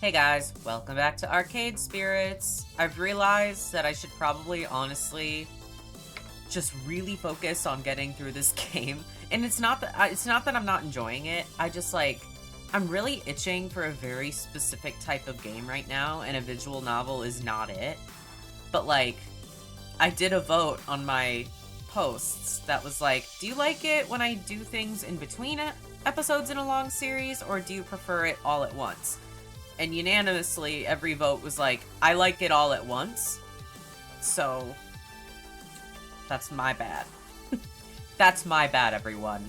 Hey guys, welcome back to Arcade Spirits. I've realized that I should probably honestly just really focus on getting through this game. And it's not that I'm not enjoying it. I'm really itching for a very specific type of game right now, and a visual novel is not it. But like, I did a vote on my posts that was like, do you like it when I do things in between episodes in a long series, or do you prefer it all at once? And unanimously, every vote was like, I like it all at once. So, that's my bad. That's my bad, everyone.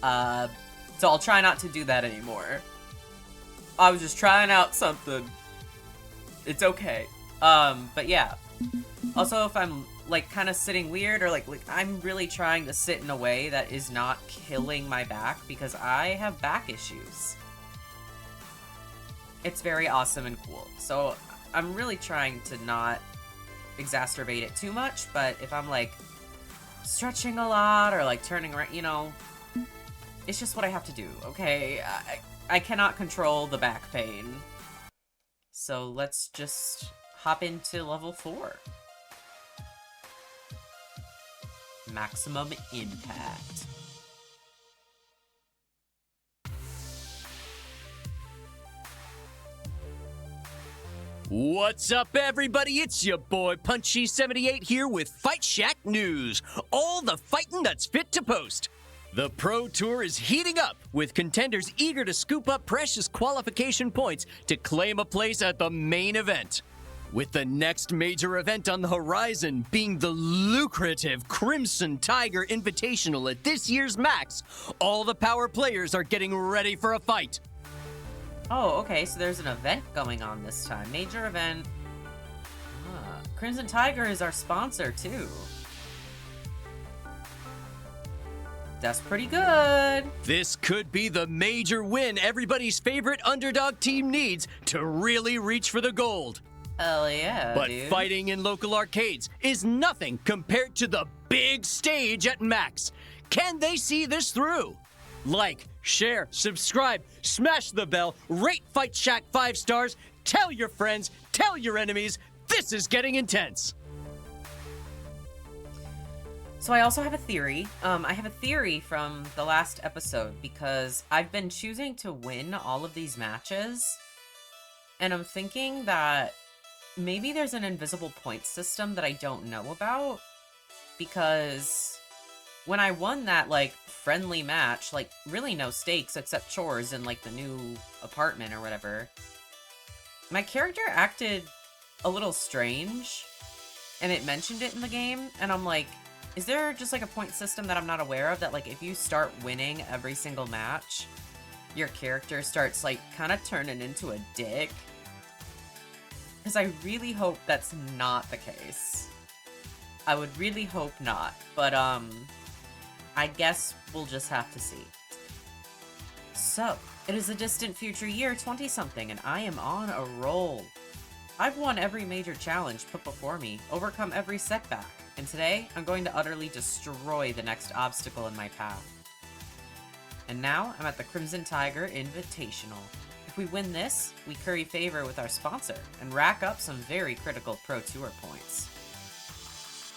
So I'll try not to do that anymore. I was just trying out something. It's okay. But yeah. Also, if I'm, like, kind of sitting weird, or, like, I'm really trying to sit in a way that is not killing my back, because I have back issues. It's very awesome and cool. So I'm really trying to not exacerbate it too much, but if I'm like stretching a lot or like turning around, you know, it's just what I have to do, okay? I cannot control the back pain. So let's just hop into level 4. Maximum impact. What's up, everybody? It's your boy Punchy78 here with Fight Shack News. All the fighting that's fit to post. The Pro Tour is heating up, with contenders eager to scoop up precious qualification points to claim a place at the main event. With the next major event on the horizon being the lucrative Crimson Tiger Invitational at this year's Max, all the power players are getting ready for a fight. Oh, okay, so there's an event going on this time. Major event. Crimson Tiger is our sponsor, too. That's pretty good. This could be the major win everybody's favorite underdog team needs to really reach for the gold. Hell yeah, But dude. fighting in local arcades is nothing compared to the big stage at Max. Can they see this through? Like, share, subscribe, smash the bell, rate Fight Shack 5 stars, tell your friends, tell your enemies, this is getting intense. So I also have a theory. I have a theory from the last episode, because I've been choosing to win all of these matches, and I'm thinking that maybe there's an invisible point system that I don't know about, because when I won that, like, friendly match, like, really no stakes except chores in, like, the new apartment or whatever, my character acted a little strange, and it mentioned it in the game, and I'm like, is there just, like, a point system that I'm not aware of that, like, if you start winning every single match, your character starts, like, kind of turning into a dick? Because I really hope that's not the case. I would really hope not, but, I guess we'll just have to see. So, it is a distant future year 20-something, and I am on a roll. I've won every major challenge put before me, overcome every setback, and today, I'm going to utterly destroy the next obstacle in my path. And now, I'm at the Crimson Tiger Invitational. If we win this, we curry favor with our sponsor, and rack up some very critical Pro Tour points.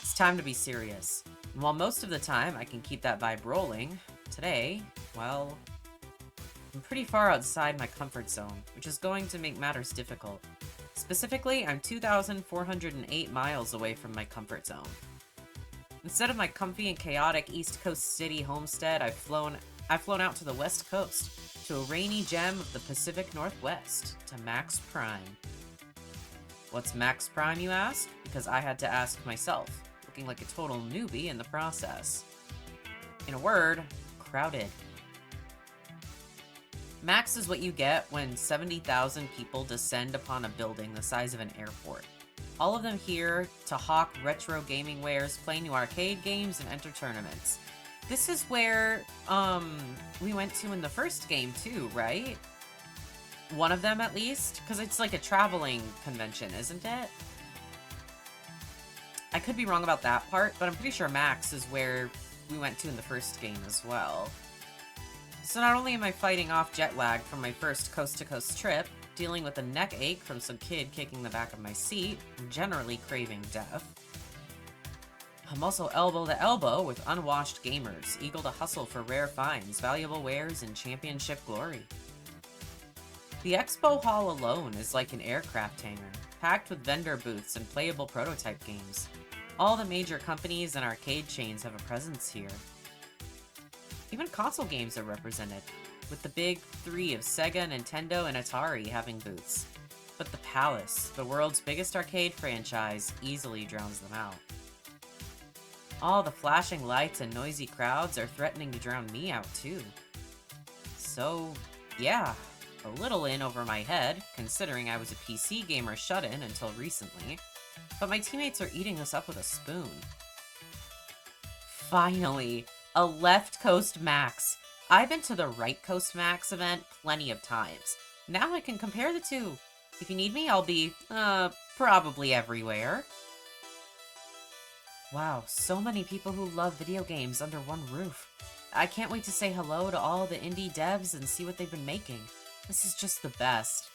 It's time to be serious. And while most of the time I can keep that vibe rolling, today, well, I'm pretty far outside my comfort zone, which is going to make matters difficult. Specifically, I'm 2,408 miles away from my comfort zone. Instead of my comfy and chaotic East Coast city homestead, I've flown out to the West Coast, to a rainy gem of the Pacific Northwest, to Max Prime. What's Max Prime, you ask? Because I had to ask myself, looking like a total newbie in the process. In a word, crowded. Max is what you get when 70,000 people descend upon a building the size of an airport. All of them here to hawk retro gaming wares, play new arcade games, and enter tournaments. This is where, we went to in the first game too, right? One of them at least? Because it's like a traveling convention, isn't it? I could be wrong about that part, but I'm pretty sure Max is where we went to in the first game as well. So not only am I fighting off jet lag from my first coast-to-coast trip, dealing with a neck ache from some kid kicking the back of my seat, and generally craving death. I'm also elbow to elbow with unwashed gamers, eager to hustle for rare finds, valuable wares, and championship glory. The expo hall alone is like an aircraft hangar, packed with vendor booths and playable prototype games. All the major companies and arcade chains have a presence here. Even console games are represented, with the big three of Sega, Nintendo, and Atari having booths. But the Palace, the world's biggest arcade franchise, easily drowns them out. All the flashing lights and noisy crowds are threatening to drown me out too. So, yeah, a little in over my head, considering I was a PC gamer shut-in until recently, but my teammates are eating this up with a spoon. Finally, a Left Coast Max. I've been to the Right Coast Max event plenty of times. Now I can compare the two. If you need me, I'll be, probably everywhere. Wow, so many people who love video games under one roof. I can't wait to say hello to all the indie devs and see what they've been making. This is just the best.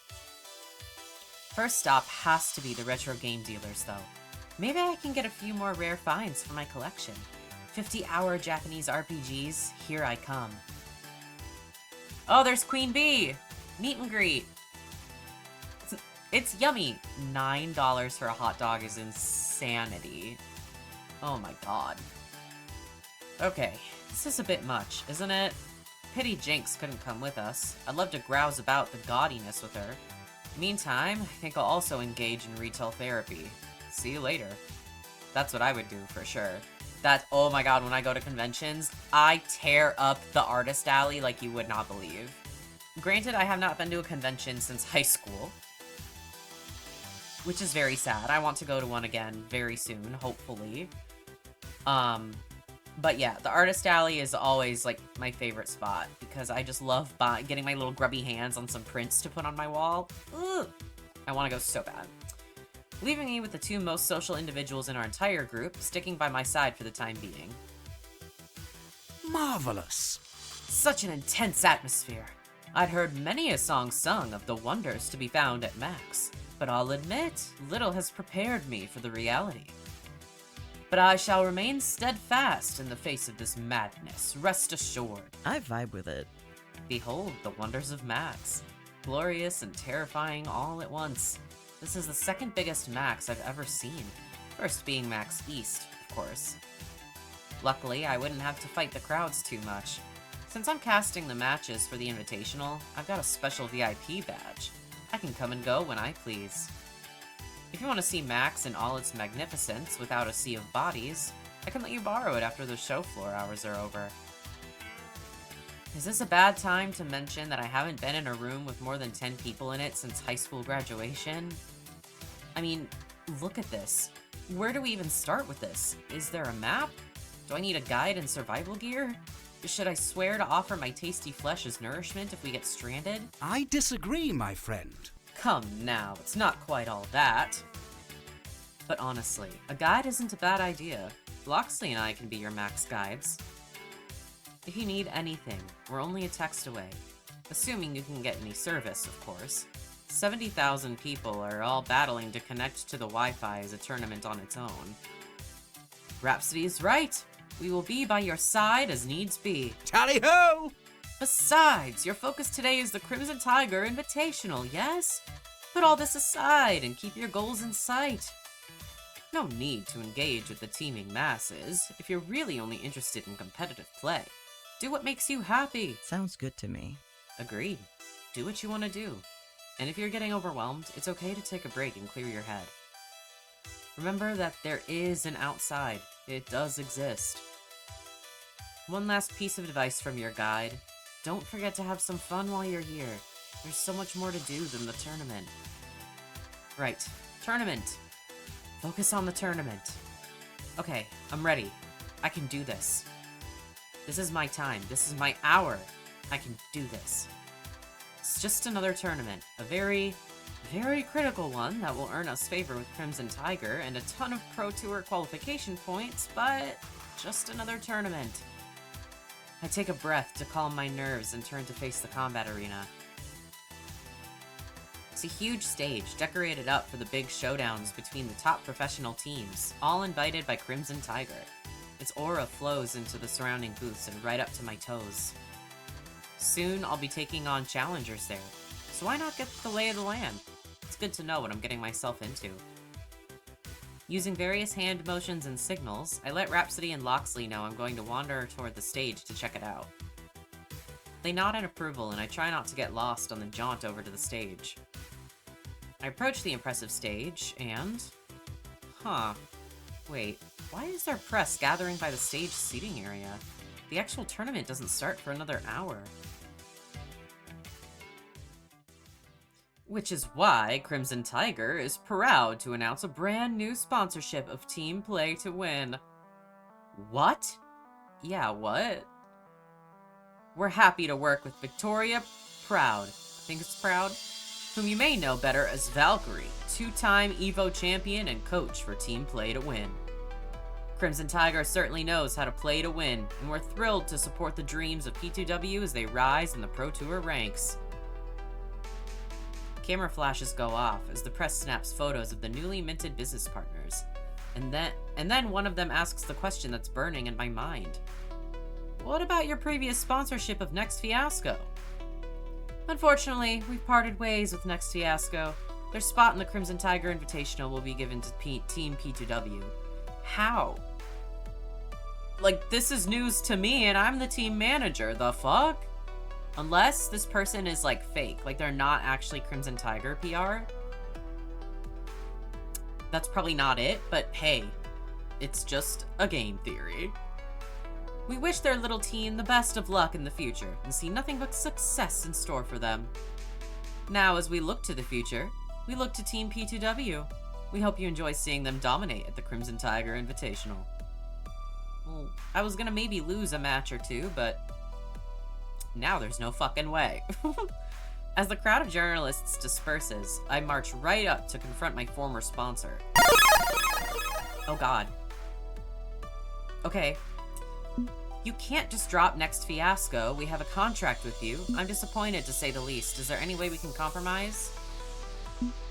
First stop has to be the retro game dealers, though. Maybe I can get a few more rare finds for my collection. 50-hour Japanese RPGs, here I come. Oh, there's Queen Bee! Meet and greet. It's yummy. $9 for a hot dog is insanity. Oh my god. Okay, this is a bit much, isn't it? Pity Jinx couldn't come with us. I'd love to grouse about the gaudiness with her. Meantime, I think I'll also engage in retail therapy. See you later. That's what I would do, for sure. Oh my god, when I go to conventions, I tear up the artist alley like you would not believe. Granted, I have not been to a convention since high school, which is very sad. I want to go to one again very soon, hopefully. But yeah, the artist alley is always, like, my favorite spot, because I just love getting my little grubby hands on some prints to put on my wall. Ugh! I want to go so bad. Leaving me with the two most social individuals in our entire group, sticking by my side for the time being. Marvelous! Such an intense atmosphere. I'd heard many a song sung of the wonders to be found at Max, but I'll admit, little has prepared me for the reality. But I shall remain steadfast in the face of this madness, rest assured. I vibe with it. Behold the wonders of Max. Glorious and terrifying all at once. This is the second biggest Max I've ever seen. First being Max East, of course. Luckily, I wouldn't have to fight the crowds too much. Since I'm casting the matches for the Invitational, I've got a special VIP badge. I can come and go when I please. If you want to see Max in all its magnificence without a sea of bodies, I can let you borrow it after the show floor hours are over. Is this a bad time to mention that I haven't been in a room with more than 10 people in it since high school graduation? I mean, look at this. Where do we even start with this? Is there a map? Do I need a guide and survival gear? Should I swear to offer my tasty flesh as nourishment if we get stranded? I disagree, my friend. Come now, it's not quite all that. But honestly, a guide isn't a bad idea. Loxley and I can be your Max guides. If you need anything, we're only a text away. Assuming you can get any service, of course. 70,000 people are all battling to connect to the Wi-Fi as a tournament on its own. Rhapsody is right! We will be by your side as needs be. Tally-ho! Besides, your focus today is the Crimson Tiger Invitational, yes? Put all this aside and keep your goals in sight. No need to engage with the teeming masses if you're really only interested in competitive play. Do what makes you happy. Sounds good to me. Agreed. Do what you want to do. And if you're getting overwhelmed, it's okay to take a break and clear your head. Remember that there is an outside. It does exist. One last piece of advice from your guide. Don't forget to have some fun while you're here. There's so much more to do than the tournament. Right. Tournament. Focus on the tournament. Okay, I'm ready. I can do this. This is my time. This is my hour. I can do this. It's just another tournament. A very, very critical one that will earn us favor with Crimson Tiger and a ton of Pro Tour qualification points, but just another tournament. I take a breath to calm my nerves and turn to face the combat arena. It's a huge stage, decorated up for the big showdowns between the top professional teams, all invited by Crimson Tiger. Its aura flows into the surrounding booths and right up to my toes. Soon, I'll be taking on challengers there, so why not get the lay of the land? It's good to know what I'm getting myself into. Using various hand motions and signals, I let Rhapsody and Loxley know I'm going to wander toward the stage to check it out. They nod in approval, and I try not to get lost on the jaunt over to the stage. I approach the impressive stage, and... Wait, why is there press gathering by the stage seating area? The actual tournament doesn't start for another hour. Which is why Crimson Tiger is proud to announce a brand new sponsorship of Team Play to Win. What? Yeah, what? We're happy to work with Victoria Proud, I think it's Proud, whom you may know better as Valkyrie, two-time EVO champion and coach for Team Play to Win. Crimson Tiger certainly knows how to play to win, and we're thrilled to support the dreams of P2W as they rise in the Pro Tour ranks. Camera flashes go off as the press snaps photos of the newly minted business partners, and then one of them asks the question that's burning in my mind. What about your previous sponsorship of Next Fiasco? Unfortunately, we've parted ways with Next Fiasco. Their spot in the Crimson Tiger Invitational will be given to Team P2W. How? Like, this is news to me and I'm the team manager, the fuck? Unless this person is, like, fake. Like, they're not actually Crimson Tiger PR. That's probably not it, but hey, it's just a game theory. We wish their little team the best of luck in the future, and see nothing but success in store for them. Now, as we look to the future, we look to Team P2W. We hope you enjoy seeing them dominate at the Crimson Tiger Invitational. Well, I was gonna maybe lose a match or two, but now there's no fucking way. As the crowd of journalists disperses, I march right up to confront my former sponsor. Oh god. Okay. You can't just drop Next Fiasco. We have a contract with you. I'm disappointed, to say the least. Is there any way we can compromise?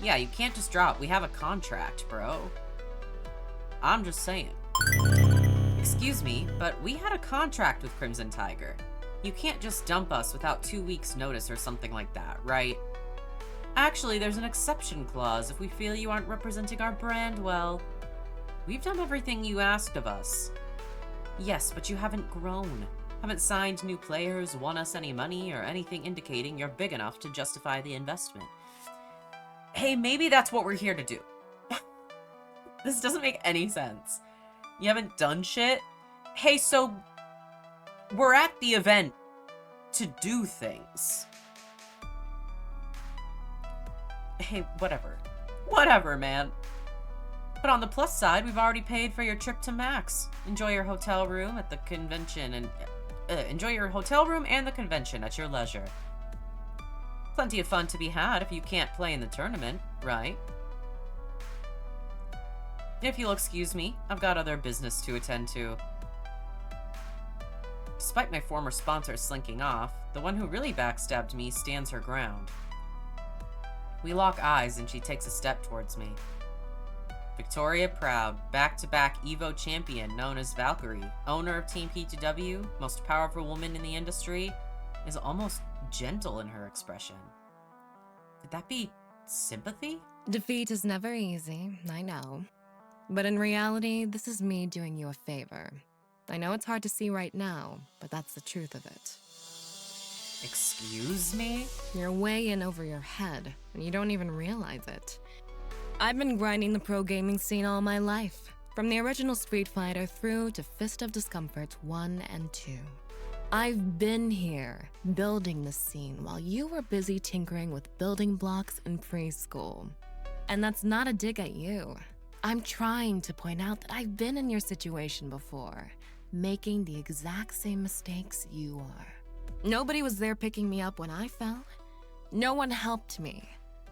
Yeah, you can't just drop. We have a contract, bro. I'm just saying. Excuse me, but we had a contract with Crimson Tiger. You can't just dump us without 2 weeks' notice or something like that, right? Actually, there's an exception clause if we feel you aren't representing our brand well. We've done everything you asked of us. Yes, but you haven't grown. Haven't signed new players, won us any money, or anything indicating you're big enough to justify the investment. Hey, maybe that's what we're here to do. This doesn't make any sense. You haven't done shit? Hey, so we're at the event to do things. Hey, whatever. Whatever, man. But on the plus side, we've already paid for your trip to Max. Enjoy your hotel room at the convention and enjoy your hotel room and the convention at your leisure. Plenty of fun to be had if you can't play in the tournament, right? If you'll excuse me, I've got other business to attend to. Despite my former sponsor slinking off, the one who really backstabbed me stands her ground. We lock eyes and she takes a step towards me. Victoria Proud, back-to-back EVO champion known as Valkyrie, owner of Team P2W, most powerful woman in the industry, is almost gentle in her expression. Could that be sympathy? Defeat is never easy, I know. But in reality, this is me doing you a favor. I know it's hard to see right now, but that's the truth of it. Excuse me? You're way in over your head, and you don't even realize it. I've been grinding the pro gaming scene all my life, from the original Street Fighter through to Fist of Discomfort 1 and 2. I've been here, building the scene while you were busy tinkering with building blocks in preschool. And that's not a dig at you. I'm trying to point out that I've been in your situation before, making the exact same mistakes you are. Nobody was there picking me up when I fell. No one helped me.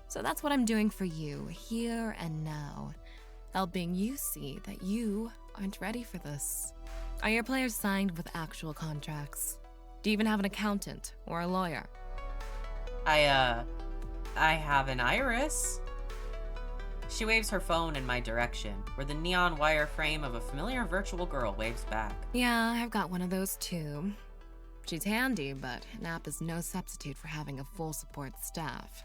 So that's what I'm doing for you, here and now. Helping you see that you aren't ready for this. Are your players signed with actual contracts? Do you even have an accountant or a lawyer? I have an Iris. She waves her phone in my direction, where the neon wire frame of a familiar virtual girl waves back. Yeah, I've got one of those too. She's handy, but an app is no substitute for having a full support staff.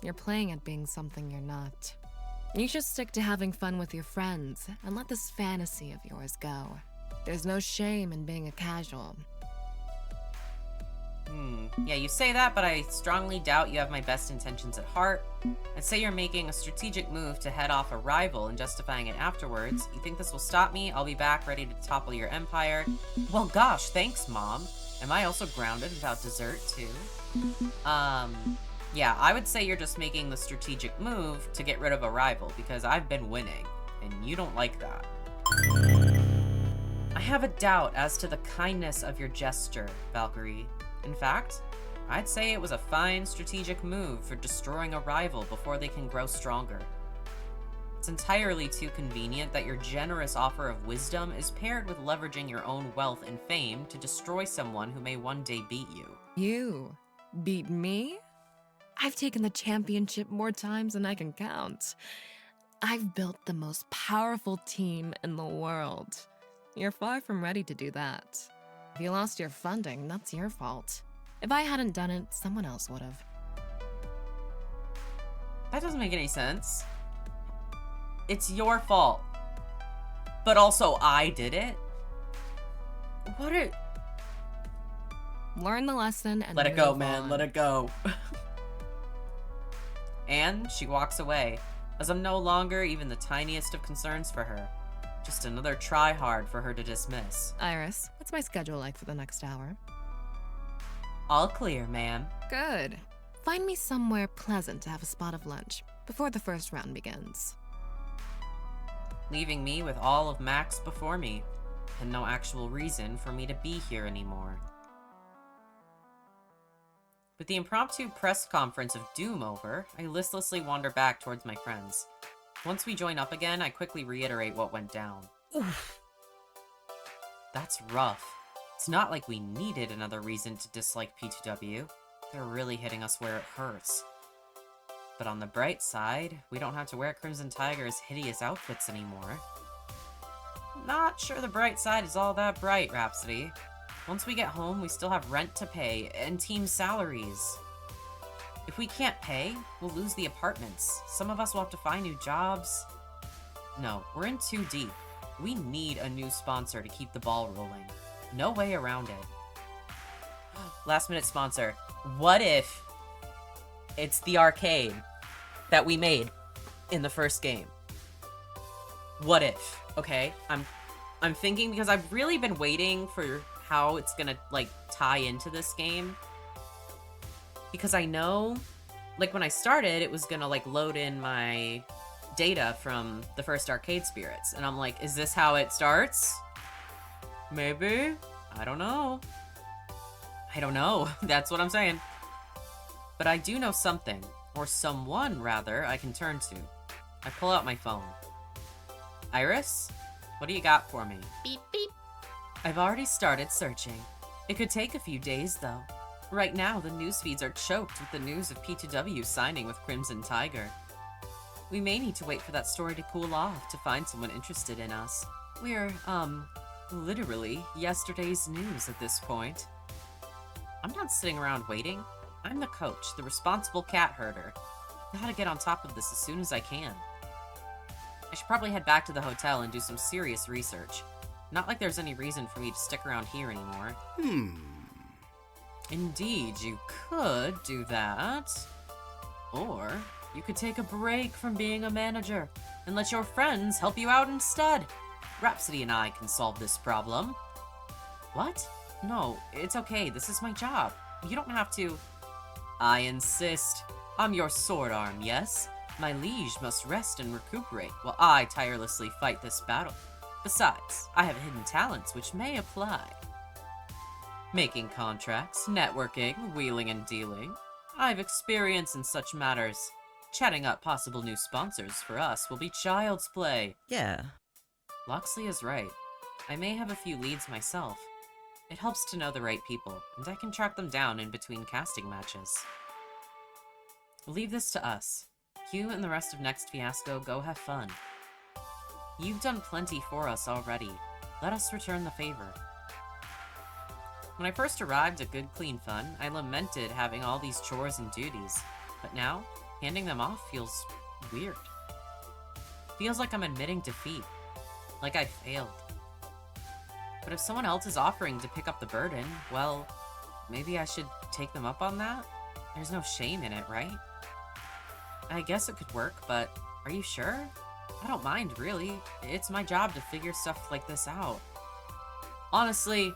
You're playing at being something you're not. You should stick to having fun with your friends and let this fantasy of yours go. There's no shame in being a casual. Yeah, you say that, but I strongly doubt you have my best intentions at heart. I'd say you're making a strategic move to head off a rival and justifying it afterwards. You think this will stop me? I'll be back ready to topple your empire. Well, gosh, thanks, Mom. Am I also grounded without dessert, too? Yeah, I would say you're just making the strategic move to get rid of a rival, because I've been winning, and you don't like that. I have a doubt as to the kindness of your gesture, Valkyrie. In fact, I'd say it was a fine strategic move for destroying a rival before they can grow stronger. It's entirely too convenient that your generous offer of wisdom is paired with leveraging your own wealth and fame to destroy someone who may one day beat you. You beat me? I've taken the championship more times than I can count. I've built the most powerful team in the world. You're far from ready to do that. If you lost your funding, that's your fault. If I hadn't done it, someone else would have. That doesn't make any sense. It's your fault. But also I did it? What are... Learn the lesson and Let it go, move man. on. Let it go. And she walks away, as I'm no longer even the tiniest of concerns for her. Just another try-hard for her to dismiss. Iris, what's my schedule like for the next hour? All clear, ma'am. Good. Find me somewhere pleasant to have a spot of lunch before the first round begins. Leaving me with all of Max before me, and no actual reason for me to be here anymore. With the impromptu press conference of doom over, I listlessly wander back towards my friends. Once we join up again, I quickly reiterate what went down. Oof. That's rough. It's not like we needed another reason to dislike P2W. They're really hitting us where it hurts. But on the bright side, we don't have to wear Crimson Tiger's hideous outfits anymore. Not sure the bright side is all that bright, Rhapsody. Once we get home, we still have rent to pay and team salaries. If we can't pay, we'll lose the apartments. Some of us will have to find new jobs. No, we're in too deep. We need a new sponsor to keep the ball rolling. No way around it. Last minute sponsor. What if it's the arcade that we made in the first game? What if? Okay, I'm thinking because I've really been waiting for how it's gonna like tie into this game. Because I know, like when I started, it was gonna like load in my data from the first Arcade Spirits. And I'm like, is this how it starts? Maybe? I don't know. I don't know. That's what I'm saying. But I do know something, or someone rather, I can turn to. I pull out my phone. Iris, what do you got for me? Beep, beep. I've already started searching. It could take a few days though. Right now, the news feeds are choked with the news of P2W signing with Crimson Tiger. We may need to wait for that story to cool off to find someone interested in us. We're, literally yesterday's news at this point. I'm not sitting around waiting. I'm the coach, the responsible cat herder. Gotta get on top of this as soon as I can. I should probably head back to the hotel and do some serious research. Not like there's any reason for me to stick around here anymore. Indeed, you could do that. Or you could take a break from being a manager and let your friends help you out instead. Rhapsody and I can solve this problem. What? No, it's okay. This is my job. You don't have to... I insist. I'm your sword arm, yes? My liege must rest and recuperate while I tirelessly fight this battle. Besides, I have hidden talents which may apply. Making contracts, networking, wheeling and dealing. I've experience in such matters. Chatting up possible new sponsors for us will be child's play. Yeah. Loxley is right. I may have a few leads myself. It helps to know the right people, and I can track them down in between casting matches. Leave this to us. You and the rest of Next Fiasco go have fun. You've done plenty for us already. Let us return the favor. When I first arrived at Good Clean Fun, I lamented having all these chores and duties. But now, handing them off feels weird. Feels like I'm admitting defeat. Like I failed. But if someone else is offering to pick up the burden, well, maybe I should take them up on that? There's no shame in it, right? I guess it could work, but are you sure? I don't mind, really. It's my job to figure stuff like this out. Honestly,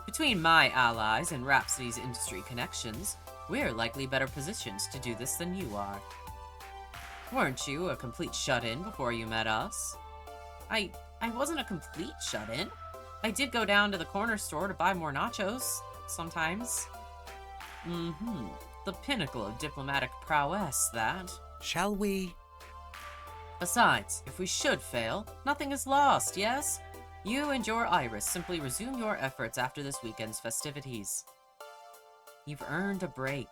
between my allies and Rhapsody's industry connections, we're likely better positioned to do this than you are. Weren't you a complete shut-in before you met us? I wasn't a complete shut-in. I did go down to the corner store to buy more nachos, sometimes. The pinnacle of diplomatic prowess, that. Shall we? Besides, if we should fail, nothing is lost, yes? You and your Iris simply resume your efforts after this weekend's festivities. You've earned a break.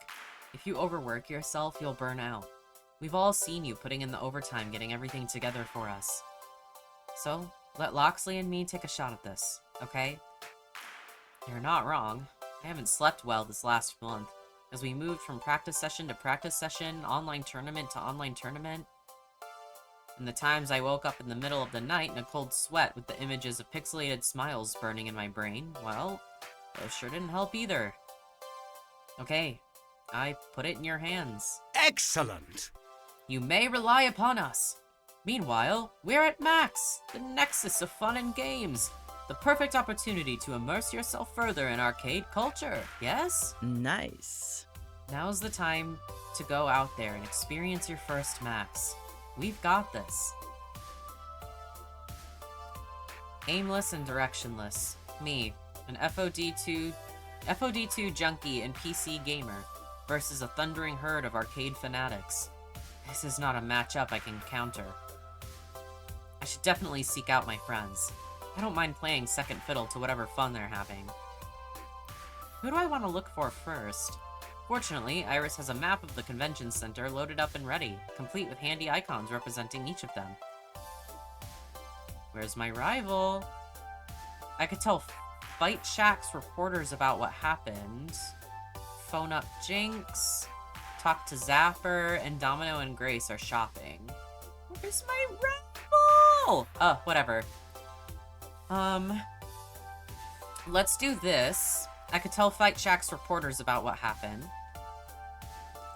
If you overwork yourself, you'll burn out. We've all seen you putting in the overtime getting everything together for us. So, let Loxley and me take a shot at this, okay? You're not wrong. I haven't slept well this last month, as we moved from practice session to practice session, online tournament to online tournament. And the times I woke up in the middle of the night in a cold sweat with the images of pixelated smiles burning in my brain, well, those sure didn't help either. Okay, I put it in your hands. Excellent! You may rely upon us. Meanwhile, we're at Max, the nexus of fun and games. The perfect opportunity to immerse yourself further in arcade culture, yes? Nice. Now's the time to go out there and experience your first Max. We've got this. Aimless and directionless. Me, an FOD2 junkie and PC gamer, versus a thundering herd of arcade fanatics. This is not a matchup I can counter. I should definitely seek out my friends. I don't mind playing second fiddle to whatever fun they're having. Who do I want to look for first? Fortunately, Iris has a map of the convention center loaded up and ready, complete with handy icons representing each of them. Where's my rival? I could tell Fight Shack's reporters about what happened. Phone up Jinx. Talk to Zapper, and Domino and Grace are shopping. Where's my rival? Whatever. Let's do this. I could tell Fight Shack's reporters about what happened.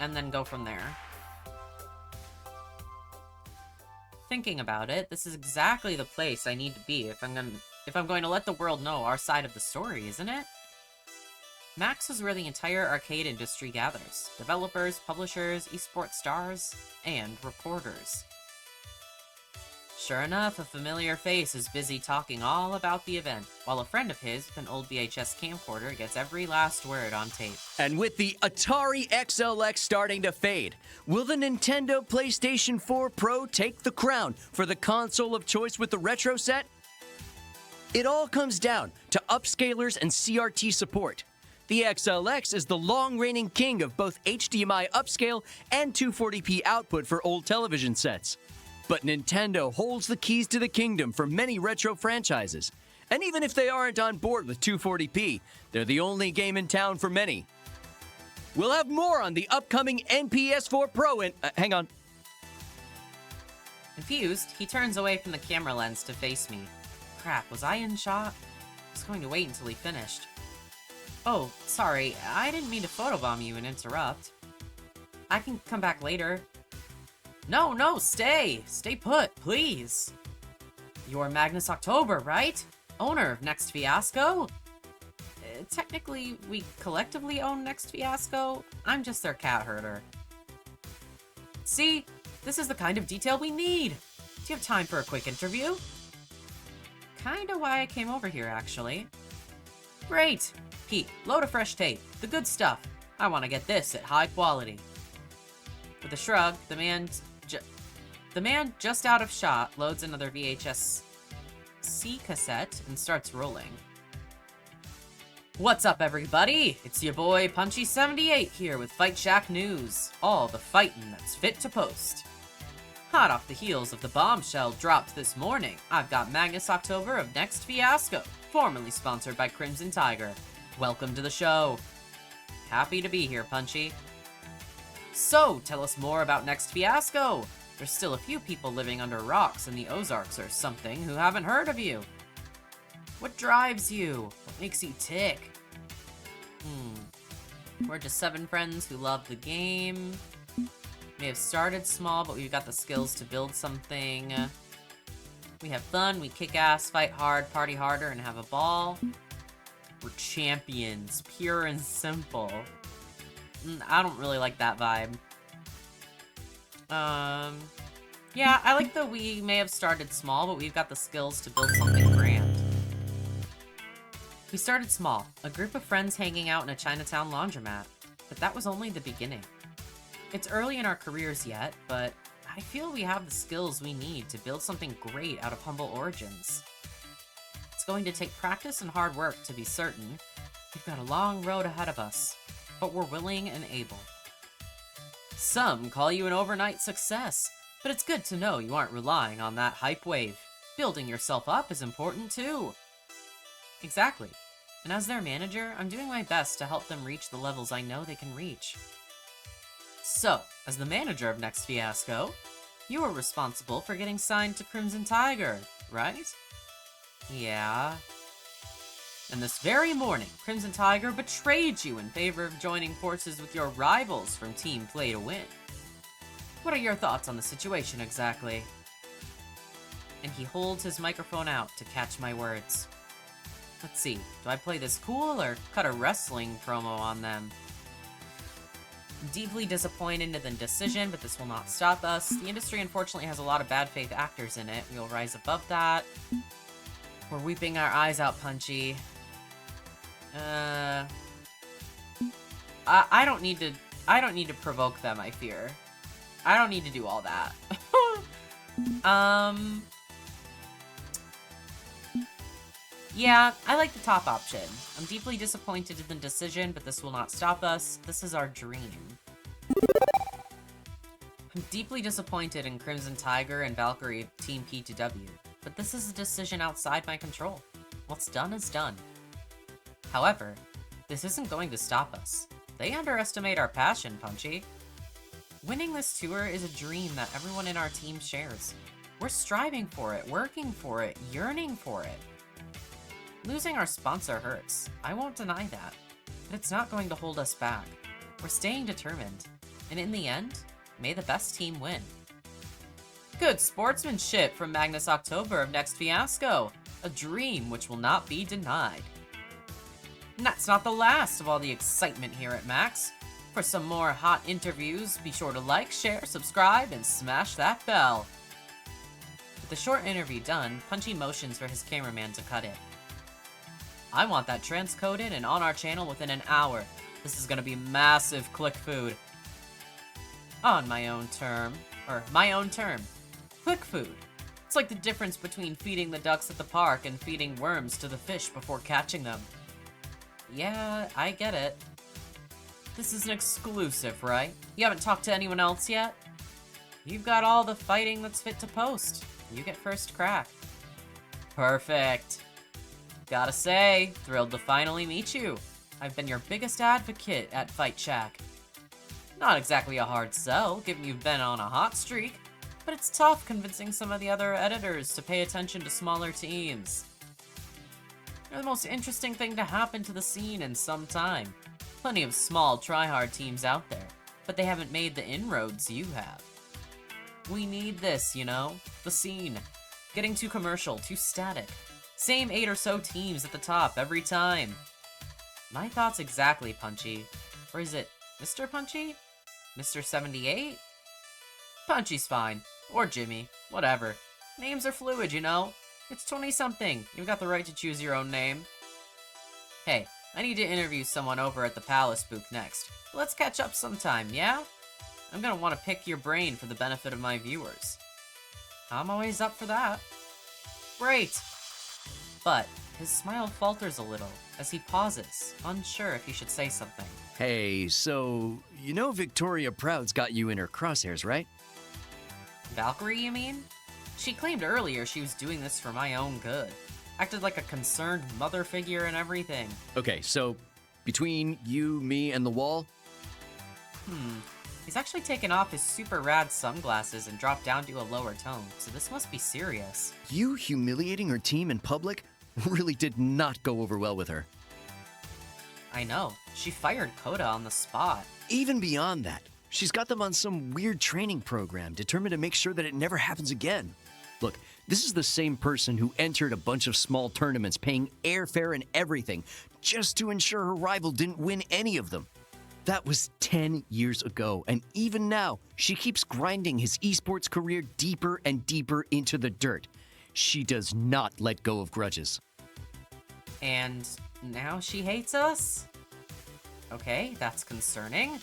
And then go from there. Thinking about it, this is exactly the place I need to be if I'm going to let the world know our side of the story, isn't it? Max is where the entire arcade industry gathers. Developers, publishers, esports stars, and reporters. Sure enough, a familiar face is busy talking all about the event, while a friend of his with an old VHS camcorder gets every last word on tape. And with the Atari XLX starting to fade, will the Nintendo PlayStation 4 Pro take the crown for the console of choice with the retro set? It all comes down to upscalers and CRT support. The XLX is the long-reigning king of both HDMI upscale and 240p output for old television sets. But Nintendo holds the keys to the kingdom for many retro franchises. And even if they aren't on board with 240p, they're the only game in town for many. We'll have more on the upcoming NPS4 Pro in... hang on. Confused, he turns away from the camera lens to face me. Crap, was I in shot? I was going to wait until he finished. Oh, sorry, I didn't mean to photobomb you and interrupt. I can come back later. No, stay! Stay put, please! You're Magnus October, right? Owner of Next Fiasco? Technically, we collectively own Next Fiasco. I'm just their cat herder. See? This is the kind of detail we need! Do you have time for a quick interview? Kinda why I came over here, actually. Great! Pete, load of fresh tape. The good stuff. I want to get this at high quality. With a shrug, the man just out of shot loads another VHS C cassette and starts rolling. What's up, everybody? It's your boy Punchy78 here with Fight Shack News. All the fighting that's fit to post. Hot off the heels of the bombshell dropped this morning, I've got Magnus October of Next Fiasco, formerly sponsored by Crimson Tiger. Welcome to the show. Happy to be here, Punchy. So, tell us more about Next Fiasco. There's still a few people living under rocks in the Ozarks or something who haven't heard of you. What drives you? What makes you tick? We're just 7 friends who love the game. May have started small, but we've got the skills to build something. We have fun, we kick ass, fight hard, party harder, and have a ball. We're champions, pure and simple. I don't really like that vibe. Yeah, I like that we may have started small, but we've got the skills to build something grand. We started small, a group of friends hanging out in a Chinatown laundromat, but that was only the beginning. It's early in our careers yet, but I feel we have the skills we need to build something great out of humble origins. It's going to take practice and hard work to be certain. We've got a long road ahead of us, but we're willing and able. Some call you an overnight success, but it's good to know you aren't relying on that hype wave. Building yourself up is important too. Exactly. And as their manager, I'm doing my best to help them reach the levels I know they can reach. So, as the manager of Next Fiasco, you are responsible for getting signed to Crimson Tiger, right? Yeah. And this very morning, Crimson Tiger betrayed you in favor of joining forces with your rivals from Team Play to Win. What are your thoughts on the situation exactly? And he holds his microphone out to catch my words. Let's see, do I play this cool or cut a wrestling promo on them? I'm deeply disappointed in the decision, but this will not stop us. The industry unfortunately has a lot of bad faith actors in it. We will rise above that. We're weeping our eyes out, Punchy. I don't need to provoke them, I fear. I don't need to do all that. Yeah, I like the top option. I'm deeply disappointed in the decision, but this will not stop us. This is our dream. I'm deeply disappointed in Crimson Tiger and Valkyrie of Team P2W, but this is a decision outside my control. What's done is done. However, this isn't going to stop us. They underestimate our passion, Punchy. Winning this tour is a dream that everyone in our team shares. We're striving for it, working for it, yearning for it. Losing our sponsor hurts. I won't deny that. But it's not going to hold us back. We're staying determined. And in the end, may the best team win. Good sportsmanship from Magnus October of Next Fiasco. A dream which will not be denied. And that's not the last of all the excitement here at Max. For some more hot interviews, be sure to like, share, subscribe, and smash that bell. With the short interview done, Punchy motions for his cameraman to cut it. I want that transcoded and on our channel within an hour. This is gonna be massive click food. On my own term. My own term. Click food. It's like the difference between feeding the ducks at the park and feeding worms to the fish before catching them. Yeah, I get it. This is an exclusive, right? You haven't talked to anyone else yet? You've got all the fighting that's fit to post. You get first crack. Perfect. Gotta say, thrilled to finally meet you. I've been your biggest advocate at Fight Shack. Not exactly a hard sell, given you've been on a hot streak, but it's tough convincing some of the other editors to pay attention to smaller teams. You're the most interesting thing to happen to the scene in some time. Plenty of small, try-hard teams out there, but they haven't made the inroads you have. We need this, you know? The scene. Getting too commercial, too static. Same 8 or so teams at the top every time. My thoughts exactly, Punchy. Or is it Mr. Punchy? Mr. 78? Punchy's fine. Or Jimmy. Whatever. Names are fluid, you know? It's 20-something. You've got the right to choose your own name. Hey, I need to interview someone over at the Palace booth next. Let's catch up sometime, yeah? I'm gonna want to pick your brain for the benefit of my viewers. I'm always up for that. Great! But, his smile falters a little as he pauses, unsure if he should say something. Hey, so, you know Victoria Proud's got you in her crosshairs, right? Valkyrie, you mean? She claimed earlier she was doing this for my own good. Acted like a concerned mother figure and everything. Okay, so, between you, me, and the wall? He's actually taken off his super rad sunglasses and dropped down to a lower tone, so this must be serious. You humiliating her team in public really did not go over well with her. I know. She fired Coda on the spot. Even beyond that, she's got them on some weird training program determined to make sure that it never happens again. Look, this is the same person who entered a bunch of small tournaments paying airfare and everything just to ensure her rival didn't win any of them. That was 10 years ago, and even now, she keeps grinding his esports career deeper and deeper into the dirt. She does not let go of grudges. And now she hates us? Okay, that's concerning.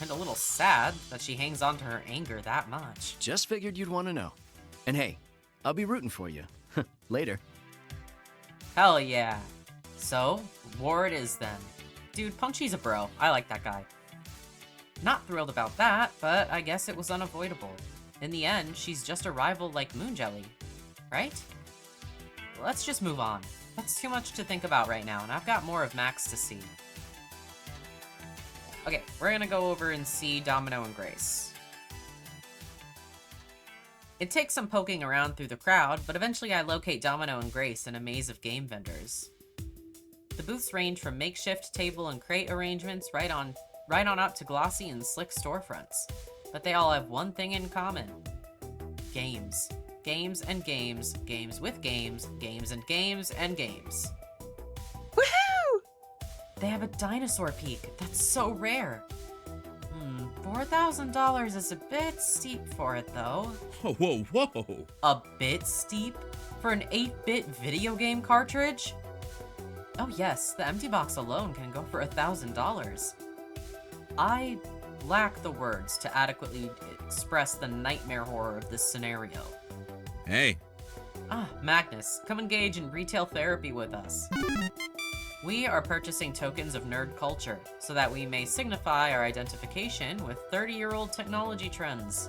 And a little sad that she hangs on to her anger that much. Just figured you'd want to know. And hey, I'll be rooting for you. Later. Hell yeah. So, war it is then. Dude, Punchy's a bro. I like that guy. Not thrilled about that, but I guess it was unavoidable. In the end, she's just a rival like Moon Jelly, right? Let's just move on. That's too much to think about right now, and I've got more of Max to see. Okay, we're gonna go over and see Domino and Grace. It takes some poking around through the crowd, but eventually I locate Domino and Grace in a maze of game vendors. The booths range from makeshift table and crate arrangements right on up to glossy and slick storefronts. But they all have one thing in common. Games. Games and games, games with games, games and games and games. Woohoo! They have a dinosaur peak. That's so rare. $4,000 is a bit steep for it, though. Whoa, whoa, whoa. A bit steep? For an 8-bit video game cartridge? Oh yes, the empty box alone can go for $1,000. I lack the words to adequately express the nightmare horror of this scenario. Hey. Magnus, come engage in retail therapy with us. We are purchasing tokens of nerd culture, so that we may signify our identification with 30-year-old technology trends.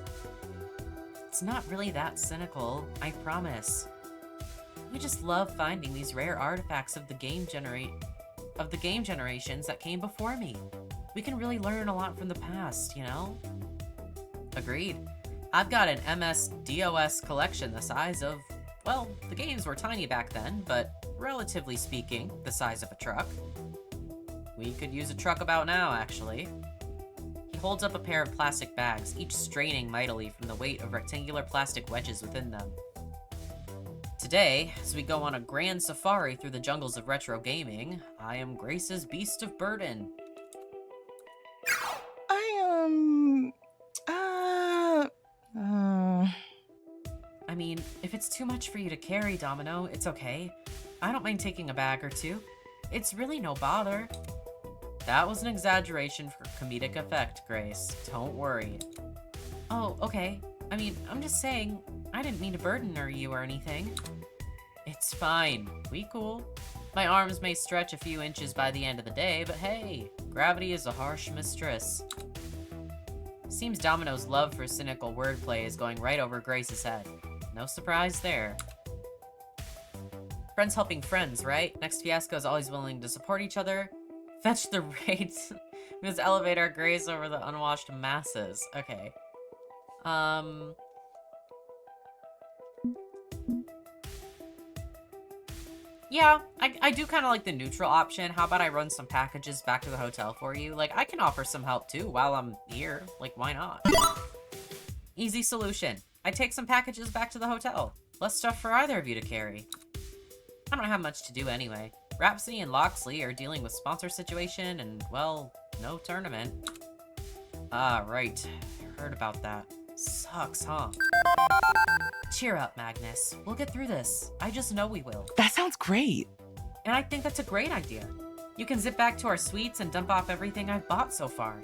It's not really that cynical, I promise. We just love finding these rare artifacts of the game generations that came before me. We can really learn a lot from the past, you know? Agreed. I've got an MS-DOS collection the size of, well, the games were tiny back then, but relatively speaking, the size of a truck. We could use a truck about now, actually. He holds up a pair of plastic bags, each straining mightily from the weight of rectangular plastic wedges within them. Today, as we go on a grand safari through the jungles of retro gaming, I am Grace's Beast of Burden. I mean, if it's too much for you to carry, Domino, it's okay. I don't mind taking a bag or two. It's really no bother. That was an exaggeration for comedic effect, Grace. Don't worry. Oh, okay. I mean, I'm just saying, I didn't mean to burden you or anything. It's fine. We cool. My arms may stretch a few inches by the end of the day, but hey, gravity is a harsh mistress. Seems Domino's love for cynical wordplay is going right over Grace's head. No surprise there. Friends helping friends, right? Next Fiasco is always willing to support each other. Fetch the rates. We must elevate our Grace over the unwashed masses. Okay. Yeah, I do kind of like the neutral option. How about I run some packages back to the hotel for you? Like, I can offer some help too while I'm here. Like, why not? Easy solution. I take some packages back to the hotel. Less stuff for either of you to carry. I don't have much to do anyway. Rhapsody and Loxley are dealing with sponsor situation and, well, no tournament. Ah, right. Heard about that. Sucks, huh? Cheer up, Magnus. We'll get through this. I just know we will. That sounds great. And I think that's a great idea. You can zip back to our suites and dump off everything I've bought so far.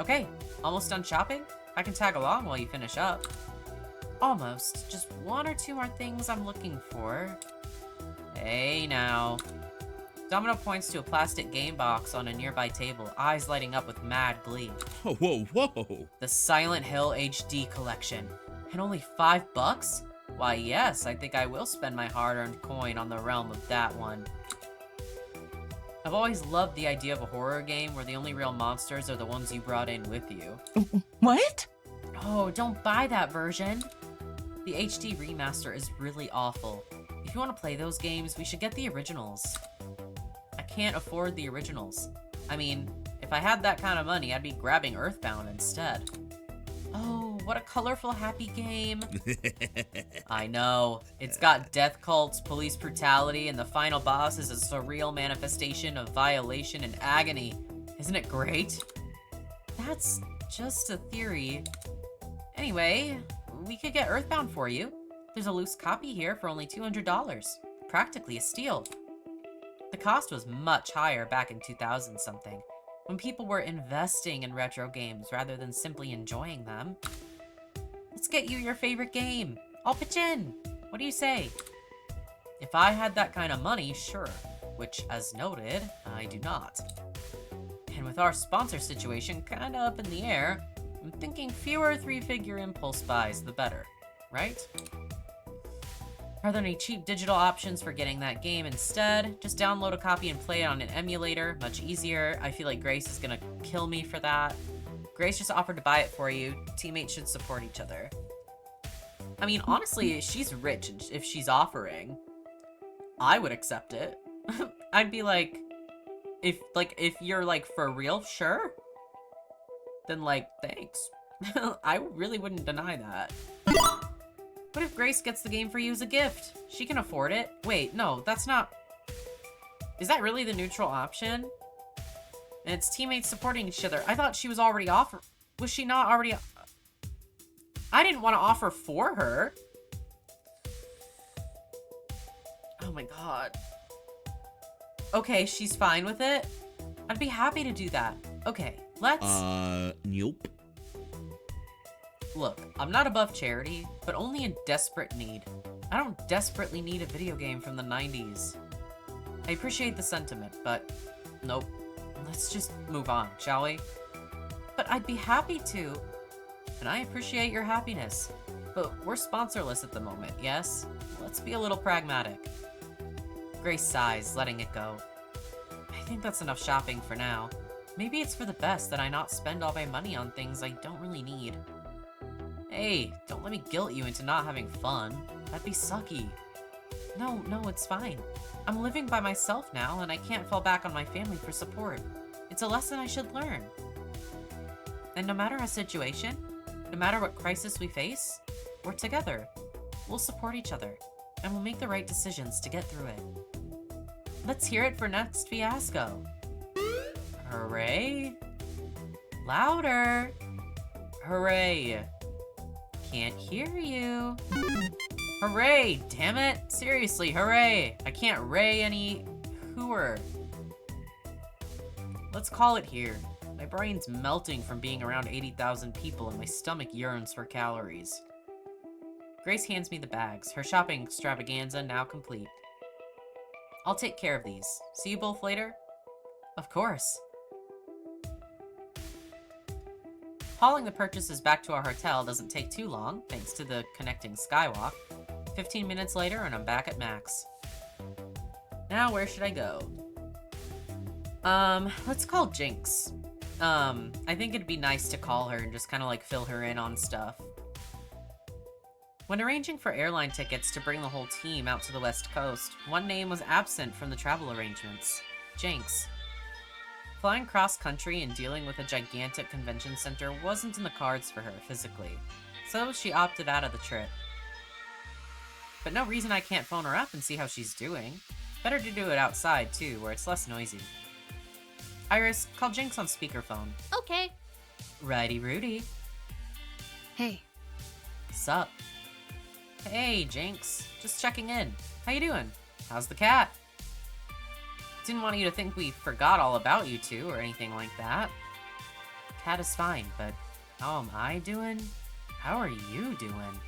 Okay, almost done shopping? I can tag along while you finish up. Almost. Just one or two more things I'm looking for. Hey now. Domino points to a plastic game box on a nearby table, eyes lighting up with mad glee. Oh, whoa, whoa. The Silent Hill HD collection. And only $5? Why yes, I think I will spend my hard-earned coin on the realm of that one. I've always loved the idea of a horror game where the only real monsters are the ones you brought in with you. What? Oh, don't buy that version. The HD remaster is really awful. If you want to play those games, we should get the originals. I can't afford the originals. I mean, if I had that kind of money, I'd be grabbing Earthbound instead. Oh, what a colorful, happy game. I know. It's got death cults, police brutality, and the final boss is a surreal manifestation of violation and agony. Isn't it great? That's just a theory. Anyway, we could get Earthbound for you. There's a loose copy here for only $200. Practically a steal. The cost was much higher back in 2000-something, when people were investing in retro games rather than simply enjoying them. Let's get you your favorite game. I'll pitch in. What do you say? If I had that kind of money, sure. Which, as noted, I do not. And with our sponsor situation kinda up in the air, I'm thinking fewer three-figure impulse buys, the better. Right? Are there any cheap digital options for getting that game instead? Just download a copy and play it on an emulator. Much easier. I feel like Grace is gonna kill me for that. Grace just offered to buy it for you. Teammates should support each other. I mean, honestly, she's rich, and if she's offering, I would accept it. I'd be like, if you're like for real, sure. Then like, thanks. I really wouldn't deny that. What if Grace gets the game for you as a gift? She can afford it. Wait, no, that's not... Is that really the neutral option? And it's teammates supporting each other. I thought she was already offered... Was she not already... I didn't want to offer for her. Oh my god. Okay, she's fine with it. I'd be happy to do that. Okay, let's... Nope. Look, I'm not above charity, but only in desperate need. I don't desperately need a video game from the 90s. I appreciate the sentiment, but nope. Let's just move on, shall we? But I'd be happy to. And I appreciate your happiness. But we're sponsorless at the moment, yes? Let's be a little pragmatic. Grace sighs, letting it go. I think that's enough shopping for now. Maybe it's for the best that I not spend all my money on things I don't really need. Hey, don't let me guilt you into not having fun. That'd be sucky. No, it's fine. I'm living by myself now, and I can't fall back on my family for support. It's a lesson I should learn. And no matter our situation, no matter what crisis we face, we're together. We'll support each other, and we'll make the right decisions to get through it. Let's hear it for next fiasco. Hooray! Louder! Hooray! Can't hear you. Hooray! Damn it! Seriously, hooray! I can't ray any hooer. Let's call it here. My brain's melting from being around 80,000 people and my stomach yearns for calories. Grace hands me the bags, her shopping extravaganza now complete. I'll take care of these. See you both later? Of course. Hauling the purchases back to our hotel doesn't take too long, thanks to the connecting skywalk. 15 minutes later, and I'm back at Max. Now, where should I go? Let's call Jinx. I think it'd be nice to call her and just kind of like fill her in on stuff. When arranging for airline tickets to bring the whole team out to the West Coast, one name was absent from the travel arrangements. Jinx. Flying cross-country and dealing with a gigantic convention center wasn't in the cards for her physically, so she opted out of the trip. But no reason I can't phone her up and see how she's doing. Better to do it outside, too, where it's less noisy. Iris, call Jinx on speakerphone. Okay. Righty Rudy. Hey, Sup? Hey, Jinx. Just checking in. How you doing? How's the cat? Didn't want you to think we forgot all about you two or anything like that. Cat is fine, but how am I doing? How are you doing?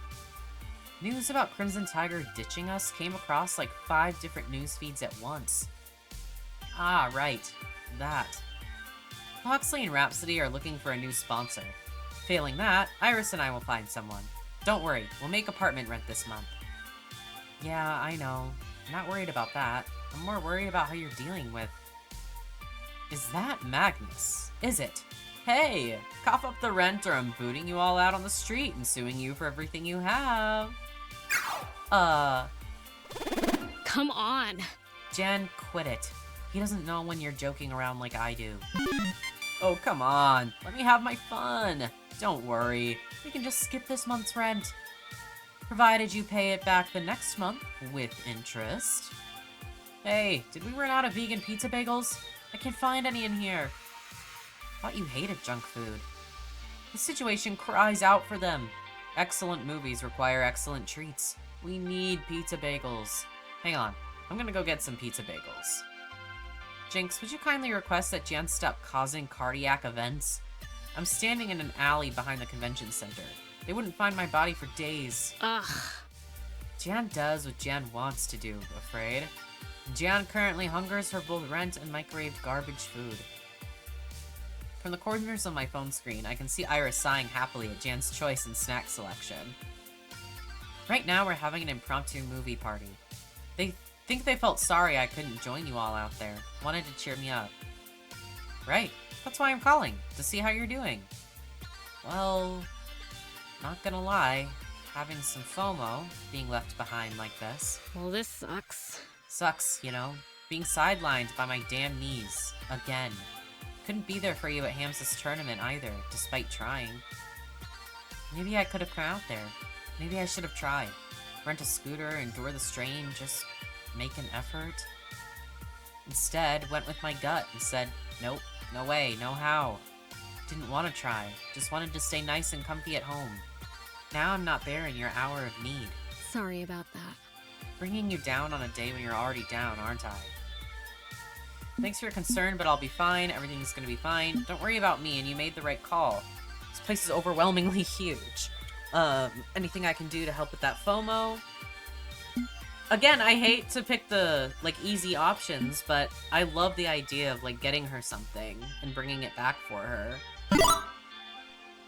News about Crimson Tiger ditching us came across like 5 different news feeds at once. Ah, right. That. Huxley and Rhapsody are looking for a new sponsor. Failing that, Iris and I will find someone. Don't worry, we'll make apartment rent this month. Yeah, I know. I'm not worried about that. I'm more worried about how you're dealing with... Is that Magnus? Is it? Hey! Cough up the rent or I'm booting you all out on the street and suing you for everything you have. Come on. Jen, quit it. He doesn't know when you're joking around like I do. Oh, come on. Let me have my fun. Don't worry. We can just skip this month's rent. Provided you pay it back the next month with interest. Hey, did we run out of vegan pizza bagels? I can't find any in here. Thought you hated junk food. The situation cries out for them. Excellent movies require excellent treats. We need pizza bagels. Hang on, I'm gonna go get some pizza bagels. Jinx, would you kindly request that Jan stop causing cardiac events? I'm standing in an alley behind the convention center. They wouldn't find my body for days. Ugh. Jan does what Jan wants to do, afraid. Jan currently hungers for both rent and microwaved garbage food. From the corners of my phone screen, I can see Iris sighing happily at Jan's choice in snack selection. Right now, we're having an impromptu movie party. They think they felt sorry I couldn't join you all out there. Wanted to cheer me up. Right, that's why I'm calling, to see how you're doing. Well, not gonna lie, having some FOMO, being left behind like this. Well, this sucks. Sucks, you know, being sidelined by my damn knees, again. Couldn't be there for you at Hamsa's tournament either, despite trying. Maybe I could have come out there. Maybe I should have tried. Rent a scooter, endure the strain, just make an effort. Instead, went with my gut and said, nope, no way, no how. Didn't want to try, just wanted to stay nice and comfy at home. Now I'm not there in your hour of need. Sorry about that. Bringing you down on a day when you're already down, aren't I? Thanks for your concern, but I'll be fine. Everything's gonna be fine. Don't worry about me, and you made the right call. This place is overwhelmingly huge. Anything I can do to help with that FOMO? Again, I hate to pick the, like, easy options, but I love the idea of, like, getting her something and bringing it back for her.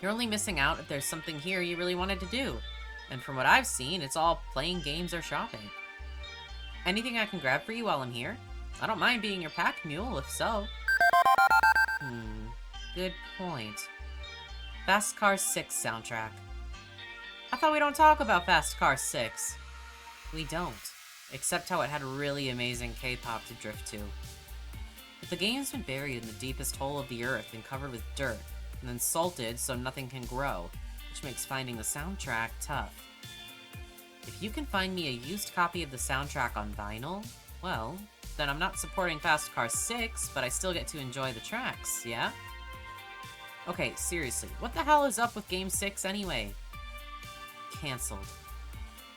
You're only missing out if there's something here you really wanted to do. And from what I've seen, it's all playing games or shopping. Anything I can grab for you while I'm here? I don't mind being your pack mule, if so. Good point. Fast Car 6 soundtrack. I thought we don't talk about Fast Car 6. We don't. Except how it had really amazing K-pop to drift to. But the game's been buried in the deepest hole of the earth and covered with dirt, and then salted so nothing can grow, which makes finding the soundtrack tough. If you can find me a used copy of the soundtrack on vinyl, well, then I'm not supporting Fast Car 6, but I still get to enjoy the tracks, yeah? Okay, seriously, what the hell is up with Game 6 anyway? Cancelled.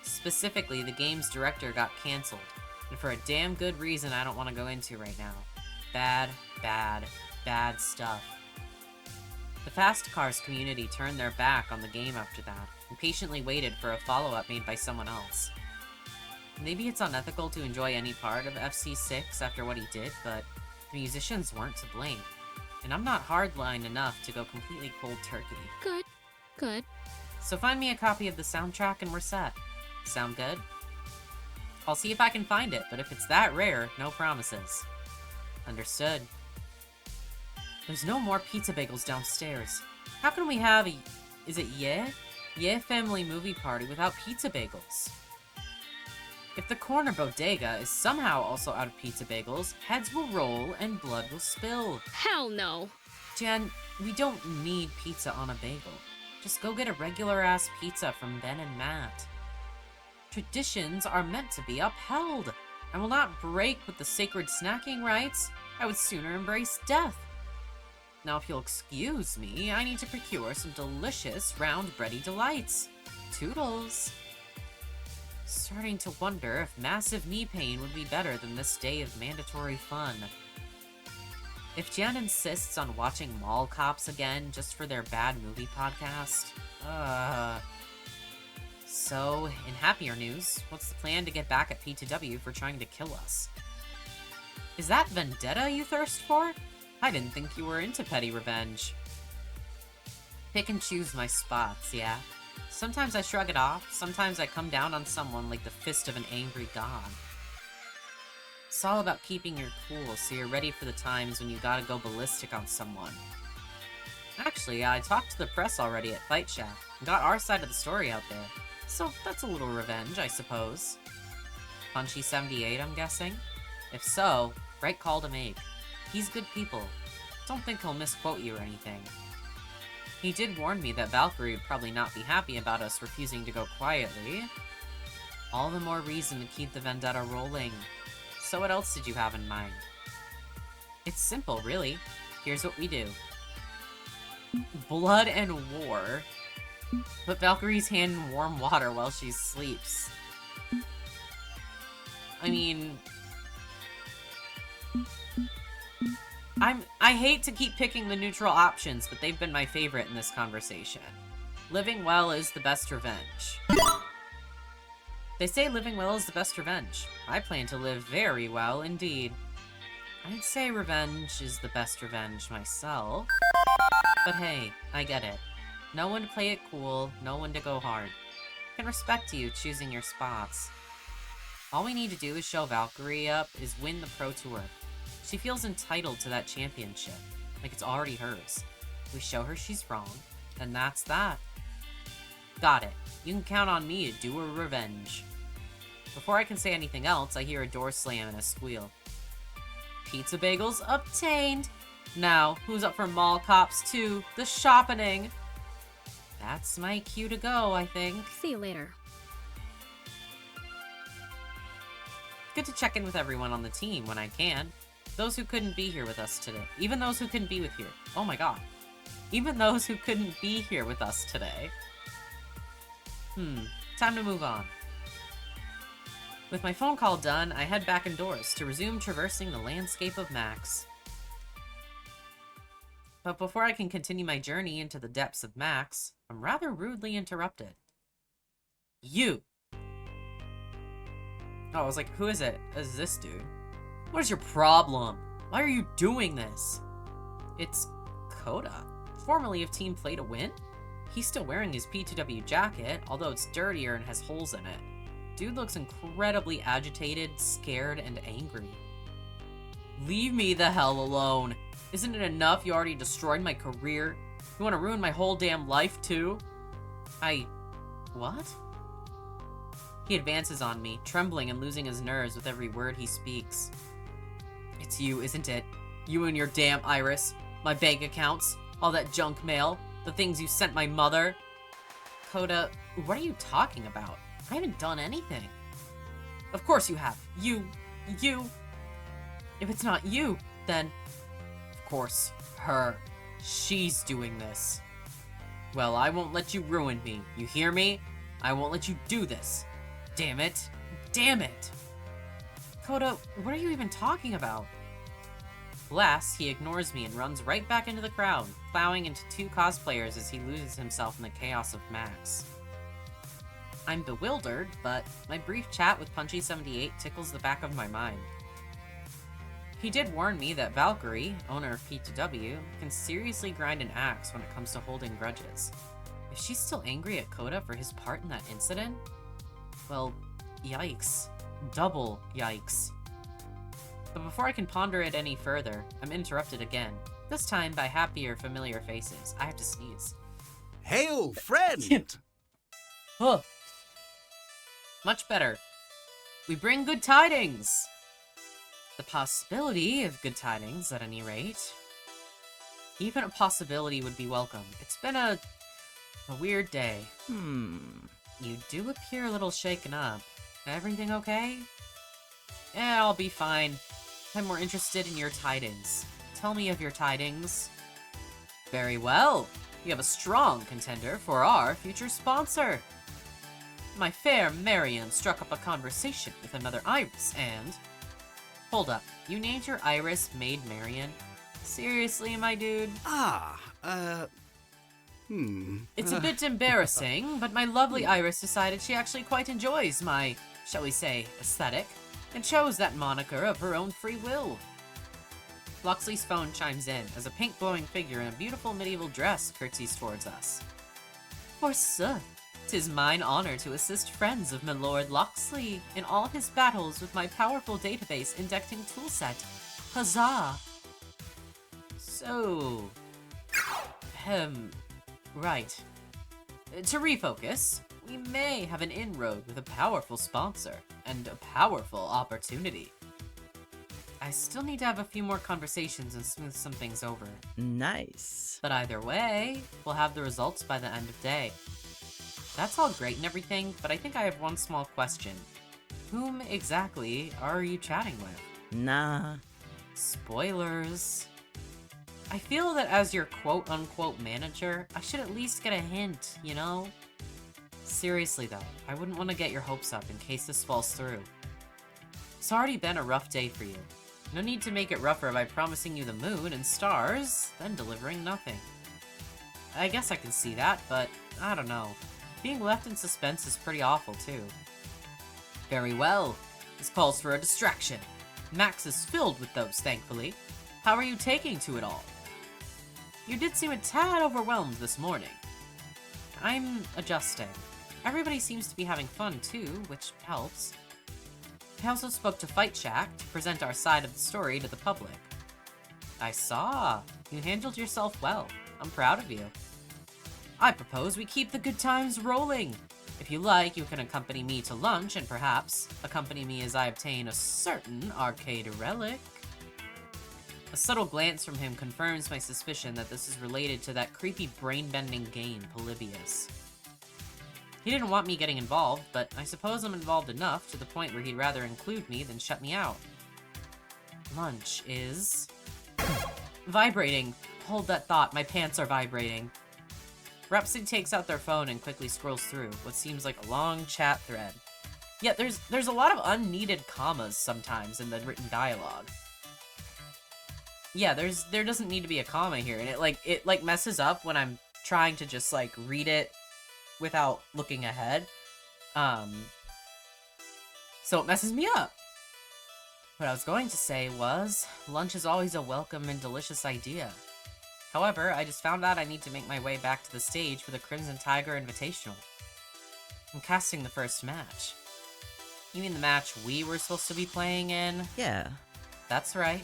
Specifically, the game's director got cancelled, and for a damn good reason I don't want to go into right now. Bad, bad, bad stuff. The Fast Cars community turned their back on the game after that, and patiently waited for a follow-up made by someone else. Maybe it's unethical to enjoy any part of FC6 after what he did, but the musicians weren't to blame. And I'm not hardline enough to go completely cold turkey. Good. Good. So find me a copy of the soundtrack and we're set. Sound good? I'll see if I can find it, but if it's that rare, no promises. Understood. There's no more pizza bagels downstairs. How can we have a... is it Yeah? Yeah family movie party without pizza bagels? If the corner bodega is somehow also out of pizza bagels, heads will roll and blood will spill. Hell no. Jen, we don't need pizza on a bagel. Just go get a regular-ass pizza from Ben and Matt. Traditions are meant to be upheld. I will not break with the sacred snacking rites. I would sooner embrace death. Now, if you'll excuse me, I need to procure some delicious round bready delights. Toodles. Starting to wonder if massive knee pain would be better than this day of mandatory fun. If Jan insists on watching Mall Cops again just for their bad movie podcast, So, in happier news, what's the plan to get back at P2W for trying to kill us? Is that vendetta you thirst for? I didn't think you were into petty revenge. Pick and choose my spots, yeah? Sometimes I shrug it off, sometimes I come down on someone like the fist of an angry god. It's all about keeping your cool so you're ready for the times when you gotta go ballistic on someone. Actually, I talked to the press already at Fight Shack and got our side of the story out there. So that's a little revenge, I suppose. Punchy 78, I'm guessing? If so, right call to make. He's good people. Don't think he'll misquote you or anything. He did warn me that Valkyrie would probably not be happy about us refusing to go quietly. All the more reason to keep the vendetta rolling. So what else did you have in mind? It's simple, really. Here's what we do. Blood and war. Put Valkyrie's hand in warm water while she sleeps. I mean... I hate to keep picking the neutral options, but they've been my favorite in this conversation. Living well is the best revenge. They say living well is the best revenge. I plan to live very well indeed. I'd say revenge is the best revenge myself. But hey, I get it. No one to play it cool, no one to go hard. I can respect you choosing your spots. All we need to do is show Valkyrie up, is win the Pro Tour. She feels entitled to that championship, like it's already hers. We show her she's wrong, and that's that. Got it. You can count on me to do a revenge. Before I can say anything else, I hear a door slam and a squeal. Pizza bagels obtained! Now, who's up for Mall Cops 2, the shoppening? That's my cue to go, I think. See you later. Good to check in with everyone on the team when I can. Those who couldn't be here with us today. Even those who couldn't be with here. Oh my god. Even those who couldn't be here with us today. Time to move on. With my phone call done, I head back indoors to resume traversing the landscape of Max. But before I can continue my journey into the depths of Max, I'm rather rudely interrupted. You! Oh, I was like, who is it? Is this dude? What is your problem? Why are you doing this? It's Coda, formerly of Team Play to Win? He's still wearing his P2W jacket, although it's dirtier and has holes in it. Dude looks incredibly agitated, scared, and angry. Leave me the hell alone. Isn't it enough you already destroyed my career? You want to ruin my whole damn life, too? What? He advances on me, trembling and losing his nerves with every word he speaks. It's you, isn't it? You and your damn Iris, my bank accounts, all that junk mail, the things you sent my mother. Coda, what are you talking about? I haven't done anything. Of course you have. You. If it's not you, then... Of course, her. She's doing this. Well, I won't let you ruin me. You hear me? I won't let you do this. Damn it. Damn it. Coda, what are you even talking about? Alas, he ignores me and runs right back into the crowd, plowing into two cosplayers as he loses himself in the chaos of Max. I'm bewildered, but my brief chat with Punchy78 tickles the back of my mind. He did warn me that Valkyrie, owner of P2W, can seriously grind an axe when it comes to holding grudges. If she's still angry at Coda for his part in that incident, well, yikes. Double yikes. But before I can ponder it any further, I'm interrupted again, this time by happier, familiar faces. I have to sneeze. Hail, friend! Huh. Much better. We bring good tidings! The possibility of good tidings, at any rate. Even a possibility would be welcome. It's been a weird day. You do appear a little shaken up. Everything okay? I'll be fine. I'm more interested in your tidings. Tell me of your tidings. Very well. You have a strong contender for our future sponsor. My fair Marion struck up a conversation with another Iris and... Hold up. You named your Iris Maid Marion? Seriously, my dude? It's a bit embarrassing, but my lovely Iris decided she actually quite enjoys my, shall we say, aesthetic, and chose that moniker of her own free will. Loxley's phone chimes in as a pink glowing figure in a beautiful medieval dress curtsies towards us. Forsooth, 'tis mine honor to assist friends of my Lord Loxley in all his battles with my powerful database indexing toolset. Huzzah! So... right. To refocus, we may have an inroad with a powerful sponsor and a powerful opportunity. I still need to have a few more conversations and smooth some things over. Nice. But either way, we'll have the results by the end of day. That's all great and everything, but I think I have one small question. Whom exactly are you chatting with? Nah. Spoilers. I feel that as your quote-unquote manager, I should at least get a hint, you know? Seriously though, I wouldn't want to get your hopes up in case this falls through. It's already been a rough day for you. No need to make it rougher by promising you the moon and stars, then delivering nothing. I guess I can see that, but I don't know. Being left in suspense is pretty awful too. Very well. This calls for a distraction. Max is filled with those, thankfully. How are you taking to it all? You did seem a tad overwhelmed this morning. I'm adjusting. Everybody seems to be having fun too, which helps. I also spoke to Fight Shack to present our side of the story to the public. I saw. You handled yourself well. I'm proud of you. I propose we keep the good times rolling. If you like, you can accompany me to lunch and perhaps accompany me as I obtain a certain arcade relic. A subtle glance from him confirms my suspicion that this is related to that creepy brain-bending game, Polybius. He didn't want me getting involved, but I suppose I'm involved enough to the point where he'd rather include me than shut me out. Lunch is... vibrating. Hold that thought, my pants are vibrating. Rhapsody takes out their phone and quickly scrolls through what seems like a long chat thread. Yet there's a lot of unneeded commas sometimes in the written dialogue. Yeah, there doesn't need to be a comma here, and it messes up when I'm trying to just like read it without looking ahead. So it messes me up. What I was going to say was, lunch is always a welcome and delicious idea. However, I just found out I need to make my way back to the stage for the Crimson Tiger Invitational. I'm casting the first match. You mean the match we were supposed to be playing in? Yeah. That's right.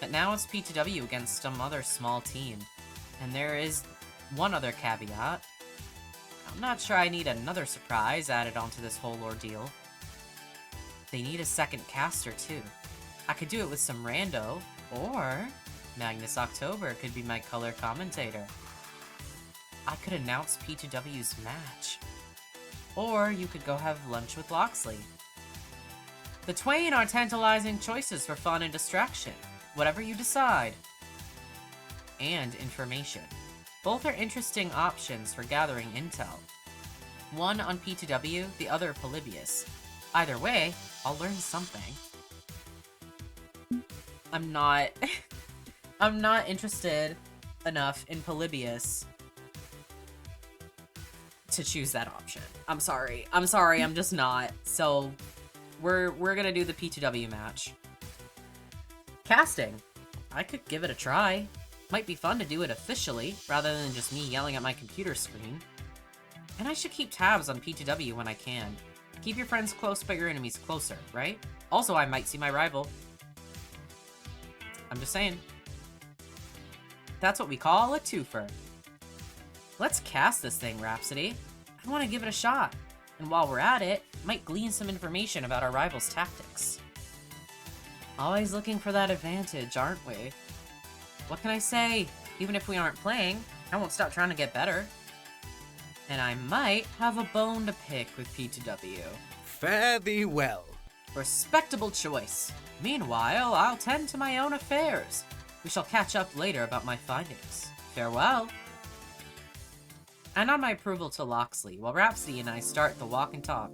But now it's P2W against some other small team. And there is one other caveat. I'm not sure I need another surprise added onto this whole ordeal. They need a second caster too. I could do it with some rando, or Magnus October could be my color commentator. I could announce P2W's match. Or you could go have lunch with Loxley. The twain are tantalizing choices for fun and distraction. Whatever you decide. And information. Both are interesting options for gathering intel. One on P2W, the other Polybius. Either way, I'll learn something. I'm not interested enough in Polybius to choose that option. I'm sorry, I'm just not. So, we're gonna do the P2W match. Casting. I could give it a try. Might be fun to do it officially, rather than just me yelling at my computer screen. And I should keep tabs on P2W when I can. Keep your friends close but your enemies closer, right? Also, I might see my rival. I'm just saying. That's what we call a twofer. Let's cast this thing, Rhapsody. I want to give it a shot. And while we're at it, might glean some information about our rival's tactics. Always looking for that advantage, aren't we? What can I say? Even if we aren't playing, I won't stop trying to get better. And I might have a bone to pick with P2W. Fare thee well. Respectable choice. Meanwhile, I'll tend to my own affairs. We shall catch up later about my findings. Farewell. I nod my approval to Loxley, while Rhapsody and I start the walk and talk.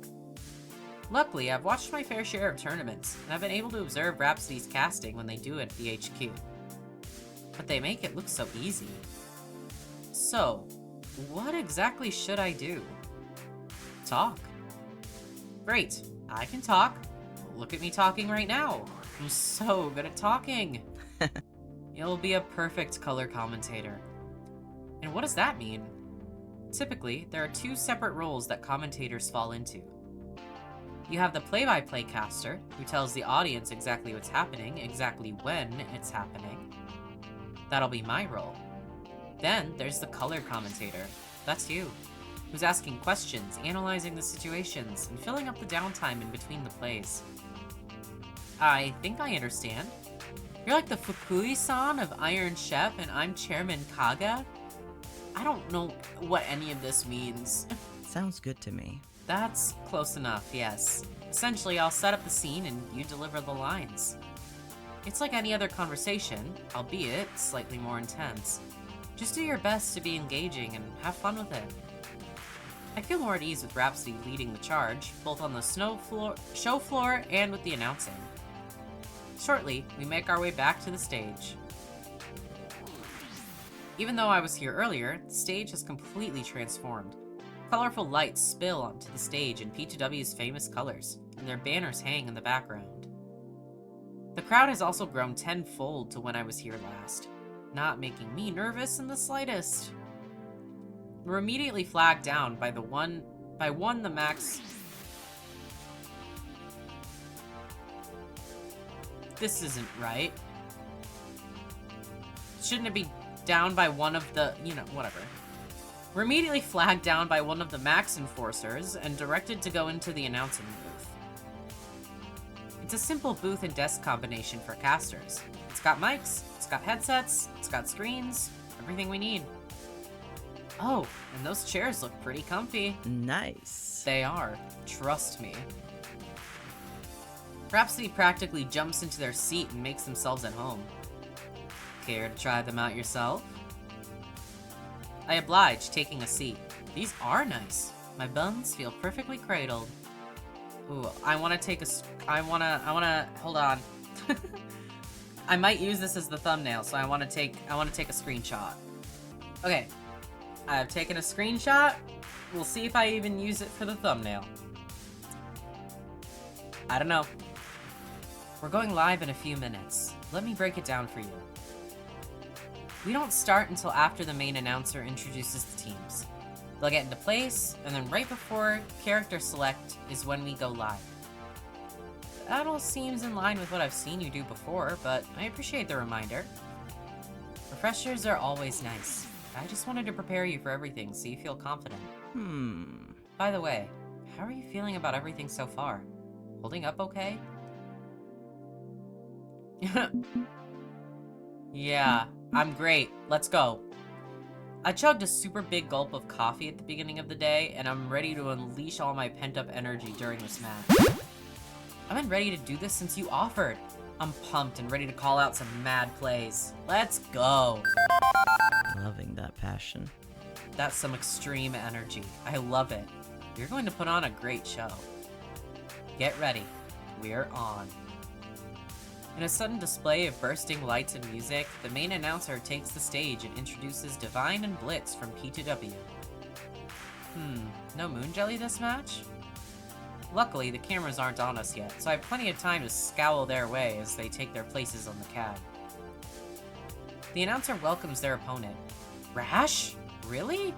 Luckily, I've watched my fair share of tournaments, and I've been able to observe Rhapsody's casting when they do it at the HQ. But they make it look so easy. So, what exactly should I do? Talk. Great, I can talk. Look at me talking right now. I'm so good at talking. You'll be a perfect color commentator. And what does that mean? Typically, there are two separate roles that commentators fall into. You have the play-by-play caster, who tells the audience exactly what's happening, exactly when it's happening. That'll be my role. Then there's the color commentator. That's you, who's asking questions, analyzing the situations, and filling up the downtime in between the plays. I think I understand. You're like the Fukui-san of Iron Chef, and I'm Chairman Kaga? I don't know what any of this means. Sounds good to me. That's close enough, yes. Essentially, I'll set up the scene and you deliver the lines. It's like any other conversation, albeit slightly more intense. Just do your best to be engaging and have fun with it. I feel more at ease with Rhapsody leading the charge, both on the show floor and with the announcing. Shortly, we make our way back to the stage. Even though I was here earlier, the stage has completely transformed. Colorful lights spill onto the stage in P2W's famous colors, and their banners hang in the background. The crowd has also grown tenfold to when I was here last, not making me nervous in the slightest. We're immediately flagged down by one the max. This isn't right. Shouldn't it be down by one of the, whatever. We're immediately flagged down by one of the Max enforcers and directed to go into the announcing booth. It's a simple booth and desk combination for casters. It's got mics, it's got headsets, it's got screens, everything we need. Oh, and those chairs look pretty comfy. Nice. They are, trust me. Rhapsody practically jumps into their seat and makes themselves at home. Care to try them out yourself? I oblige, taking a seat. These are nice. My buns feel perfectly cradled. Ooh, hold on. I might use this as the thumbnail, so I want to take a screenshot. Okay. I've taken a screenshot. We'll see if I even use it for the thumbnail. I don't know. We're going live in a few minutes. Let me break it down for you. We don't start until after the main announcer introduces the teams. They'll get into place, and then right before character select is when we go live. That all seems in line with what I've seen you do before, but I appreciate the reminder. Refreshers are always nice. I just wanted to prepare you for everything so you feel confident. By the way, how are you feeling about everything so far? Holding up okay? Yeah, I'm great. Let's go. I chugged a super big gulp of coffee at the beginning of the day, and I'm ready to unleash all my pent-up energy during this match. I've been ready to do this since you offered. I'm pumped and ready to call out some mad plays. Let's go. Loving that passion. That's some extreme energy. I love it. You're going to put on a great show. Get ready. We're on. In a sudden display of bursting lights and music, the main announcer takes the stage and introduces Divine and Blitz from P2W. No Moon Jelly this match? Luckily, the cameras aren't on us yet, so I have plenty of time to scowl their way as they take their places on the CAD. The announcer welcomes their opponent. Rash? Really?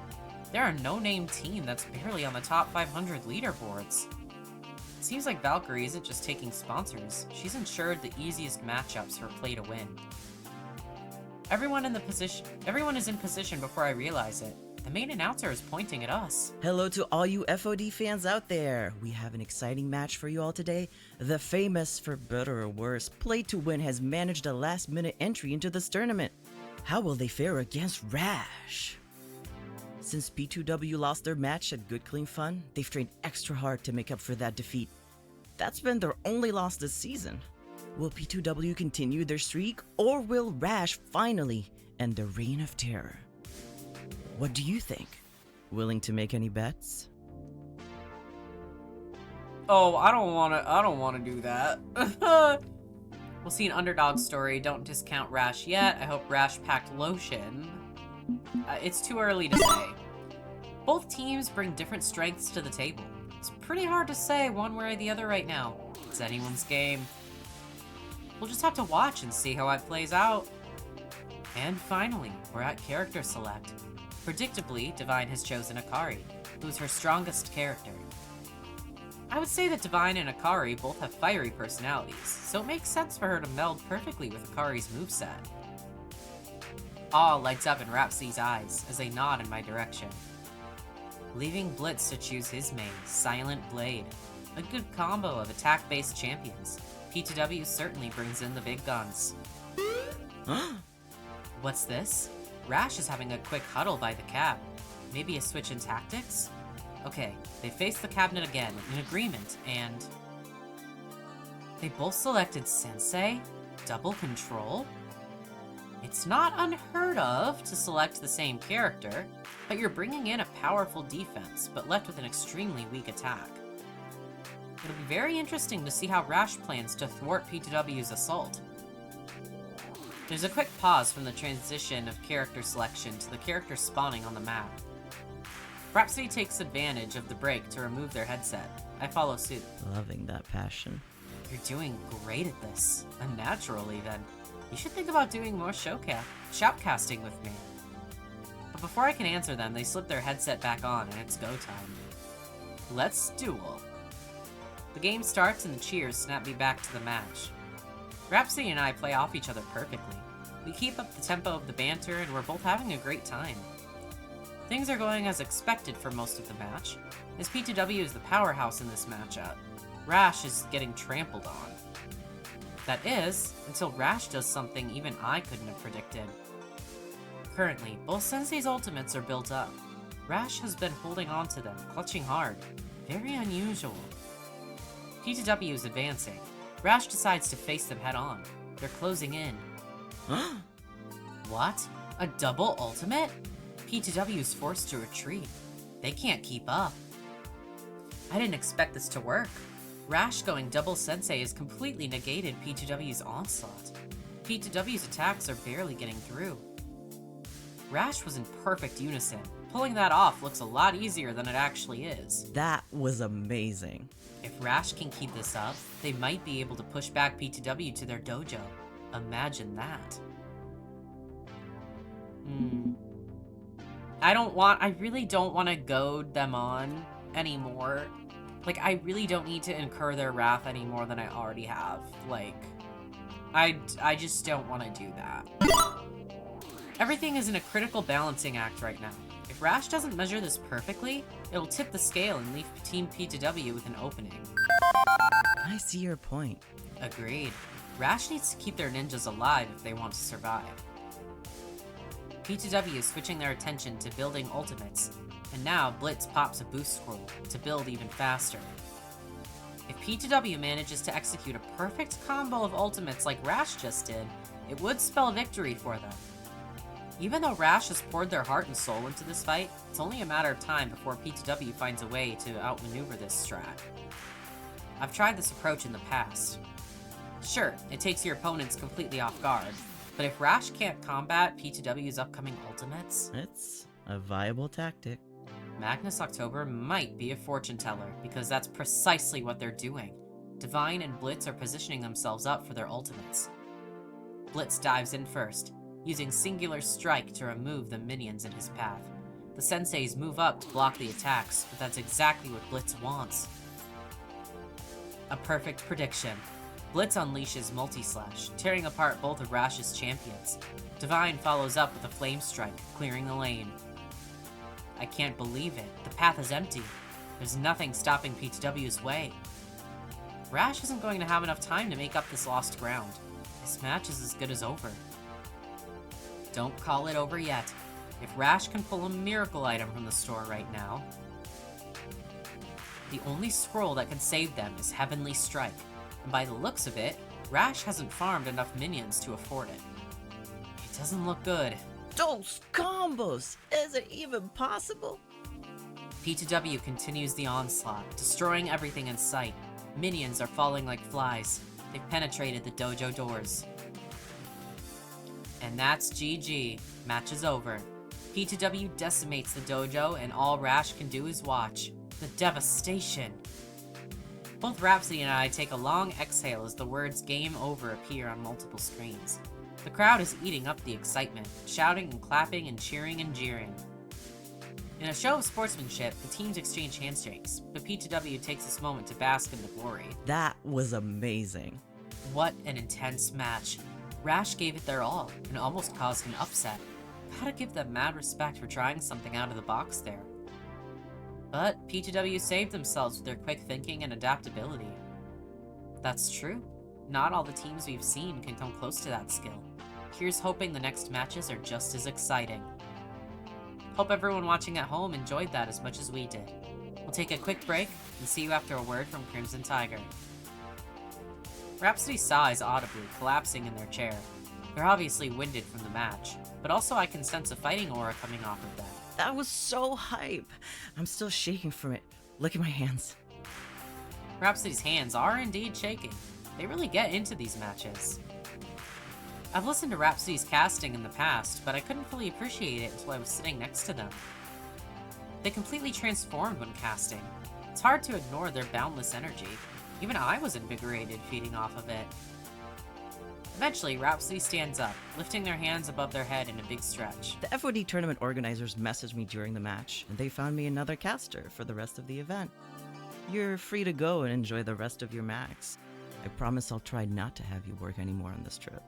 They're a no-name team that's barely on the top 500 leaderboards. It seems like Valkyrie isn't just taking sponsors, she's ensured the easiest matchups for play to win. Everyone is in position before I realize it. The main announcer is pointing at us. Hello to all you FOD fans out there. We have an exciting match for you all today. The famous, for better or worse, Play to Win has managed a last-minute entry into this tournament. How will they fare against Rash? Since P2W lost their match at Good Clean Fun, they've trained extra hard to make up for that defeat. That's been their only loss this season. Will P2W continue their streak, or will Rash finally end the reign of terror? What do you think? Willing to make any bets? Oh, I don't wanna do that. We'll see an underdog story. Don't discount Rash yet. I hope Rash packed lotion. It's too early to say. Both teams bring different strengths to the table. It's pretty hard to say one way or the other right now. It's anyone's game. We'll just have to watch and see how it plays out. And finally, we're at character select. Predictably, Divine has chosen Akari, who's her strongest character. I would say that Divine and Akari both have fiery personalities, so it makes sense for her to meld perfectly with Akari's moveset. Awe lights up in Rhapsody's eyes as they nod in my direction, leaving Blitz to choose his main, Silent Blade. A good combo of attack-based champions. P2W certainly brings in the big guns. What's this? Rash is having a quick huddle by the cab. Maybe a switch in tactics? Okay, they face the cabinet again, in agreement, and... they both selected Sensei? Double control? It's not unheard of to select the same character, but you're bringing in a powerful defense, but left with an extremely weak attack. It'll be very interesting to see how Rash plans to thwart P2W's assault. There's a quick pause from the transition of character selection to the character spawning on the map. Rhapsody takes advantage of the break to remove their headset. I follow suit. Loving that passion. You're doing great at this. Unnaturally, then. You should think about doing more shoutcasting with me. But before I can answer them, they slip their headset back on, and it's go time. Let's duel. The game starts and the cheers snap me back to the match. Rhapsody and I play off each other perfectly. We keep up the tempo of the banter, and we're both having a great time. Things are going as expected for most of the match, as P2W is the powerhouse in this matchup. Rash is getting trampled on. That is, until Rash does something even I couldn't have predicted. Currently, both Sensei's ultimates are built up. Rash has been holding on to them, clutching hard. Very unusual. P2W is advancing. Rash decides to face them head on. They're closing in. What? A double ultimate? P2W is forced to retreat. They can't keep up. I didn't expect this to work. Rash going double Sensei has completely negated P2W's onslaught. P2W's attacks are barely getting through. Rash was in perfect unison. Pulling that off looks a lot easier than it actually is. That was amazing. If Rash can keep this up, they might be able to push back P2W to their dojo. Imagine that. I really don't want to goad them on anymore. Like, I really don't need to incur their wrath any more than I already have. Like, I just don't want to do that. Everything is in a critical balancing act right now. If Rash doesn't measure this perfectly, it'll tip the scale and leave Team P2W with an opening. I see your point. Agreed. Rash needs to keep their ninjas alive if they want to survive. P2W is switching their attention to building ultimates, and now Blitz pops a boost scroll to build even faster. If P2W manages to execute a perfect combo of ultimates like Rash just did, it would spell victory for them. Even though Rash has poured their heart and soul into this fight, it's only a matter of time before P2W finds a way to outmaneuver this strat. I've tried this approach in the past. Sure, it takes your opponents completely off guard, but if Rash can't combat P2W's upcoming ultimates, It's a viable tactic. Magnus October might be a fortune teller, because that's precisely what they're doing. Divine and Blitz are positioning themselves up for their ultimates. Blitz dives in first, using Singular Strike to remove the minions in his path. The senseis move up to block the attacks, but that's exactly what Blitz wants. A perfect prediction. Blitz unleashes Multi-Slash, tearing apart both of Rash's champions. Divine follows up with a Flame Strike, clearing the lane. I can't believe it. The path is empty. There's nothing stopping P2W's way. Rash isn't going to have enough time to make up this lost ground. This match is as good as over. Don't call it over yet. If Rash can pull a miracle item from the store right now, the only scroll that can save them is Heavenly Strike, and by the looks of it, Rash hasn't farmed enough minions to afford it. It doesn't look good. Those combos! Is it even possible? P2W continues the onslaught, destroying everything in sight. Minions are falling like flies. They've penetrated the dojo doors. And that's GG. Match is over. P2W decimates the dojo, and all Rash can do is watch. The devastation. Both Rhapsody and I take a long exhale as the words "Game Over" appear on multiple screens. The crowd is eating up the excitement, shouting and clapping and cheering and jeering. In a show of sportsmanship, the teams exchange handshakes, but P2W takes this moment to bask in the glory. That was amazing. What an intense match. Rash gave it their all, and almost caused an upset. Gotta give them mad respect for trying something out of the box there. But P2W saved themselves with their quick thinking and adaptability. That's true. Not all the teams we've seen can come close to that skill. Here's hoping the next matches are just as exciting. Hope everyone watching at home enjoyed that as much as we did. We'll take a quick break and see you after a word from Crimson Tiger. Rhapsody's sighs audibly, collapsing in their chair. They're obviously winded from the match, but also I can sense a fighting aura coming off of them. That was so hype. I'm still shaking from it. Look at my hands. Rhapsody's hands are indeed shaking. They really get into these matches. I've listened to Rhapsody's casting in the past, but I couldn't fully appreciate it until I was sitting next to them. They completely transformed when casting. It's hard to ignore their boundless energy. Even I was invigorated feeding off of it. Eventually, Rhapsody stands up, lifting their hands above their head in a big stretch. The FOD tournament organizers messaged me during the match, and they found me another caster for the rest of the event. You're free to go and enjoy the rest of your max. I promise I'll try not to have you work anymore on this trip.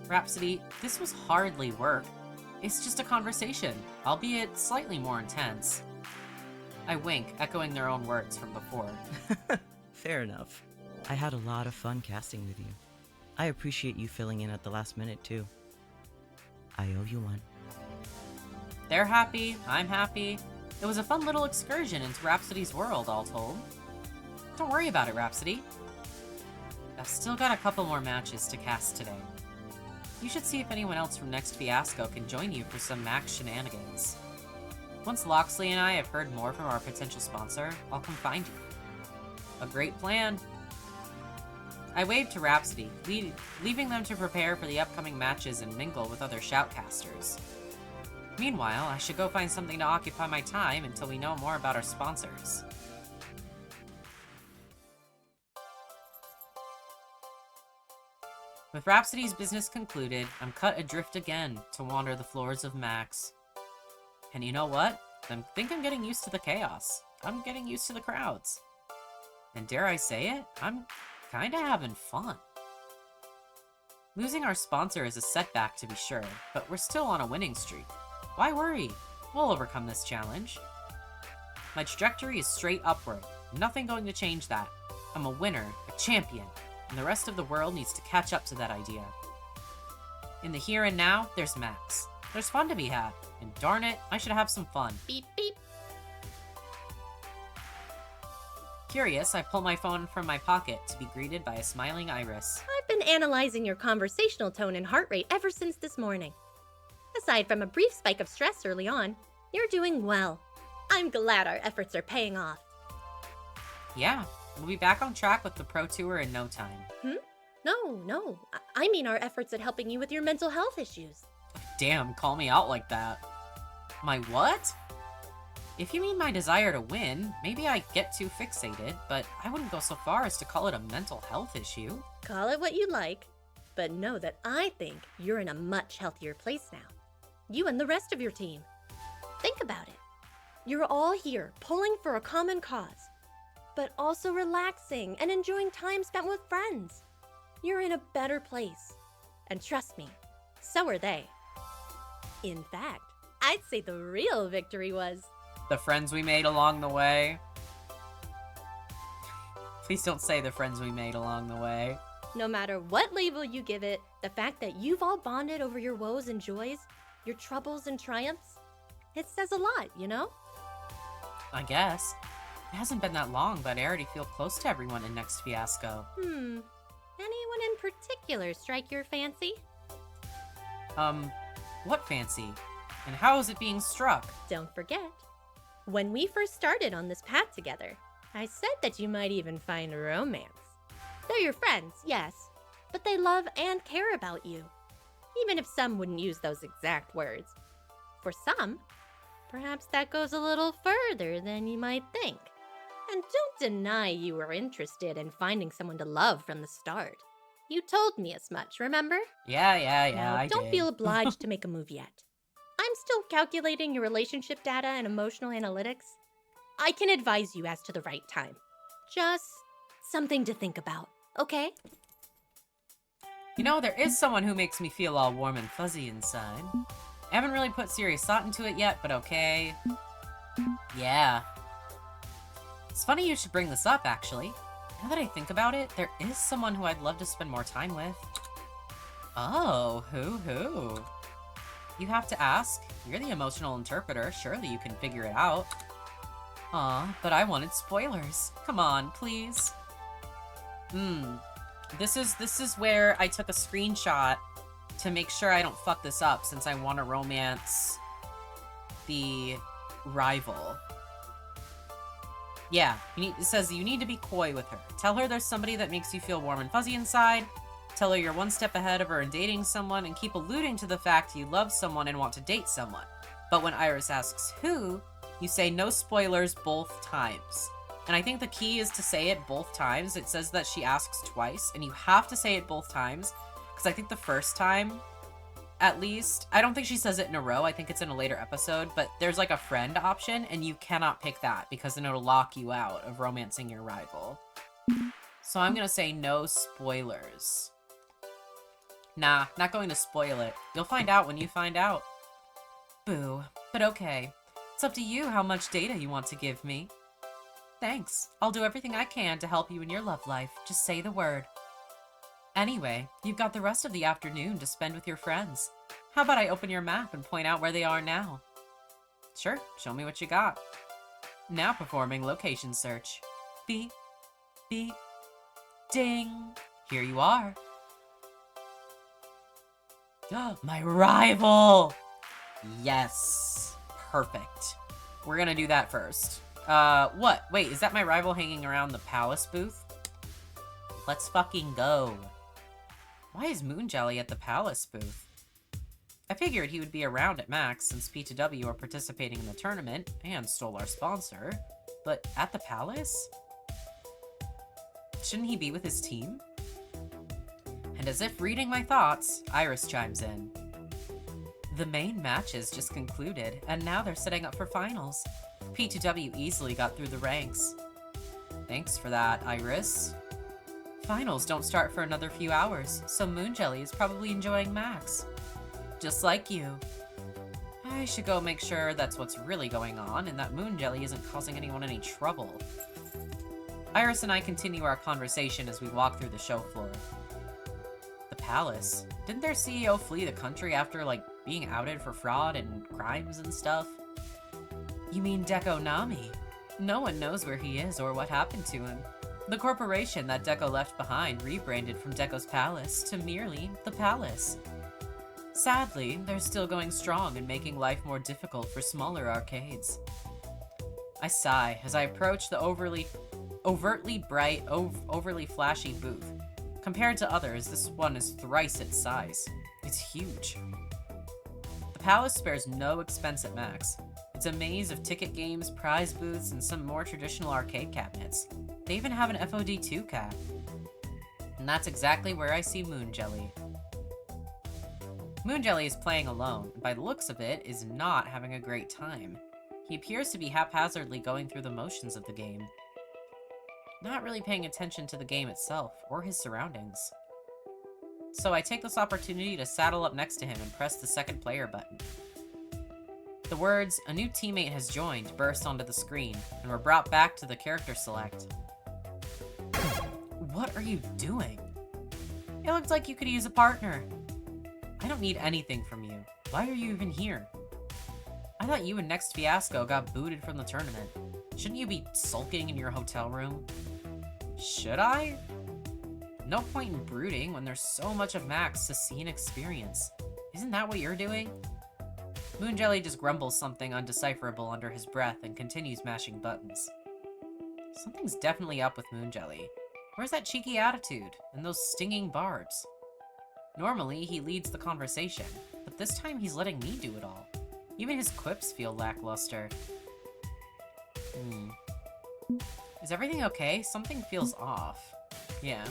Rhapsody, this was hardly work. It's just a conversation, albeit slightly more intense. I wink, echoing their own words from before. Fair enough. I had a lot of fun casting with you. I appreciate you filling in at the last minute, too. I owe you one. They're happy, I'm happy. It was a fun little excursion into Rhapsody's world, all told. Don't worry about it, Rhapsody. I've still got a couple more matches to cast today. You should see if anyone else from Next Fiasco can join you for some max shenanigans. Once Loxley and I have heard more from our potential sponsor, I'll come find you. A great plan. I waved to Rhapsody, leaving them to prepare for the upcoming matches and mingle with other shoutcasters. Meanwhile, I should go find something to occupy my time until we know more about our sponsors. With Rhapsody's business concluded, I'm cut adrift again to wander the floors of Max. And you know what? I think I'm getting used to the chaos. I'm getting used to the crowds. And dare I say it, I'm kinda having fun. Losing our sponsor is a setback to be sure, but we're still on a winning streak. Why worry? We'll overcome this challenge. My trajectory is straight upward. Nothing going to change that. I'm a winner, a champion, and the rest of the world needs to catch up to that idea. In the here and now, there's Max. There's fun to be had, and darn it, I should have some fun. Beep beep. Curious, I pull my phone from my pocket to be greeted by a smiling Iris. I've been analyzing your conversational tone and heart rate ever since this morning. Aside from a brief spike of stress early on, you're doing well. I'm glad our efforts are paying off. Yeah, we'll be back on track with the Pro Tour in no time. No. I mean our efforts at helping you with your mental health issues. Damn, call me out like that. My what? If you mean my desire to win, maybe I get too fixated, but I wouldn't go so far as to call it a mental health issue. Call it what you like, but know that I think you're in a much healthier place now. You and the rest of your team. Think about it. You're all here pulling for a common cause, but also relaxing and enjoying time spent with friends. You're in a better place. And trust me, so are they. In fact, I'd say the real victory was The friends we made along the way. Please don't say the friends we made along the way. no matter what label you give it, the fact that you've all bonded over your woes and joys, your troubles and triumphs, it says a lot, you know? I guess. It hasn't been that long, but I already feel close to everyone in Next Fiasco. Anyone in particular strike your fancy? What fancy? And how is it being struck? Don't forget, when we first started on this path together, I said that you might even find romance. They're your friends, yes, but they love and care about you, even if some wouldn't use those exact words. For some, perhaps that goes a little further than you might think. And don't deny you were interested in finding someone to love from the start. You told me as much, remember? Yeah, Now, I don't did. feel obliged to make a move yet. I'm still calculating your relationship data and emotional analytics. I can advise you as to the right time. Just something to think about, okay? You know, there is someone who makes me feel all warm and fuzzy inside. I haven't really put serious thought into it yet, but okay. Yeah. It's funny you should bring this up, actually. Now that I think about it, there is someone who I'd love to spend more time with. Oh, who? You have to ask. You're the emotional interpreter. Surely you can figure it out. Aw, but I wanted spoilers. Come on, please. This is where I took a screenshot to make sure I don't fuck this up, since I want to romance the rival. Yeah, it says you need to be coy with her. Tell her there's somebody that makes you feel warm and fuzzy inside. Tell her you're one step ahead of her in dating someone, and keep alluding to the fact you love someone and want to date someone. But when Iris asks who, you say no spoilers both times. And I think the key is to say it both times. It says that she asks twice, and you have to say it both times. Because I think the first time, at least, I don't think she says it in a row. I think it's in a later episode. But there's like a friend option, and you cannot pick that because then it'll lock you out of romancing your rival. So I'm going to say no spoilers. Nah, not going to spoil it. You'll find out when you find out. Boo. But okay. It's up to you how much data you want to give me. Thanks. I'll do everything I can to help you in your love life. Just say the word. Anyway, you've got the rest of the afternoon to spend with your friends. How about I open your map and point out where they are now? Sure, show me what you got. Now performing location search. Beep, beep, ding. Here you are. My rival! Yes. Perfect. We're gonna do that first. What? Wait, is that my rival hanging around the palace booth? Let's fucking go. Why is Moon Jelly at the palace booth? I figured he would be around at Max since P2W are participating in the tournament and stole our sponsor. But at the palace? Shouldn't he be with his team? And as if reading my thoughts, Iris chimes in. The main matches just concluded, and now they're setting up for finals. P2W easily got through the ranks. Thanks for that, Iris. Finals don't start for another few hours, so Moon Jelly is probably enjoying Max. Just like you. I should go make sure that's what's really going on, and that Moon Jelly isn't causing anyone any trouble. Iris and I continue our conversation as we walk through the show floor. The palace? Didn't their CEO flee the country after, like, being outed for fraud and crimes and stuff? You mean Deco Nami? No one knows where he is or what happened to him. The corporation that Deco left behind rebranded from Deco's Palace to merely the Palace. Sadly, they're still going strong and making life more difficult for smaller arcades. I sigh as I approach the overtly bright, overly flashy booth. Compared to others, this one is thrice its size. It's huge. The Palace spares no expense at Max. It's a maze of ticket games, prize booths, and some more traditional arcade cabinets. They even have an FOD2 cab. And that's exactly where I see Moon Jelly. Moon Jelly is playing alone, and by the looks of it, is not having a great time. He appears to be haphazardly going through the motions of the game. Not really paying attention to the game itself, or his surroundings. So I take this opportunity to saddle up next to him and press the second player button. The words, "A new teammate has joined," burst onto the screen, and were brought back to the character select. What are you doing? It looks like you could use a partner. I don't need anything from you. Why are you even here? I thought you and Next Fiasco got booted from the tournament. Shouldn't you be sulking in your hotel room? Should I? No point in brooding when there's so much of Max to see and experience. Isn't that what you're doing? Moon Jelly just grumbles something undecipherable under his breath and continues mashing buttons. Something's definitely up with Moon Jelly. Where's that cheeky attitude and those stinging barbs? Normally, he leads the conversation, but this time he's letting me do it all. Even his quips feel lackluster. Is everything okay? Something feels off. Yeah.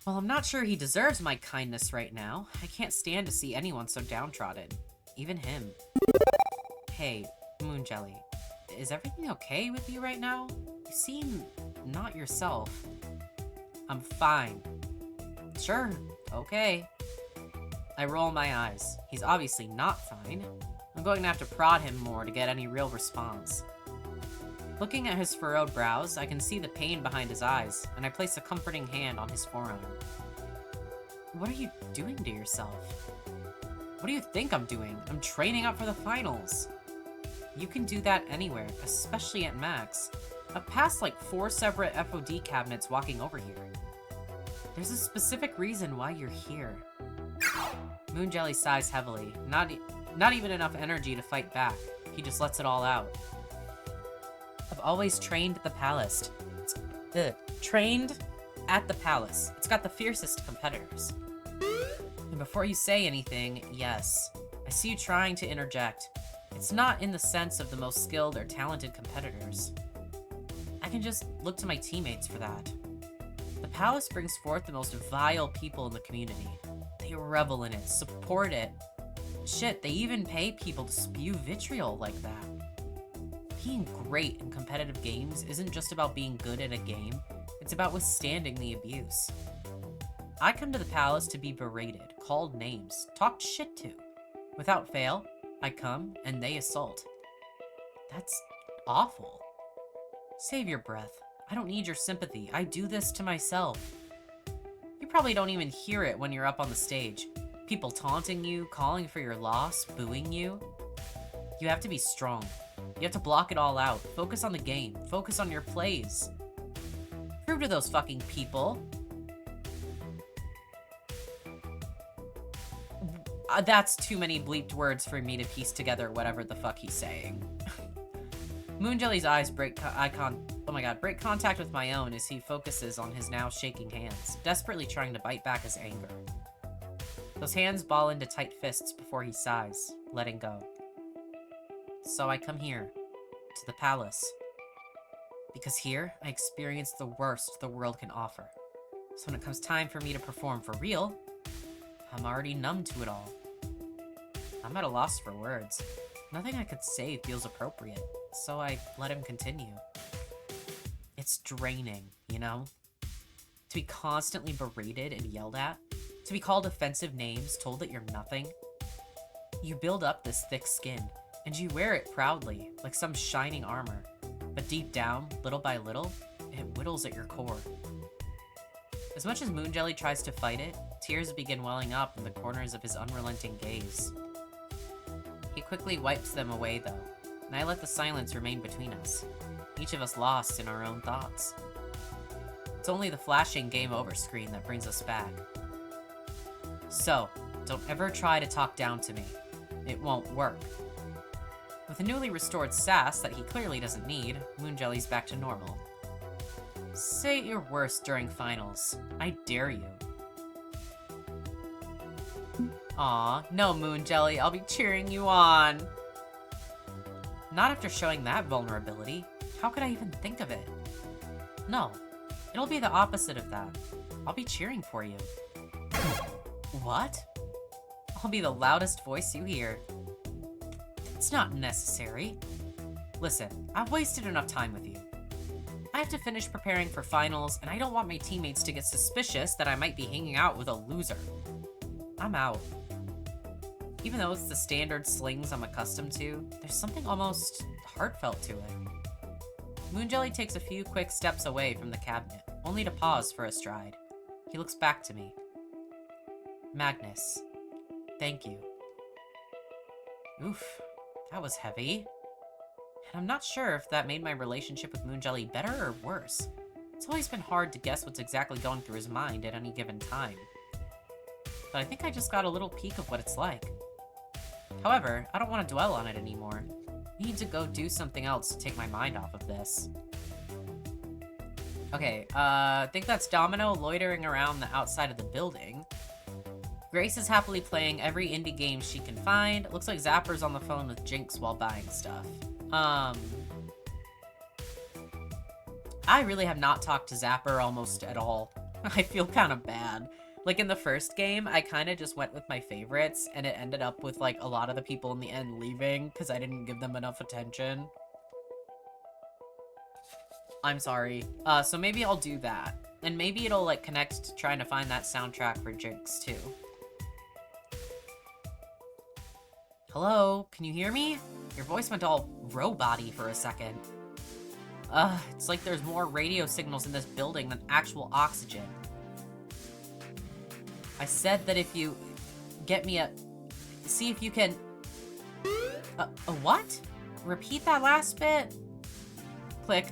Well, I'm not sure he deserves my kindness right now. I can't stand to see anyone so downtrodden. Even him. Hey, Moon Jelly. Is everything okay with you right now? You seem not yourself. I'm fine. Sure, okay. I roll my eyes. He's obviously not fine. I'm going to have to prod him more to get any real response. Looking at his furrowed brows, I can see the pain behind his eyes, and I place a comforting hand on his forearm. What are you doing to yourself? What do you think I'm doing? I'm training up for the finals. You can do that anywhere, especially at Max. I've passed like 4 separate FOD cabinets walking over here. There's a specific reason why you're here. Moon Jelly sighs heavily, not even enough energy to fight back. He just lets it all out. I've always trained at the palace. Trained at the palace. It's got the fiercest competitors. And before you say anything, yes, I see you trying to interject. It's not in the sense of the most skilled or talented competitors. I can just look to my teammates for that. The palace brings forth the most vile people in the community. They revel in it, support it. Shit, they even pay people to spew vitriol like that. Being great in competitive games isn't just about being good at a game, it's about withstanding the abuse. I come to the palace to be berated, called names, talked shit to. Without fail, I come and they assault. That's awful. Save your breath. I don't need your sympathy. I do this to myself. You probably don't even hear it when you're up on the stage. People taunting you, calling for your loss, booing you. You have to be strong. You have to block it all out. Focus on the game. Focus on your plays. Prove to those fucking people. That's too many bleeped words for me to piece together whatever the fuck he's saying. Moon Jelly's eyes break contact with my own as he focuses on his now shaking hands, desperately trying to bite back his anger. Those hands ball into tight fists before he sighs, letting go. So I come here, to the palace. Because here, I experience the worst the world can offer. So when it comes time for me to perform for real, I'm already numb to it all. I'm at a loss for words. Nothing I could say feels appropriate, so I let him continue. It's draining, you know? To be constantly berated and yelled at, to be called offensive names, told that you're nothing. You build up this thick skin, and you wear it proudly, like some shining armor. But deep down, little by little, it whittles at your core. As much as Moon Jelly tries to fight it, tears begin welling up in the corners of his unrelenting gaze. He quickly wipes them away though, and I let the silence remain between us, each of us lost in our own thoughts. It's only the flashing game over screen that brings us back. So, don't ever try to talk down to me. It won't work. With a newly restored sass that he clearly doesn't need, Moon Jelly's back to normal. Say your worst during finals. I dare you. Aw, no Moon Jelly, I'll be cheering you on. Not after showing that vulnerability. How could I even think of it? No, it'll be the opposite of that. I'll be cheering for you. What? I'll be the loudest voice you hear. It's not necessary. Listen, I've wasted enough time with you. I have to finish preparing for finals, and I don't want my teammates to get suspicious that I might be hanging out with a loser. I'm out. Even though it's the standard slings I'm accustomed to, there's something almost heartfelt to it. Moon Jelly takes a few quick steps away from the cabinet, only to pause for a stride. He looks back to me. Magnus, thank you. Oof, that was heavy. And I'm not sure if that made my relationship with Moon Jelly better or worse. It's always been hard to guess what's exactly going through his mind at any given time. But I think I just got a little peek of what it's like. However, I don't want to dwell on it anymore. I need to go do something else to take my mind off of this. Okay, I think that's Domino loitering around the outside of the building. Grace is happily playing every indie game she can find. Looks like Zapper's on the phone with Jinx while buying stuff. I really have not talked to Zapper almost at all. I feel kind of bad. Like in the first game, I kind of just went with my favorites, and it ended up with like a lot of the people in the end leaving because I didn't give them enough attention. I'm sorry. So maybe I'll do that. And maybe it'll like connect to trying to find that soundtrack for Jinx too. Hello? Can you hear me? Your voice went all robot-y for a second. It's like there's more radio signals in this building than actual oxygen. I said that if you get me a... See if you can... A what? Repeat that last bit? Click.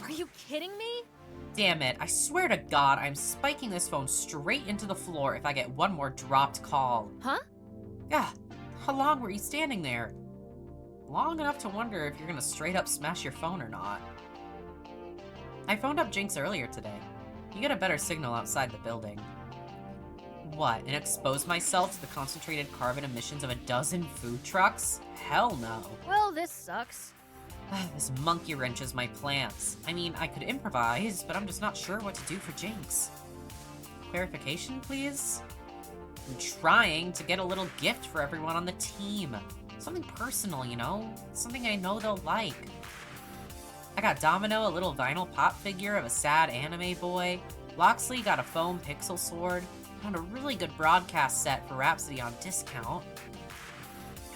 Are you kidding me? Damn it, I swear to God, I'm spiking this phone straight into the floor if I get one more dropped call. Huh? Yeah, how long were you standing there? Long enough to wonder if you're gonna straight up smash your phone or not. I phoned up Jinx earlier today. You get a better signal outside the building. What, and expose myself to the concentrated carbon emissions of a dozen food trucks? Hell no. Well, this sucks. This monkey wrenches my plans. I mean, I could improvise, but I'm just not sure what to do for Jinx. Clarification, please? I'm trying to get a little gift for everyone on the team. Something personal, you know? Something I know they'll like. I got Domino a little vinyl pop figure of a sad anime boy. Loxley got a foam pixel sword. Found a really good broadcast set for Rhapsody on discount.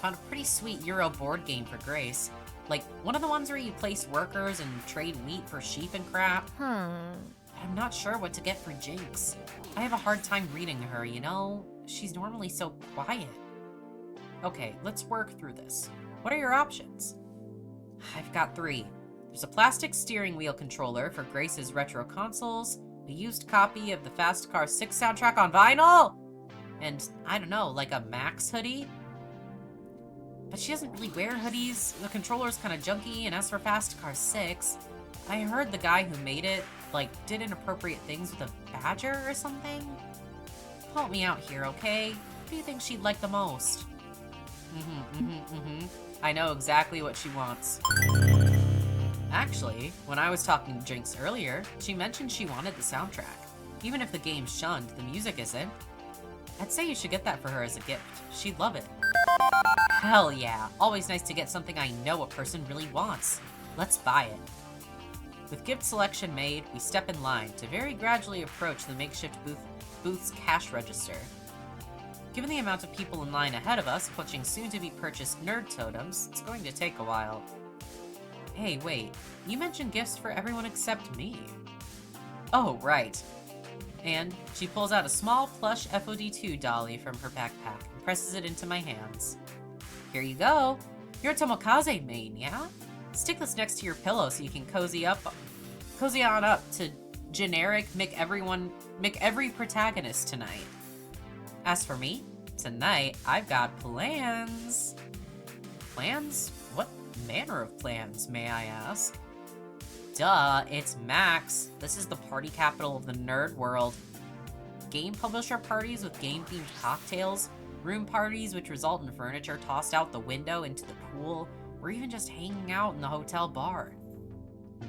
Found a pretty sweet Euro board game for Grace. Like, one of the ones where you place workers and trade wheat for sheep and crap. I'm not sure what to get for Jinx. I have a hard time reading her, you know? She's normally so quiet. Okay, let's work through this. What are your options? I've got 3. There's a plastic steering wheel controller for Grace's retro consoles, a used copy of the Fast Car 6 soundtrack on vinyl, and, I don't know, like a Max hoodie? But she doesn't really wear hoodies, the controller's kinda junky, and as for Fast Car 6, I heard the guy who made it, like, did inappropriate things with a badger or something? Help me out here, okay? What do you think she'd like the most? I know exactly what she wants. Actually, when I was talking to Jinx earlier, she mentioned she wanted the soundtrack. Even if the game's shunned, the music isn't. I'd say you should get that for her as a gift. She'd love it. Hell yeah, always nice to get something I know a person really wants. Let's buy it. With gift selection made, we step in line to very gradually approach the makeshift booth's cash register. Given the amount of people in line ahead of us clutching soon-to-be-purchased nerd totems, it's going to take a while. Hey, wait, you mentioned gifts for everyone except me. Oh, right. And she pulls out a small plush FOD2 dolly from her backpack and presses it into my hands. Here you go. You're a Tomokaze main, yeah? Stick this next to your pillow so you can cozy on up to generic Mick every protagonist tonight. As for me, tonight I've got plans. Plans? What manner of plans, may I ask? Duh, it's Max. This is the party capital of the nerd world. Game publisher parties with game-themed cocktails, room parties which result in furniture tossed out the window into the pool, or even just hanging out in the hotel bar.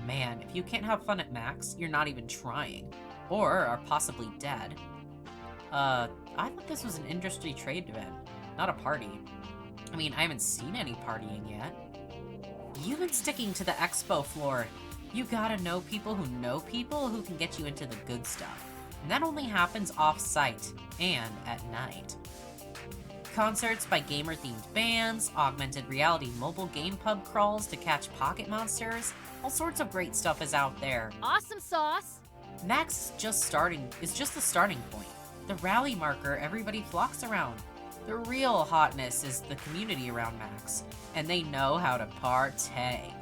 Man, if you can't have fun at Max, you're not even trying. Or are possibly dead. I thought this was an industry trade event, not a party. I mean, I haven't seen any partying yet. You've been sticking to the expo floor. You gotta know people who can get you into the good stuff. And that only happens off-site, and at night. Concerts by gamer-themed bands, augmented reality mobile game pub crawls to catch pocket monsters, all sorts of great stuff is out there. Awesome sauce! Max is just the starting point. The rally marker everybody flocks around. The real hotness is the community around Max, and they know how to partay.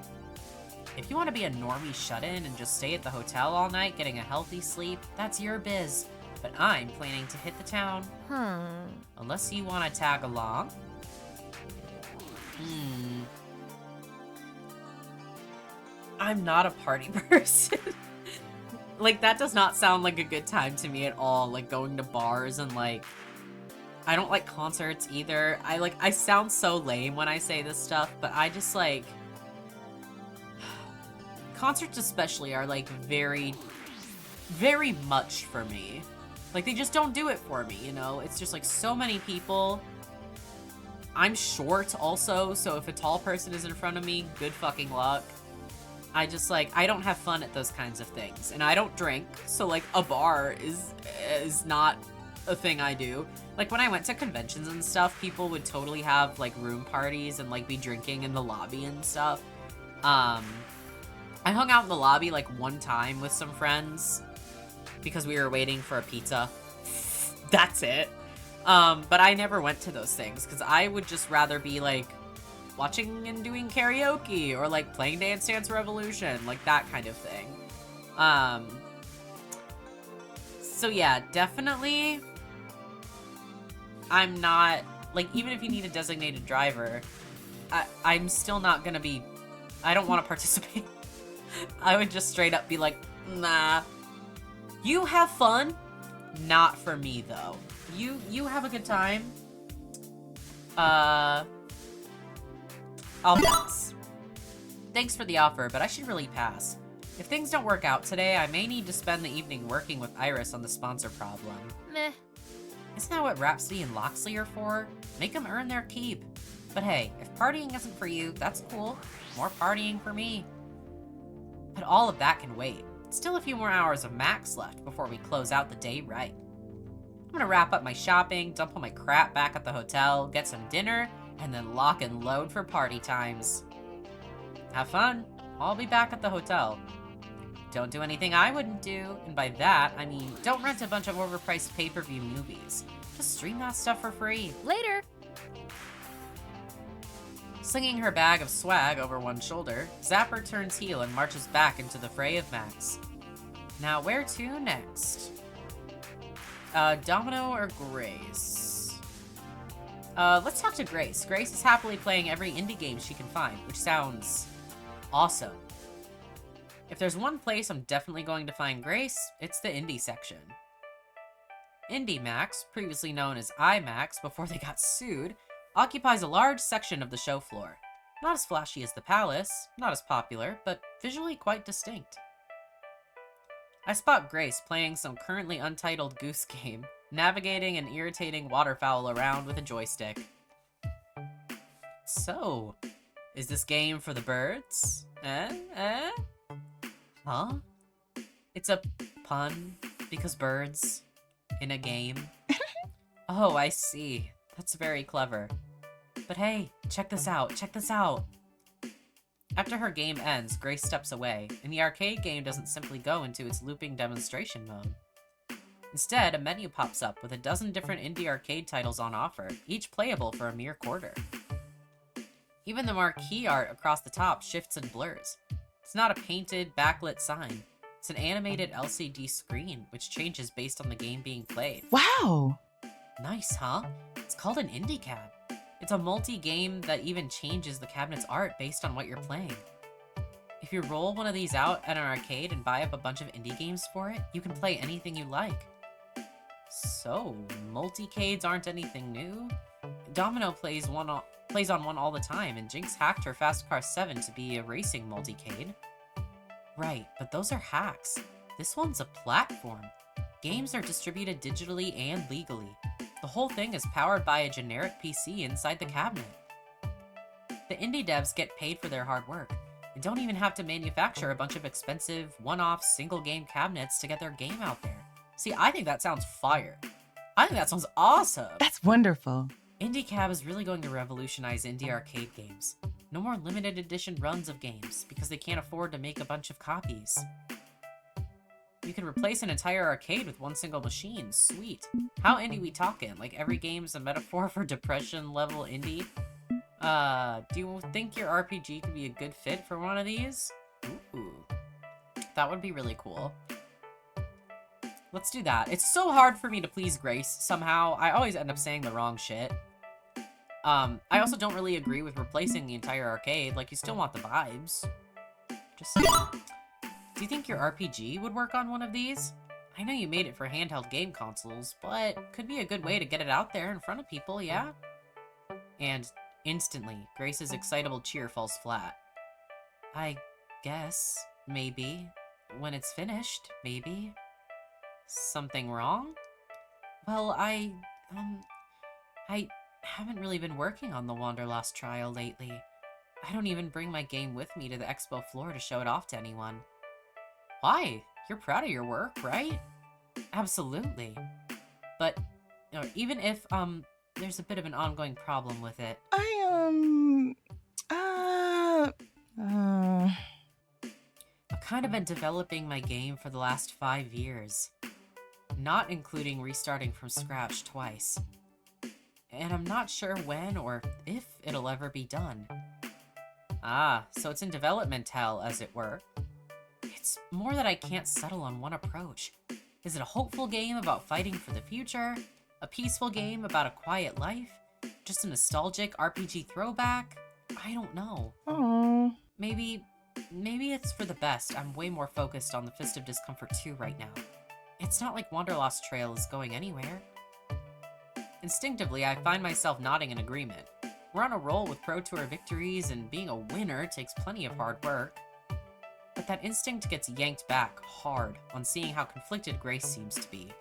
If you want to be a normie shut-in and just stay at the hotel all night getting a healthy sleep, that's your biz. But I'm planning to hit the town. Unless you want to tag along. I'm not a party person. Like, that does not sound like a good time to me at all. Like, going to bars and, like... I don't like concerts either. I sound so lame when I say this stuff, but I just, like... Concerts especially are, like, very, very much for me. Like, they just don't do it for me, you know? It's just, like, so many people. I'm short also, so if a tall person is in front of me, good fucking luck. I just, like, I don't have fun at those kinds of things. And I don't drink, so, like, a bar is not a thing I do. Like, when I went to conventions and stuff, people would totally have, like, room parties and, like, be drinking in the lobby and stuff. I hung out in the lobby, like, one time with some friends because we were waiting for a pizza. That's it. But I never went to those things because I would just rather be, like, watching and doing karaoke or, like, playing Dance Dance Revolution, like, that kind of thing. So yeah, definitely I'm not, like, even if you need a designated driver, I'm still not gonna be, I don't want to participate. I would just straight up be like, nah. You have fun, not for me, though. You have a good time. I'll pass. Thanks for the offer, but I should really pass. If things don't work out today, I may need to spend the evening working with Iris on the sponsor problem. Meh. Isn't that what Rhapsody and Loxley are for? Make them earn their keep. But hey, if partying isn't for you, that's cool. More partying for me. But all of that can wait. Still a few more hours of max left before we close out the day right. I'm gonna wrap up my shopping, dump all my crap back at the hotel, get some dinner, and then lock and load for party times. Have fun. I'll be back at the hotel. Don't do anything I wouldn't do, and by that, I mean don't rent a bunch of overpriced pay-per-view movies. Just stream that stuff for free. Later. Slinging her bag of swag over one shoulder, Zapper turns heel and marches back into the fray of Max. Now where to next? Domino or Grace? Let's talk to Grace. Grace is happily playing every indie game she can find, which sounds awesome. If there's one place I'm definitely going to find Grace, it's the indie section. Indie Max, previously known as IMAX before they got sued, occupies a large section of the show floor. Not as flashy as the Palace, not as popular, but visually quite distinct. I spot Grace playing some currently untitled goose game, navigating an irritating waterfowl around with a joystick. So, is this game for the birds? Huh? It's a pun because birds in a game. Oh, I see. That's very clever. But hey, check this out, check this out! After her game ends, Grace steps away, and the arcade game doesn't simply go into its looping demonstration mode. Instead, a menu pops up with a dozen different indie arcade titles on offer, each playable for a mere quarter. Even the marquee art across the top shifts and blurs. It's not a painted, backlit sign. It's an animated LCD screen, which changes based on the game being played. Wow! Nice, huh? It's called an indie cab. It's a multi-game that even changes the cabinet's art based on what you're playing. If you roll one of these out at an arcade and buy up a bunch of indie games for it, you can play anything you like. So, multicades aren't anything new? Domino plays on one all the time, and Jinx hacked her Fast Car 7 to be a racing multicade. Right, but those are hacks. This one's a platform. Games are distributed digitally and legally. The whole thing is powered by a generic PC inside the cabinet. The indie devs get paid for their hard work, and don't even have to manufacture a bunch of expensive, one-off, single-game cabinets to get their game out there. See, I think that sounds fire. I think that sounds awesome! That's wonderful. IndieCab is really going to revolutionize indie arcade games. No more limited edition runs of games, because they can't afford to make a bunch of copies. You can replace an entire arcade with one single machine. Sweet. How indie we talking? Like every game's a metaphor for depression level indie? Do you think your RPG could be a good fit for one of these? Ooh. That would be really cool. Let's do that. It's so hard for me to please Grace, somehow. I always end up saying the wrong shit. I also don't really agree with replacing the entire arcade. Like, you still want the vibes. Just saying. do you think your RPG would work on one of these? I know you made it for handheld game consoles, but could be a good way to get it out there in front of people, yeah? And instantly, Grace's excitable cheer falls flat. I guess, maybe. When it's finished, maybe. Something wrong? Well, I haven't really been working on the Wanderlost trial lately. I don't even bring my game with me to the expo floor to show it off to anyone. Why? You're proud of your work, right? Absolutely. But, even if, there's a bit of an ongoing problem with it. I've kind of been developing my game for the last 5 years. Not including restarting from scratch twice. And I'm not sure when or if it'll ever be done. Ah, so it's in development hell, as it were. It's more that I can't settle on one approach. Is it a hopeful game about fighting for the future? A peaceful game about a quiet life? Just a nostalgic RPG throwback? I don't know. Aww. Maybe it's for the best. I'm way more focused on the Fist of Discomfort 2 right now. It's not like Wanderlost Trail is going anywhere. Instinctively, I find myself nodding in agreement. We're on a roll with Pro Tour victories, and being a winner takes plenty of hard work. But that instinct gets yanked back hard on seeing how conflicted Grace seems to be.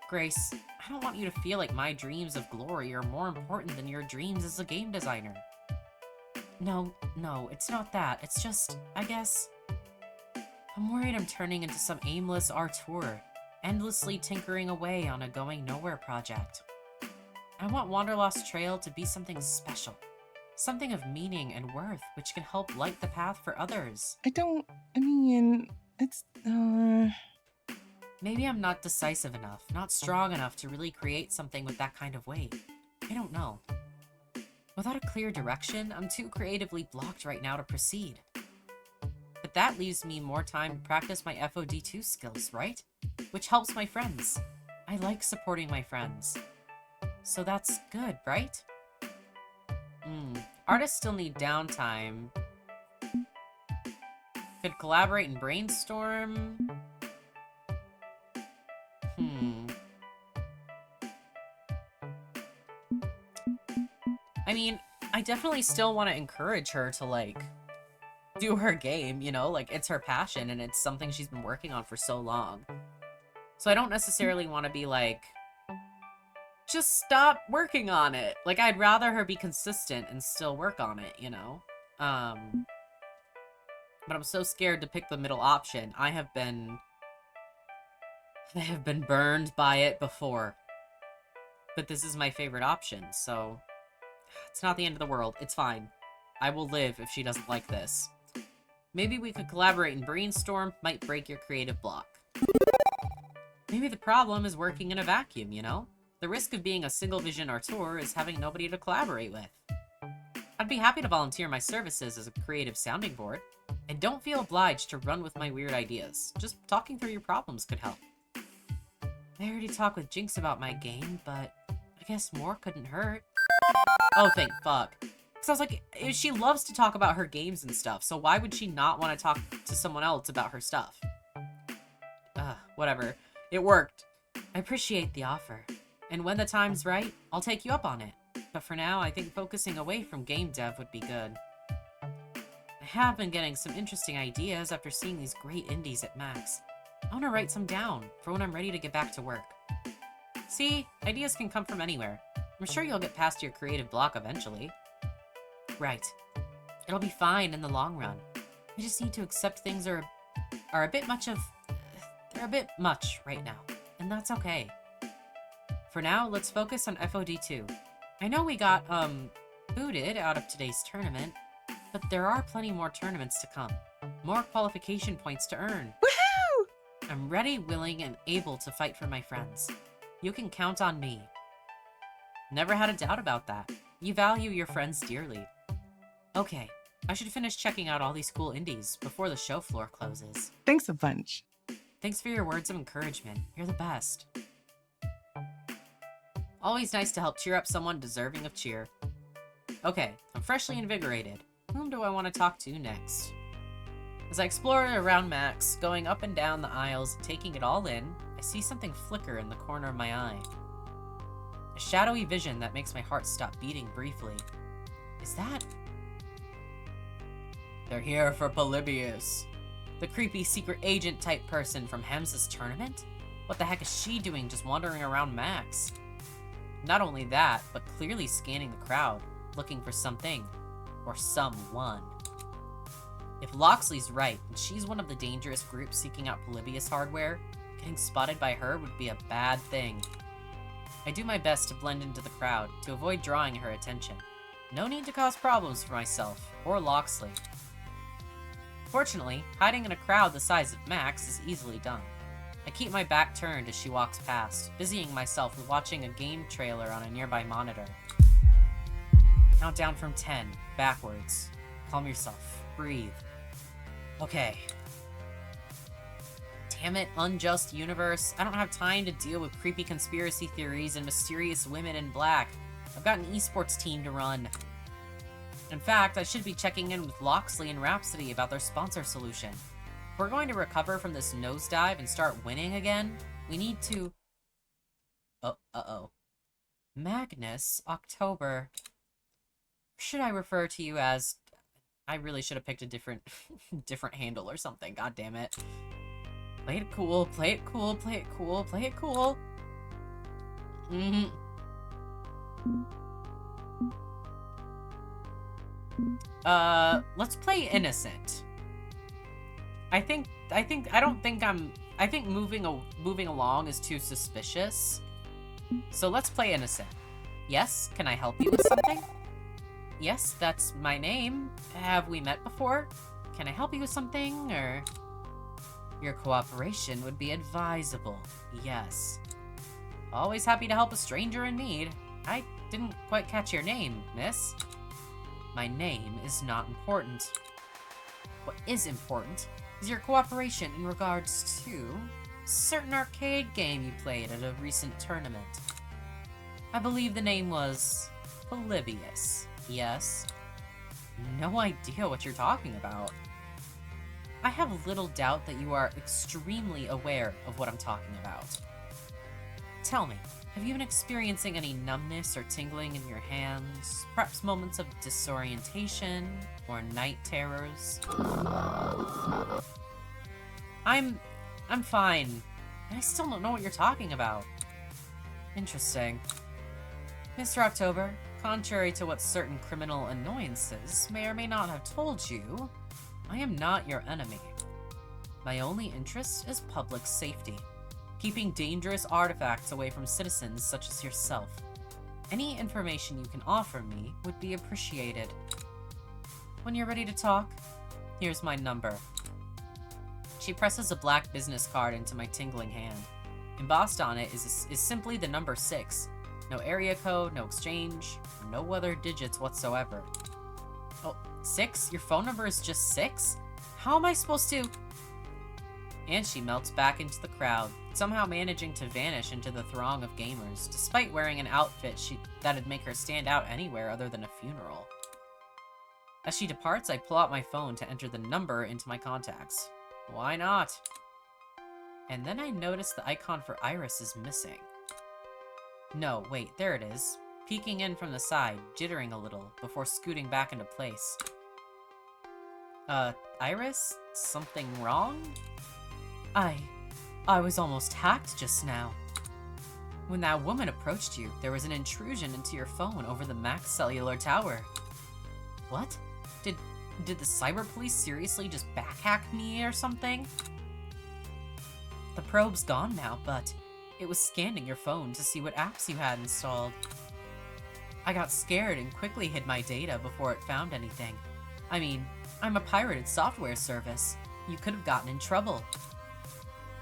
Grace, I don't want you to feel like my dreams of glory are more important than your dreams as a game designer. No, it's not that. It's just, I guess, I'm worried I'm turning into some aimless auteur, endlessly tinkering away on a going-nowhere project. I want Wanderlost Trail to be something special, something of meaning and worth, which can help light the path for others. Maybe I'm not decisive enough, not strong enough to really create something with that kind of weight. I don't know. Without a clear direction, I'm too creatively blocked right now to proceed. But that leaves me more time to practice my FOD2 skills, right? Which helps my friends. I like supporting my friends. So that's good, right? Artists still need downtime. Could collaborate and brainstorm. I mean, I definitely still want to encourage her to, like, do her game, you know? Like, it's her passion, and it's something she's been working on for so long. So I don't necessarily want to be like, just stop working on it. Like, I'd rather her be consistent and still work on it, you know? But I'm so scared to pick the middle option. I have been burned by it before. But this is my favorite option, so it's not the end of the world. It's fine. I will live if she doesn't like this. Maybe we could collaborate and brainstorm. Might break your creative block. Maybe the problem is working in a vacuum, you know? The risk of being a single vision auteur is having nobody to collaborate with. I'd be happy to volunteer my services as a creative sounding board. And don't feel obliged to run with my weird ideas. Just talking through your problems could help. I already talked with Jinx about my game, but I guess more couldn't hurt. Oh, thank fuck. Because I was like, she loves to talk about her games and stuff, so why would she not want to talk to someone else about her stuff? Whatever. It worked. I appreciate the offer. And when the time's right, I'll take you up on it. But for now, I think focusing away from game dev would be good. I have been getting some interesting ideas after seeing these great indies at Max. I want to write some down for when I'm ready to get back to work. See, ideas can come from anywhere. I'm sure you'll get past your creative block eventually. Right. It'll be fine in the long run. I just need to accept things are a bit much right now, and that's okay. For now, let's focus on FOD2. I know we got, booted out of today's tournament, but there are plenty more tournaments to come. More qualification points to earn. Woohoo! I'm ready, willing, and able to fight for my friends. You can count on me. Never had a doubt about that. You value your friends dearly. Okay, I should finish checking out all these cool indies before the show floor closes. Thanks a bunch. Thanks for your words of encouragement. You're the best. Always nice to help cheer up someone deserving of cheer. Okay, I'm freshly invigorated. Whom do I want to talk to next? As I explore around Max, going up and down the aisles, taking it all in, I see something flicker in the corner of my eye. A shadowy vision that makes my heart stop beating briefly. Is that... They're here for Polybius. The creepy secret agent type person from Hamza's tournament? What the heck is she doing just wandering around Max? Not only that, but clearly scanning the crowd, looking for something. Or someone. If Loxley's right, and she's one of the dangerous groups seeking out Polybius hardware, getting spotted by her would be a bad thing. I do my best to blend into the crowd, to avoid drawing her attention. No need to cause problems for myself, or Loxley. Fortunately, hiding in a crowd the size of Max is easily done. I keep my back turned as she walks past, busying myself with watching a game trailer on a nearby monitor. Count down from 10, backwards. Calm yourself. Breathe. Okay. Damn it, unjust universe. I don't have time to deal with creepy conspiracy theories and mysterious women in black. I've got an esports team to run. In fact, I should be checking in with Loxley and Rhapsody about their sponsor solution. If we're going to recover from this nosedive and start winning again, we need to... Uh-oh. Magnus, October. Should I refer to you as... I really should have picked a different handle or something, god damn it. Play it cool, play it cool, play it cool, play it cool. Let's play innocent. I think moving along is too suspicious. So let's play innocent. Yes, can I help you with something? Yes, that's my name. Have we met before? Can I help you with something, or... Your cooperation would be advisable. Yes. Always happy to help a stranger in need. I didn't quite catch your name, miss. My name is not important. What is important is your cooperation in regards to a certain arcade game you played at a recent tournament. I believe the name was Polybius. Yes? No idea what you're talking about. I have little doubt that you are extremely aware of what I'm talking about. Tell me, have you been experiencing any numbness or tingling in your hands? Perhaps moments of disorientation or night terrors? I'm fine. I still don't know what you're talking about. Interesting. Mr. October, contrary to what certain criminal annoyances may or may not have told you, I am not your enemy. My only interest is public safety, keeping dangerous artifacts away from citizens such as yourself. Any information you can offer me would be appreciated. When you're ready to talk, here's my number. She presses a black business card into my tingling hand. Embossed on it is simply the number 6. No area code, no exchange, no other digits whatsoever. Oh, 6? Your phone number is just 6? How am I supposed to... And she melts back into the crowd, somehow managing to vanish into the throng of gamers, despite wearing an outfit that'd make her stand out anywhere other than a funeral. As she departs, I pull out my phone to enter the number into my contacts. Why not? And then I notice the icon for Iris is missing. No, wait, there it is. Peeking in from the side, jittering a little, before scooting back into place. Iris? Something wrong? I was almost hacked just now. When that woman approached you, there was an intrusion into your phone over the Max cellular tower. What? Did the cyber police seriously just backhack me or something? The probe's gone now, but it was scanning your phone to see what apps you had installed. I got scared and quickly hid my data before it found anything. I mean, I'm a pirated software service. You could have gotten in trouble.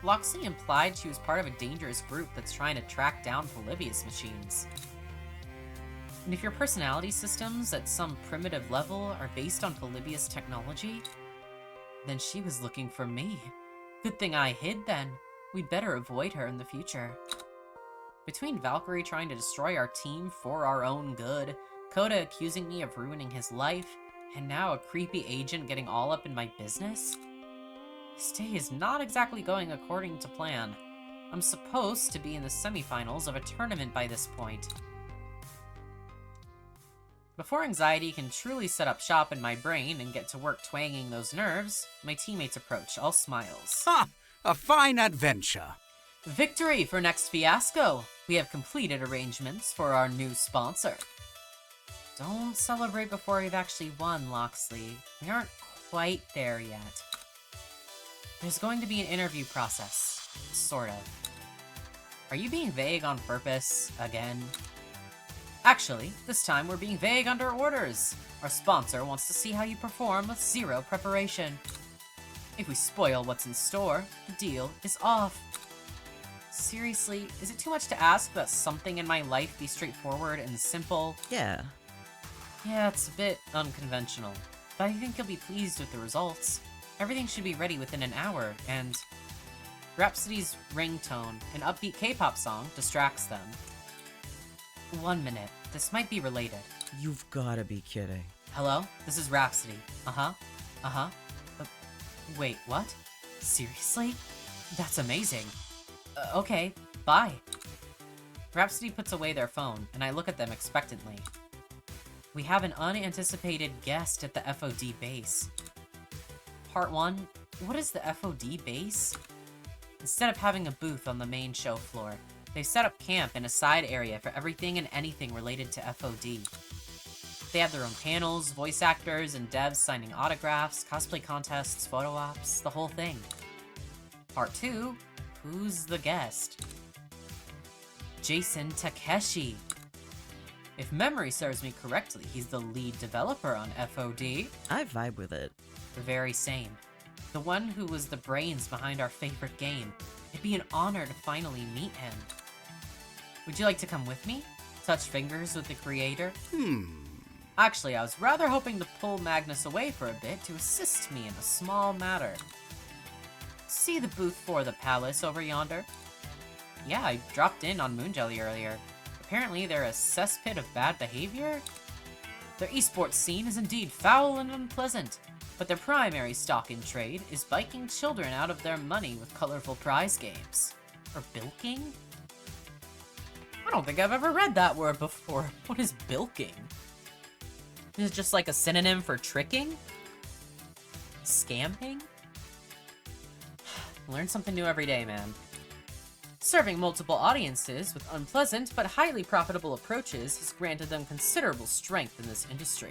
Loxley implied she was part of a dangerous group that's trying to track down Polybius machines. And if your personality systems at some primitive level are based on Polybius technology, then she was looking for me. Good thing I hid then. We'd better avoid her in the future. Between Valkyrie trying to destroy our team for our own good, Coda accusing me of ruining his life, and now a creepy agent getting all up in my business, This day is not exactly going according to plan. I'm supposed to be in the semifinals of a tournament by this point. Before anxiety can truly set up shop in my brain and get to work twanging those nerves, my teammates approach, all smiles. Ha! A fine adventure. Victory for next fiasco! We have completed arrangements for our new sponsor. Don't celebrate before we've actually won, Loxley. We aren't quite there yet. There's going to be an interview process. Sort of. Are you being vague on purpose, again? Actually, this time we're being vague under orders. Our sponsor wants to see how you perform with zero preparation. If we spoil what's in store, the deal is off. Seriously, is it too much to ask that something in my life be straightforward and simple? Yeah. Yeah, it's a bit unconventional, but I think you'll be pleased with the results. Everything should be ready within an hour, and Rhapsody's ringtone, an upbeat K-pop song, distracts them. 1 minute. This might be related. You've gotta be kidding. Hello? This is Rhapsody. Uh-huh. Uh-huh. Wait, what? Seriously? That's amazing. Okay, bye. Rhapsody puts away their phone, and I look at them expectantly. We have an unanticipated guest at the FOD base. Part 1, what is the FOD base? Instead of having a booth on the main show floor, they've set up camp in a side area for everything and anything related to FOD. They have their own panels, voice actors, and devs signing autographs, cosplay contests, photo ops, the whole thing. Part 2, who's the guest? Jason Takeshi. If memory serves me correctly, he's the lead developer on FOD. I vibe with it. The very same. The one who was the brains behind our favorite game. It'd be an honor to finally meet him. Would you like to come with me? Touch fingers with the creator? Actually, I was rather hoping to pull Magnus away for a bit to assist me in a small matter. See the booth for the palace over yonder? Yeah, I dropped in on Moonjelly earlier. Apparently they're a cesspit of bad behavior? Their esports scene is indeed foul and unpleasant, but their primary stock in trade is biking children out of their money with colorful prize games. Or bilking? I don't think I've ever read that word before. What is bilking? Is it just like a synonym for tricking? Scamming? Learn something new every day, man. Serving multiple audiences with unpleasant but highly profitable approaches has granted them considerable strength in this industry.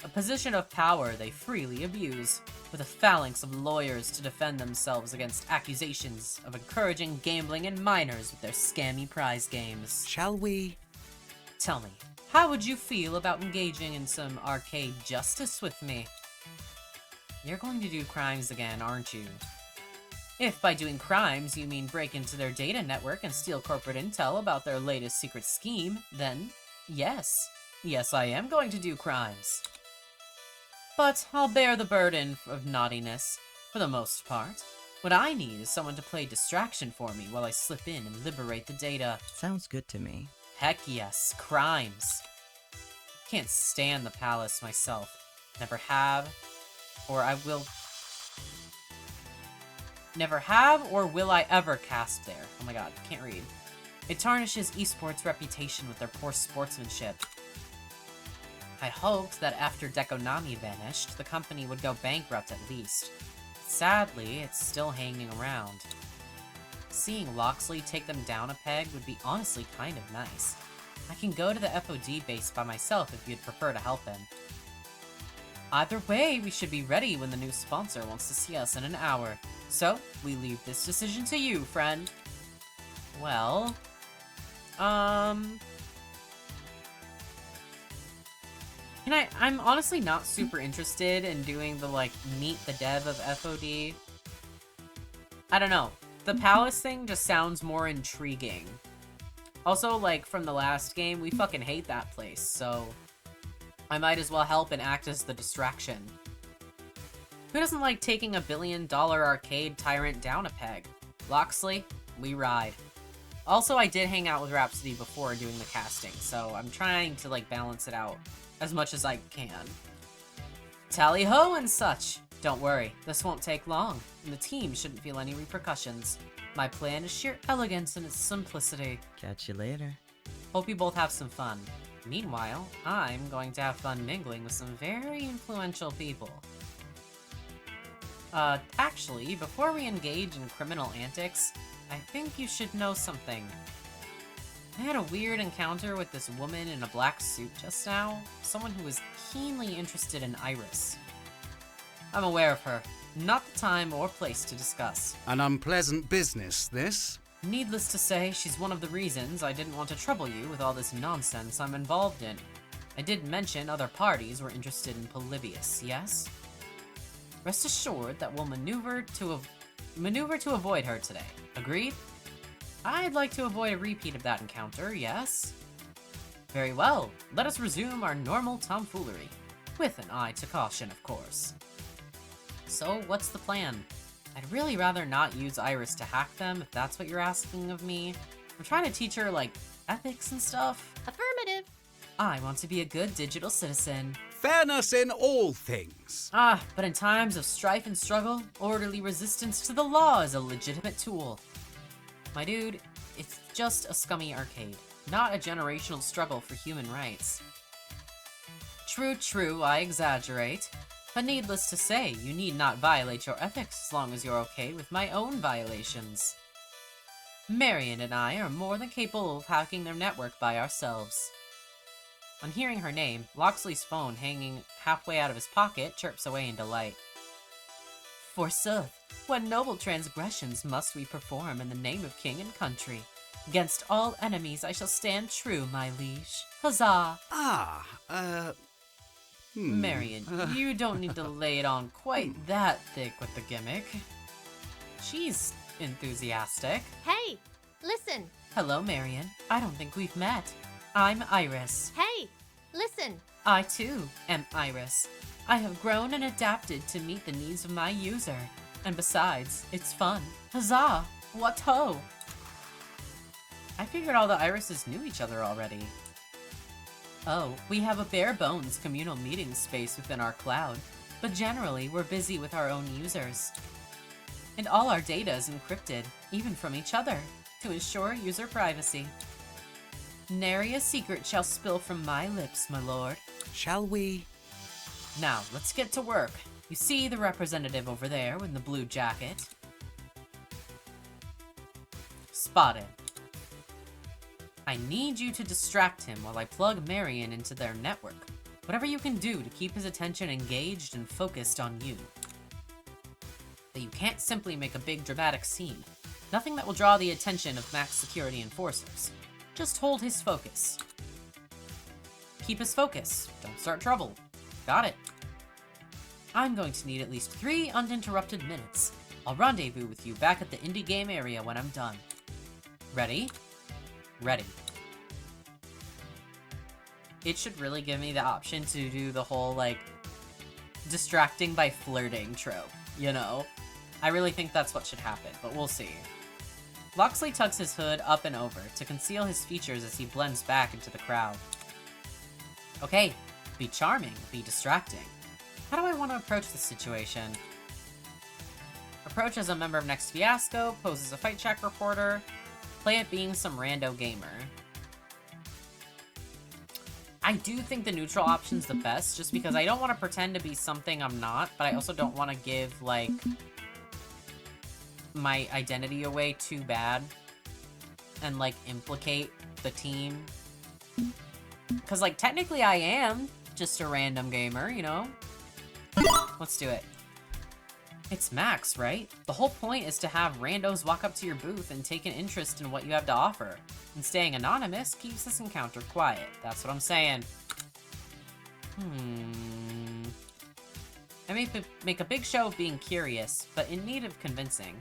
A position of power they freely abuse, with a phalanx of lawyers to defend themselves against accusations of encouraging gambling and minors with their scammy prize games. Shall we? Tell me, how would you feel about engaging in some arcade justice with me? You're going to do crimes again, aren't you? If by doing crimes you mean break into their data network and steal corporate intel about their latest secret scheme, then yes. Yes, I am going to do crimes. But I'll bear the burden of naughtiness, for the most part. What I need is someone to play distraction for me while I slip in and liberate the data. Sounds good to me. Heck yes, crimes. Can't stand the palace myself. Never have, or I will... Never have, or will I ever cast there. Oh my god, can't read. It tarnishes esports' reputation with their poor sportsmanship. I hoped that after Dekonami vanished, the company would go bankrupt at least. Sadly, it's still hanging around. Seeing Loxley take them down a peg would be honestly kind of nice. I can go to the FOD base by myself if you'd prefer to help him. Either way, we should be ready when the new sponsor wants to see us in an hour. So, we leave this decision to you, friend. Well... I'm honestly not super interested in doing the, like, meet the dev of FOD. I don't know. The palace thing just sounds more intriguing. Also, like, from the last game, we fucking hate that place, so... I might as well help and act as the distraction. Who doesn't like taking $1 billion arcade tyrant down a peg? Loxley, we ride. Also, I did hang out with Rhapsody before doing the casting, so I'm trying to, like, balance it out as much as I can. Tally-ho and such! Don't worry, this won't take long, and the team shouldn't feel any repercussions. My plan is sheer elegance in its simplicity. Catch you later. Hope you both have some fun. Meanwhile, I'm going to have fun mingling with some very influential people. Actually, before we engage in criminal antics, I think you should know something. I had a weird encounter with this woman in a black suit just now, someone who was keenly interested in Iris. I'm aware of her. Not the time or place to discuss. An unpleasant business, this. Needless to say, she's one of the reasons I didn't want to trouble you with all this nonsense I'm involved in. I did mention other parties were interested in Polybius, yes? Rest assured that we'll maneuver to avoid her today. Agreed? I'd like to avoid a repeat of that encounter, yes? Very well, let us resume our normal tomfoolery. With an eye to caution, of course. So, what's the plan? I'd really rather not use Iris to hack them, if that's what you're asking of me. I'm trying to teach her, like, ethics and stuff. Affirmative. I want to be a good digital citizen. Fairness in all things. But in times of strife and struggle, orderly resistance to the law is a legitimate tool. My dude, it's just a scummy arcade, not a generational struggle for human rights. True, I exaggerate. But needless to say, you need not violate your ethics as long as you're okay with my own violations. Marion and I are more than capable of hacking their network by ourselves. On hearing her name, Loxley's phone hanging halfway out of his pocket chirps away in delight. Forsooth, what noble transgressions must we perform in the name of king and country? Against all enemies I shall stand true, my liege. Huzzah! Marion, you don't need to lay it on quite that thick with the gimmick. She's enthusiastic. Hey, listen. Hello, Marion. I don't think we've met. I'm Iris. Hey, listen. I, too, am Iris. I have grown and adapted to meet the needs of my user. And besides, it's fun. Huzzah! What ho! I figured all the Irises knew each other already. Oh, we have a bare-bones communal meeting space within our cloud, but generally we're busy with our own users. And all our data is encrypted, even from each other, to ensure user privacy. Nary a secret shall spill from my lips, my lord. Shall we? Now, let's get to work. You see the representative over there in the blue jacket? Spotted. I need you to distract him while I plug Marion into their network. Whatever you can do to keep his attention engaged and focused on you. But you can't simply make a big dramatic scene. Nothing that will draw the attention of max security enforcers. Just hold his focus. Keep his focus. Don't start trouble. Got it. I'm going to need at least 3 uninterrupted minutes. I'll rendezvous with you back at the indie game area when I'm done. Ready? Ready. It should really give me the option to do the whole, like, distracting by flirting trope, you know? I really think that's what should happen, but we'll see. Loxley tucks his hood up and over to conceal his features as he blends back into the crowd. Okay, be charming, be distracting. How do I want to approach this situation? Approach as a member of Next Fiasco, pose as a Fight Check reporter, play it being some rando gamer. I do think the neutral option's the best, just because I don't want to pretend to be something I'm not, but I also don't want to give, like, my identity away too bad and, like, implicate the team. Because, like, technically I am just a random gamer, you know? Let's do it. It's Max, right? The whole point is to have randos walk up to your booth and take an interest in what you have to offer. And staying anonymous keeps this encounter quiet. That's what I'm saying. I may make a big show of being curious, but in need of convincing.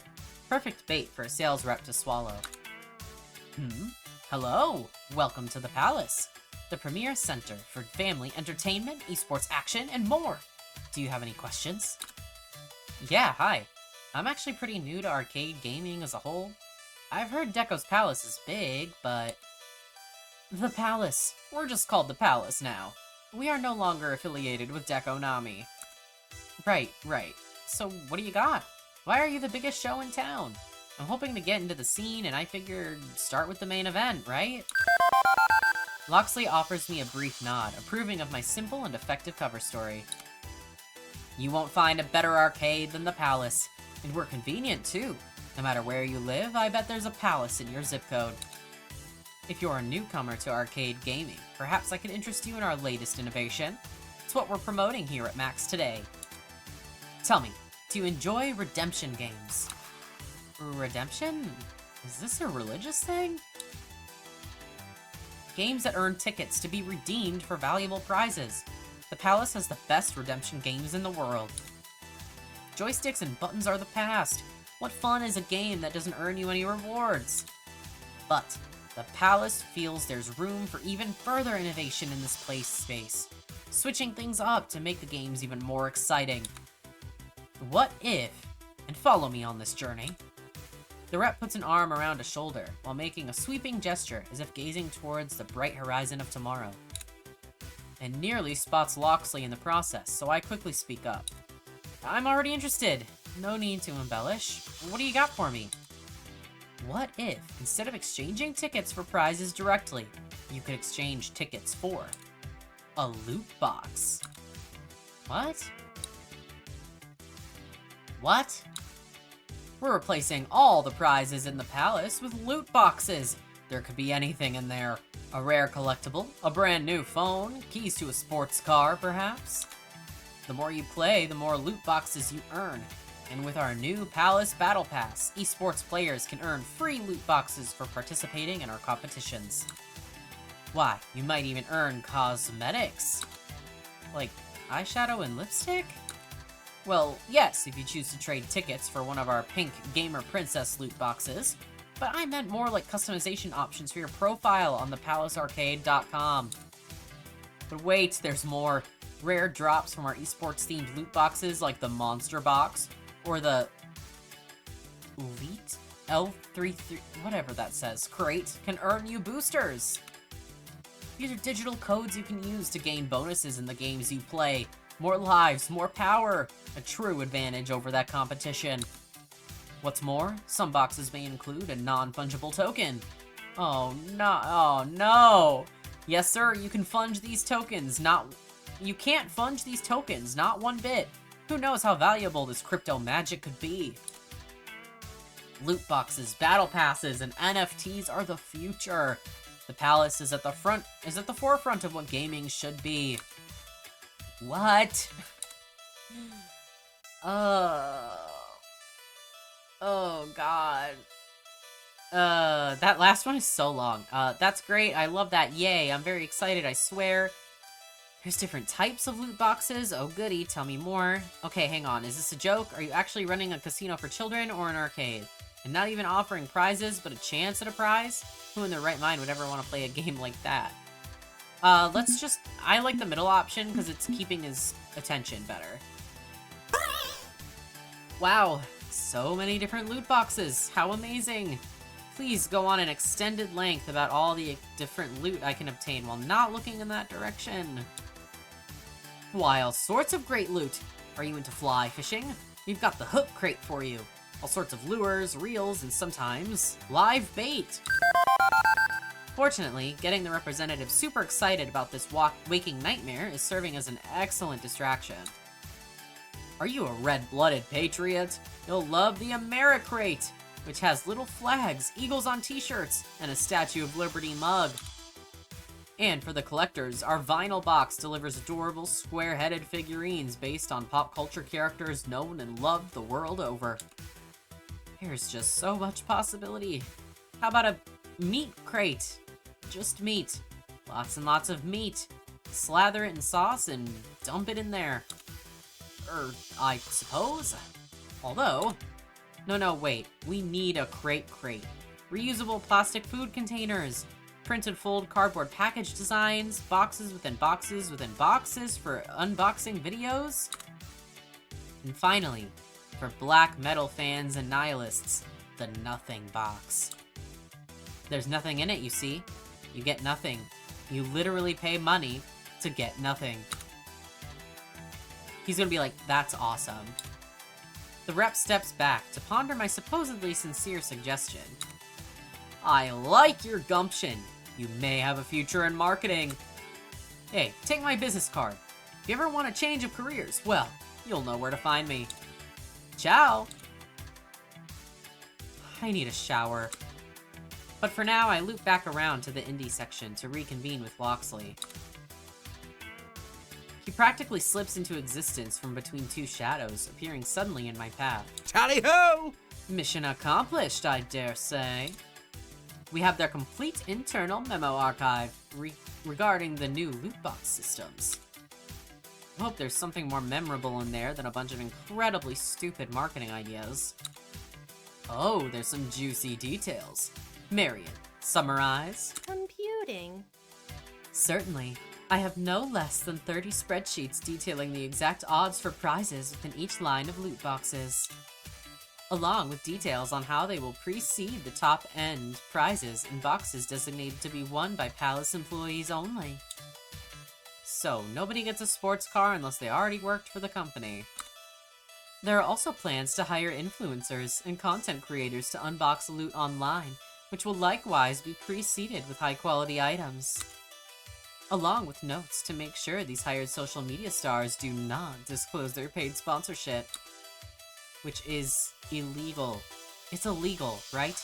Perfect bait for a sales rep to swallow. Hello! Welcome to the Palace, the premier center for family entertainment, esports action, and more. Do you have any questions? Yeah, hi. I'm actually pretty new to arcade gaming as a whole. I've heard Deco's Palace is big, but... The Palace. We're just called the Palace now. We are no longer affiliated with Deco Nami. Right. So, what do you got? Why are you the biggest show in town? I'm hoping to get into the scene, and I figured start with the main event, right? Loxley offers me a brief nod, approving of my simple and effective cover story. You won't find a better arcade than the Palace, and we're convenient too. No matter where you live, I bet there's a Palace in your zip code. If you're a newcomer to arcade gaming, perhaps I could interest you in our latest innovation. It's what we're promoting here at Max today. Tell me, do you enjoy redemption games? Redemption? Is this a religious thing? Games that earn tickets to be redeemed for valuable prizes. The Palace has the best redemption games in the world. Joysticks and buttons are the past. What fun is a game that doesn't earn you any rewards? But the Palace feels there's room for even further innovation in this space, switching things up to make the games even more exciting. What if, and follow me on this journey. The rep puts an arm around a shoulder while making a sweeping gesture as if gazing towards the bright horizon of tomorrow. And nearly spots Loxley in the process, so I quickly speak up. I'm already interested. No need to embellish. What do you got for me? What if, instead of exchanging tickets for prizes directly, you could exchange tickets for a loot box? What? What? We're replacing all the prizes in the Palace with loot boxes. There could be anything in there. A rare collectible, a brand new phone, keys to a sports car, perhaps. The more you play, the more loot boxes you earn. And with our new Palace Battle Pass, esports players can earn free loot boxes for participating in our competitions. Why, you might even earn cosmetics. Like eyeshadow and lipstick? Well, yes, if you choose to trade tickets for one of our pink Gamer Princess loot boxes. But I meant more like customization options for your profile on the palacearcade.com. But wait, there's more. Rare drops from our esports themed loot boxes like the Monster Box or the Elite L33, whatever that says, crate can earn you boosters. These are digital codes you can use to gain bonuses in the games you play. More lives, more power, a true advantage over that competition. What's more, some boxes may include a non-fungible token. Oh no. Yes sir, you can funge these tokens, you can't funge these tokens, not one bit. Who knows how valuable this crypto magic could be? Loot boxes, battle passes, and NFTs are the future. The Palace is at the forefront of what gaming should be. What? Oh god. That last one is so long. That's great. I love that. Yay. I'm very excited, I swear. There's different types of loot boxes. Oh goody, tell me more. Okay, hang on. Is this a joke? Are you actually running a casino for children or an arcade? And not even offering prizes, but a chance at a prize? Who in their right mind would ever want to play a game like that? I like the middle option because it's keeping his attention better. Wow, so many different loot boxes. How amazing. Please go on an extended length about all the different loot I can obtain while not looking in that direction. Why, all sorts of great loot. Are you into fly fishing? We've got the hook crate for you. All sorts of lures, reels, and sometimes live bait. Fortunately, getting the representative super excited about this waking nightmare is serving as an excellent distraction. Are you a red-blooded patriot? You'll love the Americrate, which has little flags, eagles on t-shirts, and a Statue of Liberty mug. And for the collectors, our vinyl box delivers adorable square-headed figurines based on pop culture characters known and loved the world over. There's just so much possibility. How about a meat crate? Just meat. Lots and lots of meat. Slather it in sauce and dump it in there. I suppose? Although... No, wait. We need a crate. Reusable plastic food containers. Printed fold cardboard package designs. Boxes within boxes within boxes for unboxing videos. And finally, for black metal fans and nihilists, the nothing box. There's nothing in it, you see. You get nothing. You literally pay money to get nothing. He's gonna be like, that's awesome. The rep steps back to ponder my supposedly sincere suggestion. I like your gumption. You may have a future in marketing. Hey, take my business card. If you ever want a change of careers, well, you'll know where to find me. Ciao! I need a shower. But for now, I loop back around to the indie section to reconvene with Loxley. He practically slips into existence from between two shadows, appearing suddenly in my path. Tally-ho! Mission accomplished, I dare say. We have their complete internal memo archive regarding the new loot box systems. I hope there's something more memorable in there than a bunch of incredibly stupid marketing ideas. Oh, there's some juicy details. Marion, summarize? Computing. Certainly. I have no less than 30 spreadsheets detailing the exact odds for prizes within each line of loot boxes, along with details on how they will precede the top-end prizes in boxes designated to be won by Palace employees only. So, nobody gets a sports car unless they already worked for the company. There are also plans to hire influencers and content creators to unbox loot online, which will likewise be preceded with high-quality items, along with notes to make sure these hired social media stars do not disclose their paid sponsorship, which is illegal. It's illegal, right?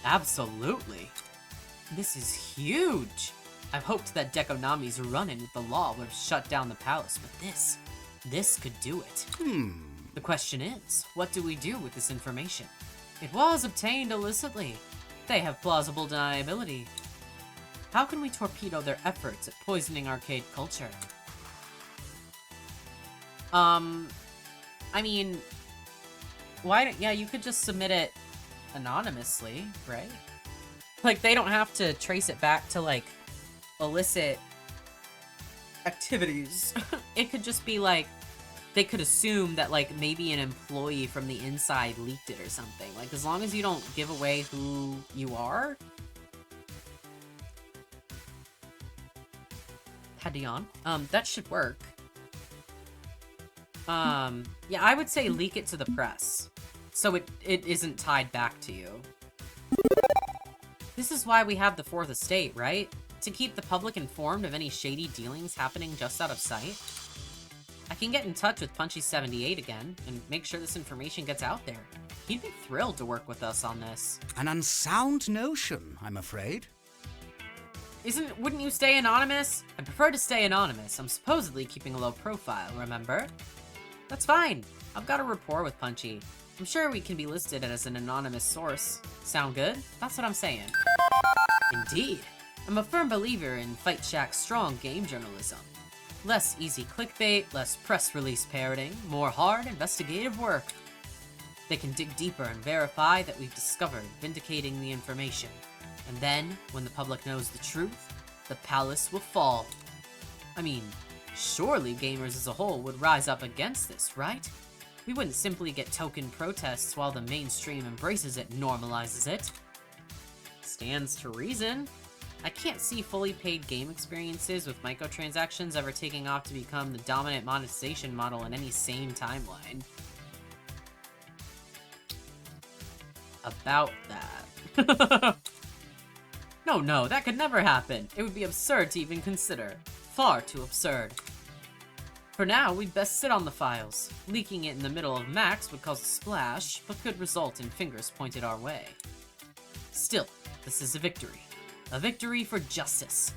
Absolutely. This is huge. I've hoped that Dekonami's run-in with the law would have shut down the palace, but this could do it. The question is, what do we do with this information? It was obtained illicitly. They have plausible deniability. How can we torpedo their efforts at poisoning arcade culture? I mean, yeah, you could just submit it anonymously, right? Like, they don't have to trace it back to, like, illicit activities. It could just be, like, they could assume that, like, maybe an employee from the inside leaked it or something. Like, as long as you don't give away who you are. Hadion. That should work. Yeah, I would say leak it to the press, so it isn't tied back to you. This is why we have the Fourth Estate, right? To keep the public informed of any shady dealings happening just out of sight. I can get in touch with Punchy78 again, and make sure this information gets out there. He'd be thrilled to work with us on this. An unsound notion, I'm afraid. Wouldn't you stay anonymous? I prefer to stay anonymous. I'm supposedly keeping a low profile, remember? That's fine. I've got a rapport with Punchy. I'm sure we can be listed as an anonymous source. Sound good? That's what I'm saying. Indeed. I'm a firm believer in Fight Shack's strong game journalism. Less easy clickbait, less press release parroting, more hard investigative work. They can dig deeper and verify that we've discovered, vindicating the information. And then, when the public knows the truth, the palace will fall. I mean, surely gamers as a whole would rise up against this, right? We wouldn't simply get token protests while the mainstream embraces it and normalizes it. Stands to reason. I can't see fully paid game experiences with microtransactions ever taking off to become the dominant monetization model in any sane timeline. About that. No, that could never happen. It would be absurd to even consider. Far too absurd. For now, we'd best sit on the files. Leaking it in the middle of Max would cause a splash, but could result in fingers pointed our way. Still, this is a victory. A victory for justice.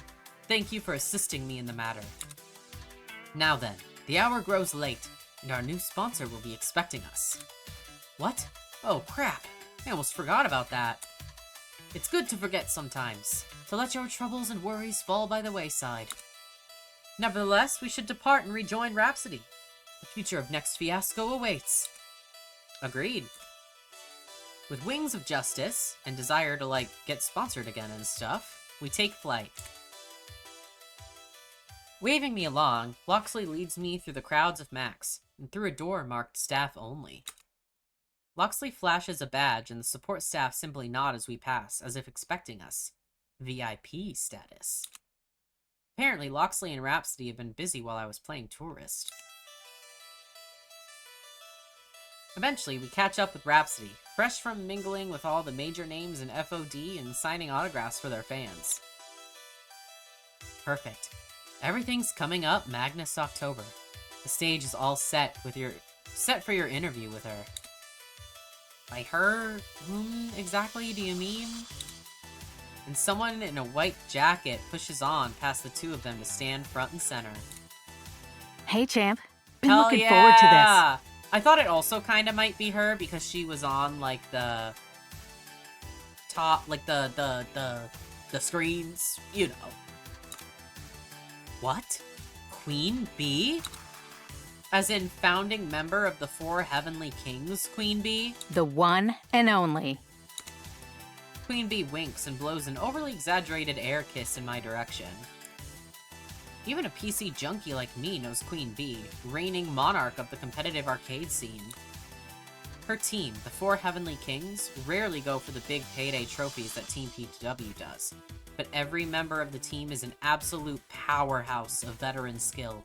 Thank you for assisting me in the matter. Now then, the hour grows late, and our new sponsor will be expecting us. What? Oh crap, I almost forgot about that. It's good to forget sometimes, to let your troubles and worries fall by the wayside. Nevertheless, we should depart and rejoin Rhapsody. The future of Next Fiasco awaits. Agreed. With wings of justice, and desire to, like, get sponsored again and stuff, we take flight. Waving me along, Loxley leads me through the crowds of Max, and through a door marked Staff Only. Loxley flashes a badge, and the support staff simply nod as we pass, as if expecting us. VIP status. Apparently, Loxley and Rhapsody have been busy while I was playing tourist. Eventually, we catch up with Rhapsody, fresh from mingling with all the major names in FOD and signing autographs for their fans. Perfect. Everything's coming up Magnus October. The stage is all set for your interview with her. By her, whom exactly do you mean? And someone in a white jacket pushes on past the two of them to stand front and center. Hey, champ. Been Hell looking yeah! forward to this. I thought it also kind of might be her because she was on like the top, like the screens, you know. What? Queen Bee? As in founding member of the Four Heavenly Kings, Queen Bee? The one and only. Queen Bee winks and blows an overly exaggerated air kiss in my direction. Even a PC junkie like me knows Queen Bee, reigning monarch of the competitive arcade scene. Her team, the Four Heavenly Kings, rarely go for the big payday trophies that Team PW does, but every member of the team is an absolute powerhouse of veteran skill.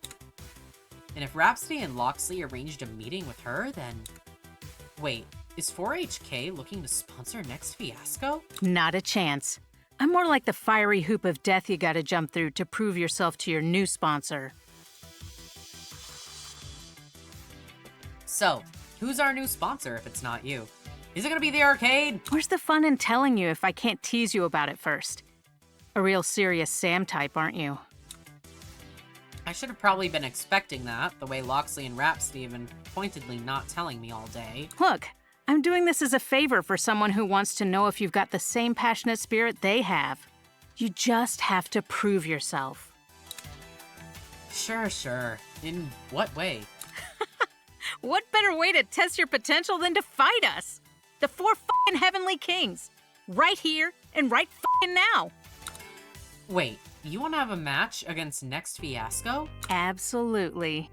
And if Rhapsody and Loxley arranged a meeting with her, then... Wait, is 4HK looking to sponsor next Fiasco? Not a chance. I'm more like the fiery hoop of death you gotta jump through to prove yourself to your new sponsor. So, who's our new sponsor if it's not you? Is it gonna be the arcade? Where's the fun in telling you if I can't tease you about it first? A real serious Sam type, aren't you? I should have probably been expecting that, the way Loxley and Rhapsody have been pointedly not telling me all day. Look, I'm doing this as a favor for someone who wants to know if you've got the same passionate spirit they have. You just have to prove yourself. Sure. In what way? What better way to test your potential than to fight us? The Four f***ing Heavenly Kings. Right here and right f***ing now. Wait, you want to have a match against Next Fiasco? Absolutely.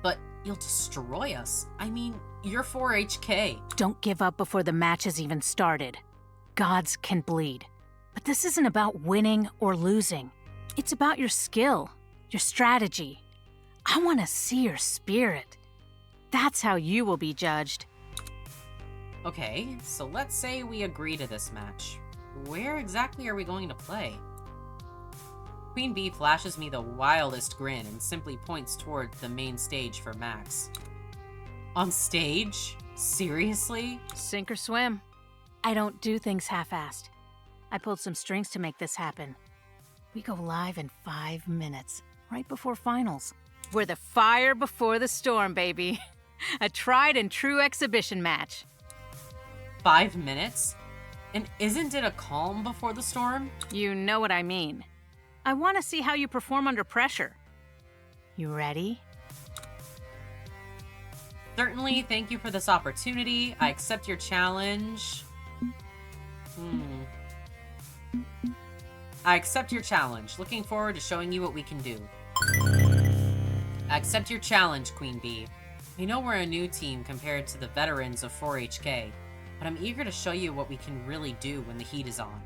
But you'll destroy us. I mean, you're 4HK. Don't give up before the match has even started. Gods can bleed. But this isn't about winning or losing. It's about your skill, your strategy. I want to see your spirit. That's how you will be judged. Okay, so let's say we agree to this match. Where exactly are we going to play? Queen Bee flashes me the wildest grin and simply points toward the main stage for Max. On stage? Seriously? Sink or swim. I don't do things half-assed. I pulled some strings to make this happen. We go live in 5 minutes, right before finals. We're the fire before the storm, baby. A tried and true exhibition match. 5 minutes? And isn't it a calm before the storm? You know what I mean. I want to see how you perform under pressure. You ready? Certainly, thank you for this opportunity. I accept your challenge. I accept your challenge. Looking forward to showing you what we can do. I accept your challenge, Queen Bee. I know we're a new team compared to the veterans of 4HK, but I'm eager to show you what we can really do when the heat is on.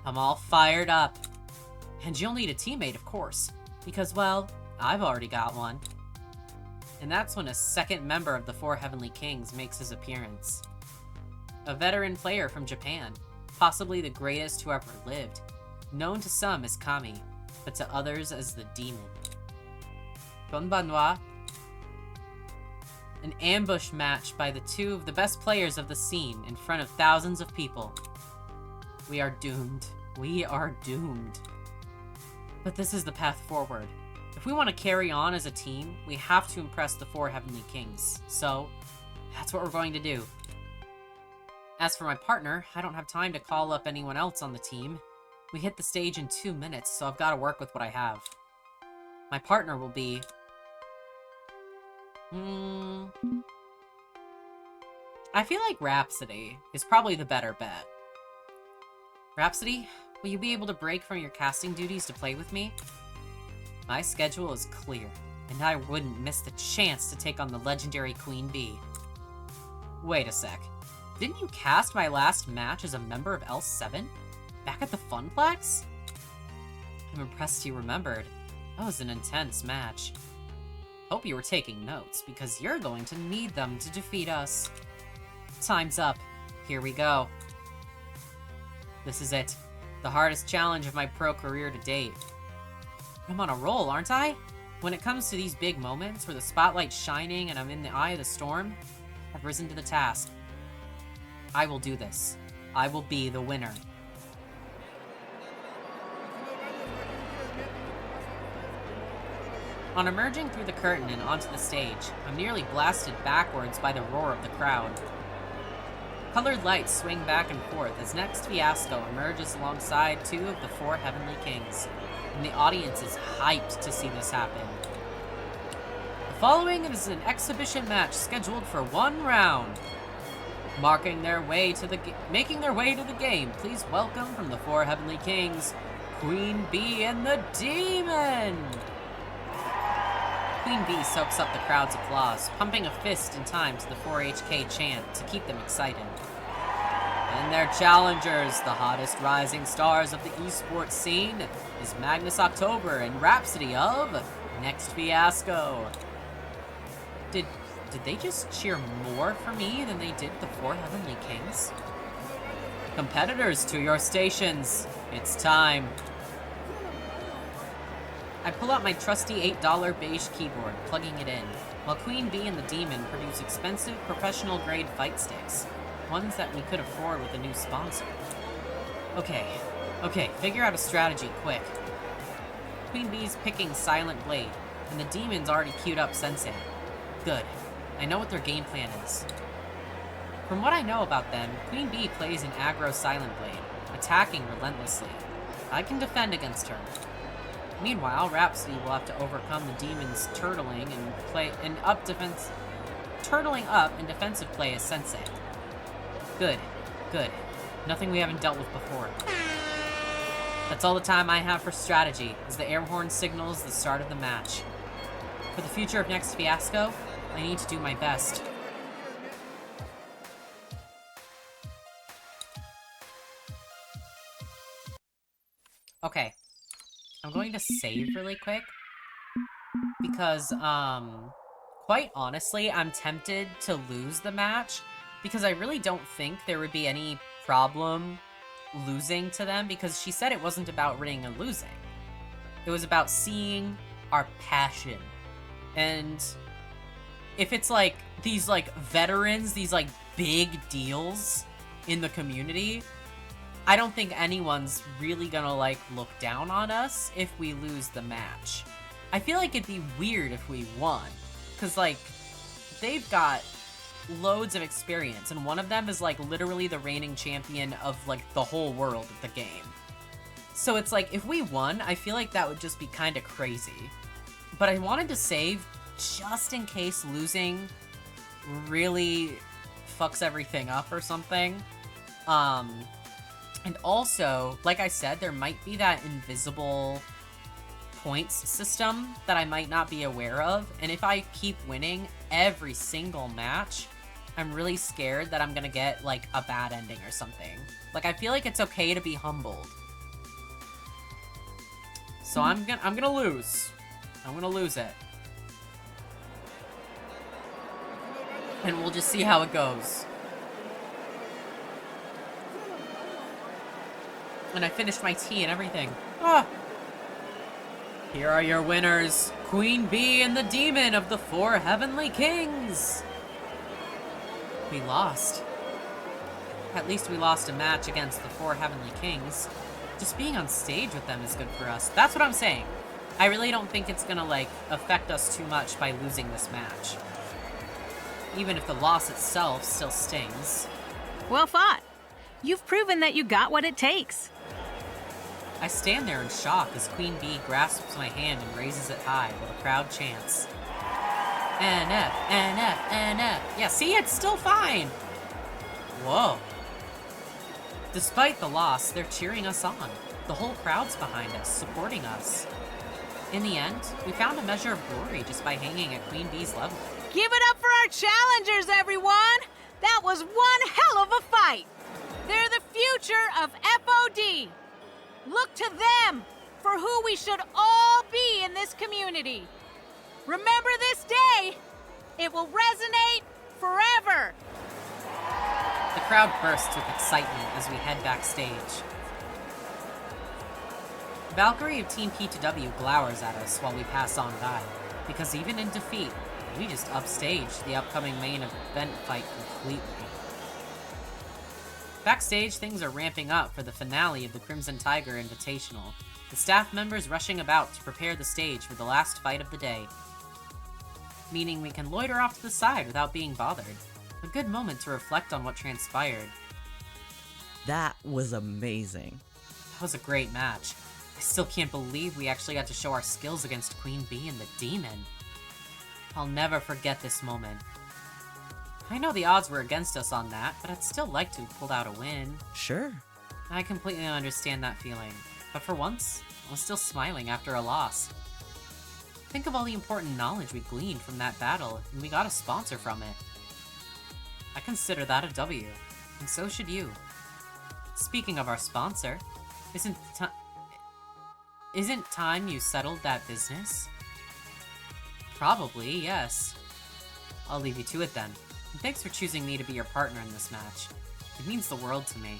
I'm all fired up. And you'll need a teammate, of course, because, well, I've already got one. And that's when a second member of the Four Heavenly Kings makes his appearance. A veteran player from Japan, possibly the greatest who ever lived, known to some as Kami, but to others as the Demon. Konbanwa. An ambush match by the two of the best players of the scene in front of thousands of people. We are doomed. We are doomed. But this is the path forward. If we want to carry on as a team, we have to impress the Four Heavenly Kings. So, that's what we're going to do. As for my partner, I don't have time to call up anyone else on the team. We hit the stage in 2 minutes, so I've got to work with what I have. My partner will be... I feel like Rhapsody is probably the better bet. Rhapsody, will you be able to break from your casting duties to play with me? My schedule is clear, and I wouldn't miss the chance to take on the legendary Queen Bee. Wait a sec. Didn't you cast my last match as a member of L7? Back at the Funplex? I'm impressed you remembered. That was an intense match. Hope you were taking notes, because you're going to need them to defeat us. Time's up. Here we go. This is it. The hardest challenge of my pro career to date. I'm on a roll, aren't I? When it comes to these big moments where the spotlight's shining and I'm in the eye of the storm, I've risen to the task. I will do this. I will be the winner. On emerging through the curtain and onto the stage, I'm nearly blasted backwards by the roar of the crowd. Colored lights swing back and forth as next Fiasco emerges alongside two of the four Heavenly Kings, and the audience is hyped to see this happen. The following is an exhibition match scheduled for 1 round. Making their way to the game, please welcome from the four Heavenly Kings, Queen Bee and the Demon! Queen Bee soaks up the crowd's applause, pumping a fist in time to the 4HK chant to keep them excited. And their challengers, the hottest rising stars of the esports scene, is Magnus October and Rhapsody of Next Fiasco. Did they just cheer more for me than they did the four Heavenly Kings? Competitors, to your stations. It's time. I pull out my trusty $8 beige keyboard, plugging it in, while Queen Bee and the Demon produce expensive, professional-grade fight sticks, ones that we could afford with a new sponsor. Okay, figure out a strategy, quick. Queen Bee's picking Silent Blade, and the Demon's already queued up Sensei. Good. I know what their game plan is. From what I know about them, Queen Bee plays an aggro Silent Blade, attacking relentlessly. I can defend against her. Meanwhile, Rhapsody will have to overcome the Demon's turtling up and defensive play as Sensei. Good. Nothing we haven't dealt with before. That's all the time I have for strategy, as the air horn signals the start of the match. For the future of Next Fiasco, I need to do my best. Okay. I'm going to save really quick. Because, quite honestly, I'm tempted to lose the match. Because I really don't think there would be any problem losing to them. Because she said it wasn't about winning and losing. It was about seeing our passion. And if it's like these like veterans, these like big deals in the community, I don't think anyone's really gonna like look down on us if we lose the match. I feel like it'd be weird if we won, because like they've got loads of experience, and one of them is like literally the reigning champion of like the whole world of the game. So it's like if we won, I feel like that would just be kind of crazy. But I wanted to save just in case losing really fucks everything up or something. And also, like I said, there might be that invisible points system that I might not be aware of. And if I keep winning every single match, I'm really scared that I'm gonna get like a bad ending or something. Like I feel like it's okay to be humbled. So I'm gonna lose. I'm gonna lose it. And we'll just see how it goes. And I finished my tea and everything. Ah! Here are your winners, Queen Bee and the Demon of the four Heavenly Kings! We lost. At least we lost a match against the four Heavenly Kings. Just being on stage with them is good for us. That's what I'm saying. I really don't think it's gonna, like, affect us too much by losing this match. Even if the loss itself still stings. Well fought. You've proven that you got what it takes. I stand there in shock as Queen Bee grasps my hand and raises it high while the crowd chants. NF, NF, NF. Yeah, see, it's still fine. Whoa. Despite the loss, they're cheering us on. The whole crowd's behind us, supporting us. In the end, we found a measure of glory just by hanging at Queen Bee's level. Give it up for our challengers, everyone! That was one hell of a fight! They're the future of FOD! Look to them for who we should all be in this community. Remember this day! It will resonate forever! The crowd bursts with excitement as we head backstage. Valkyrie of Team P2W glowers at us while we pass on by, because even in defeat, we just upstaged the upcoming main event fight completely. Backstage, things are ramping up for the finale of the Crimson Tiger Invitational, the staff members rushing about to prepare the stage for the last fight of the day. Meaning we can loiter off to the side without being bothered. A good moment to reflect on what transpired. That was amazing. That was a great match. I still can't believe we actually got to show our skills against Queen Bee and the Demon. I'll never forget this moment. I know the odds were against us on that, but I'd still like to have pulled out a win. Sure. I completely understand that feeling, but for once, I was still smiling after a loss. Think of all the important knowledge we gleaned from that battle, and we got a sponsor from it. I consider that a W, and so should you. Speaking of our sponsor, isn't time you settled that business? Probably, yes. I'll leave you to it then. And thanks for choosing me to be your partner in this match. It means the world to me.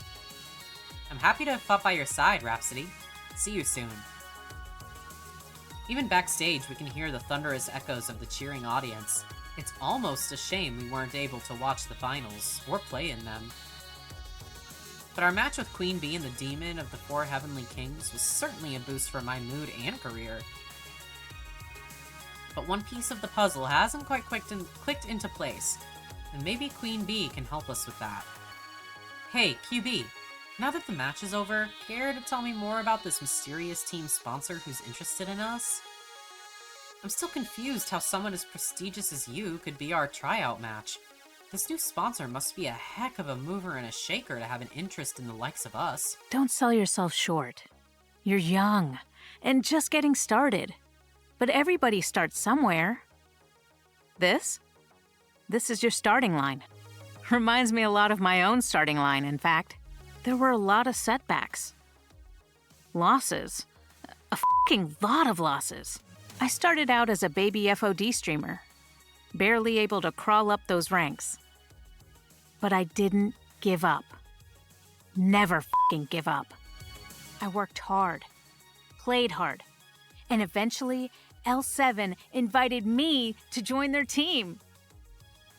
I'm happy to have fought by your side, Rhapsody. See you soon. Even backstage, we can hear the thunderous echoes of the cheering audience. It's almost a shame we weren't able to watch the finals, or play in them. But our match with Queen Bee and the Demon of the Four Heavenly Kings was certainly a boost for my mood and career. But one piece of the puzzle hasn't quite clicked into place, and maybe Queen Bee can help us with that. Hey, QB, now that the match is over, care to tell me more about this mysterious team sponsor who's interested in us? I'm still confused how someone as prestigious as you could be our tryout match. This new sponsor must be a heck of a mover and a shaker to have an interest in the likes of us. Don't sell yourself short. You're young and just getting started. But everybody starts somewhere. This is your starting line. Reminds me a lot of my own starting line, in fact. There were a lot of setbacks. Losses. A fucking lot of losses. I started out as a baby FOD streamer, barely able to crawl up those ranks. But I didn't give up. Never fucking give up. I worked hard, played hard, and eventually L7 invited me to join their team.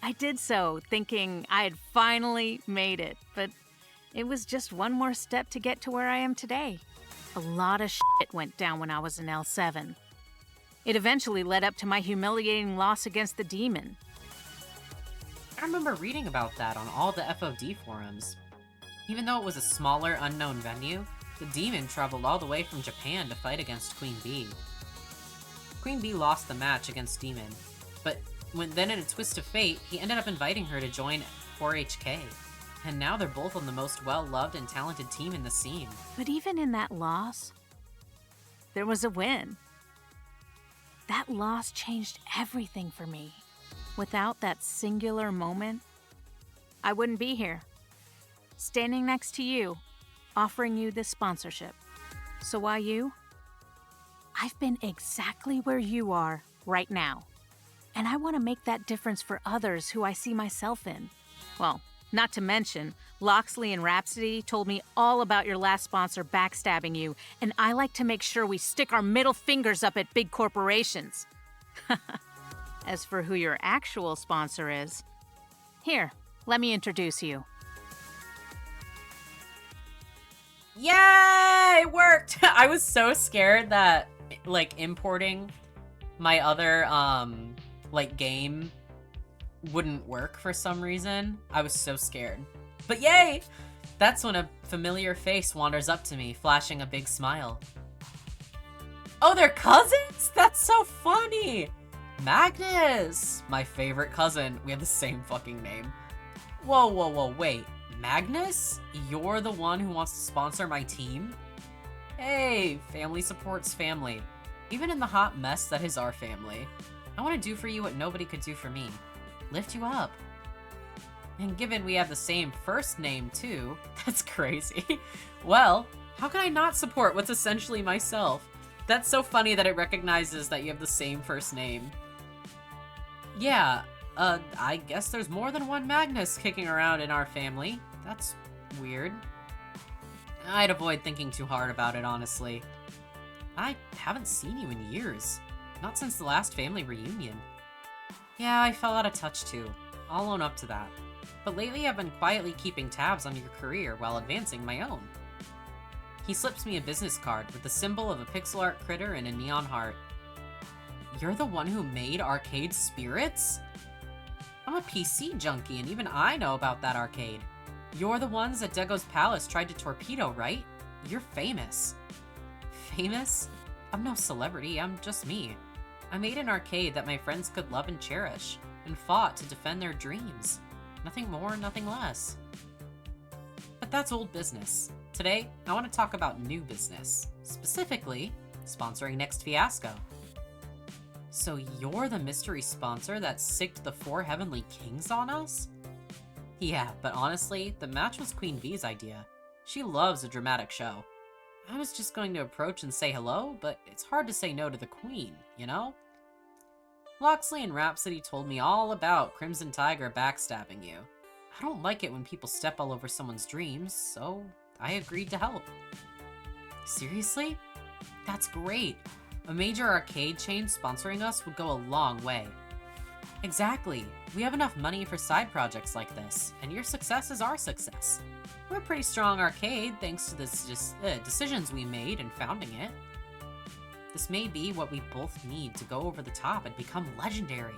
I did so thinking I had finally made it, but it was just one more step to get to where I am today. A lot of shit went down when I was in L7. It eventually led up to my humiliating loss against the Demon. I remember reading about that on all the FOD forums. Even though it was a smaller, unknown venue, the Demon traveled all the way from Japan to fight against Queen Bee. Queen Bee lost the match against Demon, but then in a twist of fate, he ended up inviting her to join 4HK. And now they're both on the most well-loved and talented team in the scene. But even in that loss, there was a win. That loss changed everything for me. Without that singular moment, I wouldn't be here, standing next to you, offering you this sponsorship. So why you? I've been exactly where you are right now, and I want to make that difference for others who I see myself in. Well, not to mention, Loxley and Rhapsody told me all about your last sponsor backstabbing you, and I like to make sure we stick our middle fingers up at big corporations. As for who your actual sponsor is, here, let me introduce you. Yay! It worked! I was so scared that, importing my other, game wouldn't work for some reason. I was so scared. But yay! That's when a familiar face wanders up to me, flashing a big smile. Oh, they're cousins? That's so funny! Magnus! My favorite cousin. We have the same fucking name. Whoa, wait. Magnus? You're the one who wants to sponsor my team? Hey, family supports family. Even in the hot mess that is our family. I want to do for you what nobody could do for me. Lift you up. And given we have the same first name too, that's crazy. Well, how can I not support what's essentially myself? That's so funny that it recognizes that you have the same first name. Yeah, I guess there's more than one Magnus kicking around in our family. That's weird. I'd avoid thinking too hard about it, honestly. I haven't seen you in years. Not since the last family reunion. Yeah, I fell out of touch too. I'll own up to that. But lately I've been quietly keeping tabs on your career while advancing my own. He slips me a business card with the symbol of a pixel art critter and a neon heart. You're the one who made Arcade Spirits? I'm a PC junkie and even I know about that arcade. You're the ones that Dego's Palace tried to torpedo, right? You're famous. Famous? I'm no celebrity, I'm just me. I made an arcade that my friends could love and cherish, and fought to defend their dreams. Nothing more, nothing less. But that's old business. Today, I want to talk about new business. Specifically, sponsoring Next Fiasco. So you're the mystery sponsor that sicked the 4 Heavenly Kings on us? Yeah, but honestly, the match was Queen V's idea. She loves a dramatic show. I was just going to approach and say hello, but it's hard to say no to the Queen, you know? Loxley and Rhapsody told me all about Crimson Tiger backstabbing you. I don't like it when people step all over someone's dreams, so I agreed to help. Seriously? That's great. A major arcade chain sponsoring us would go a long way. Exactly. We have enough money for side projects like this, and your success is our success. We're a pretty strong arcade thanks to the decisions we made in founding it. This may be what we both need to go over the top and become legendary.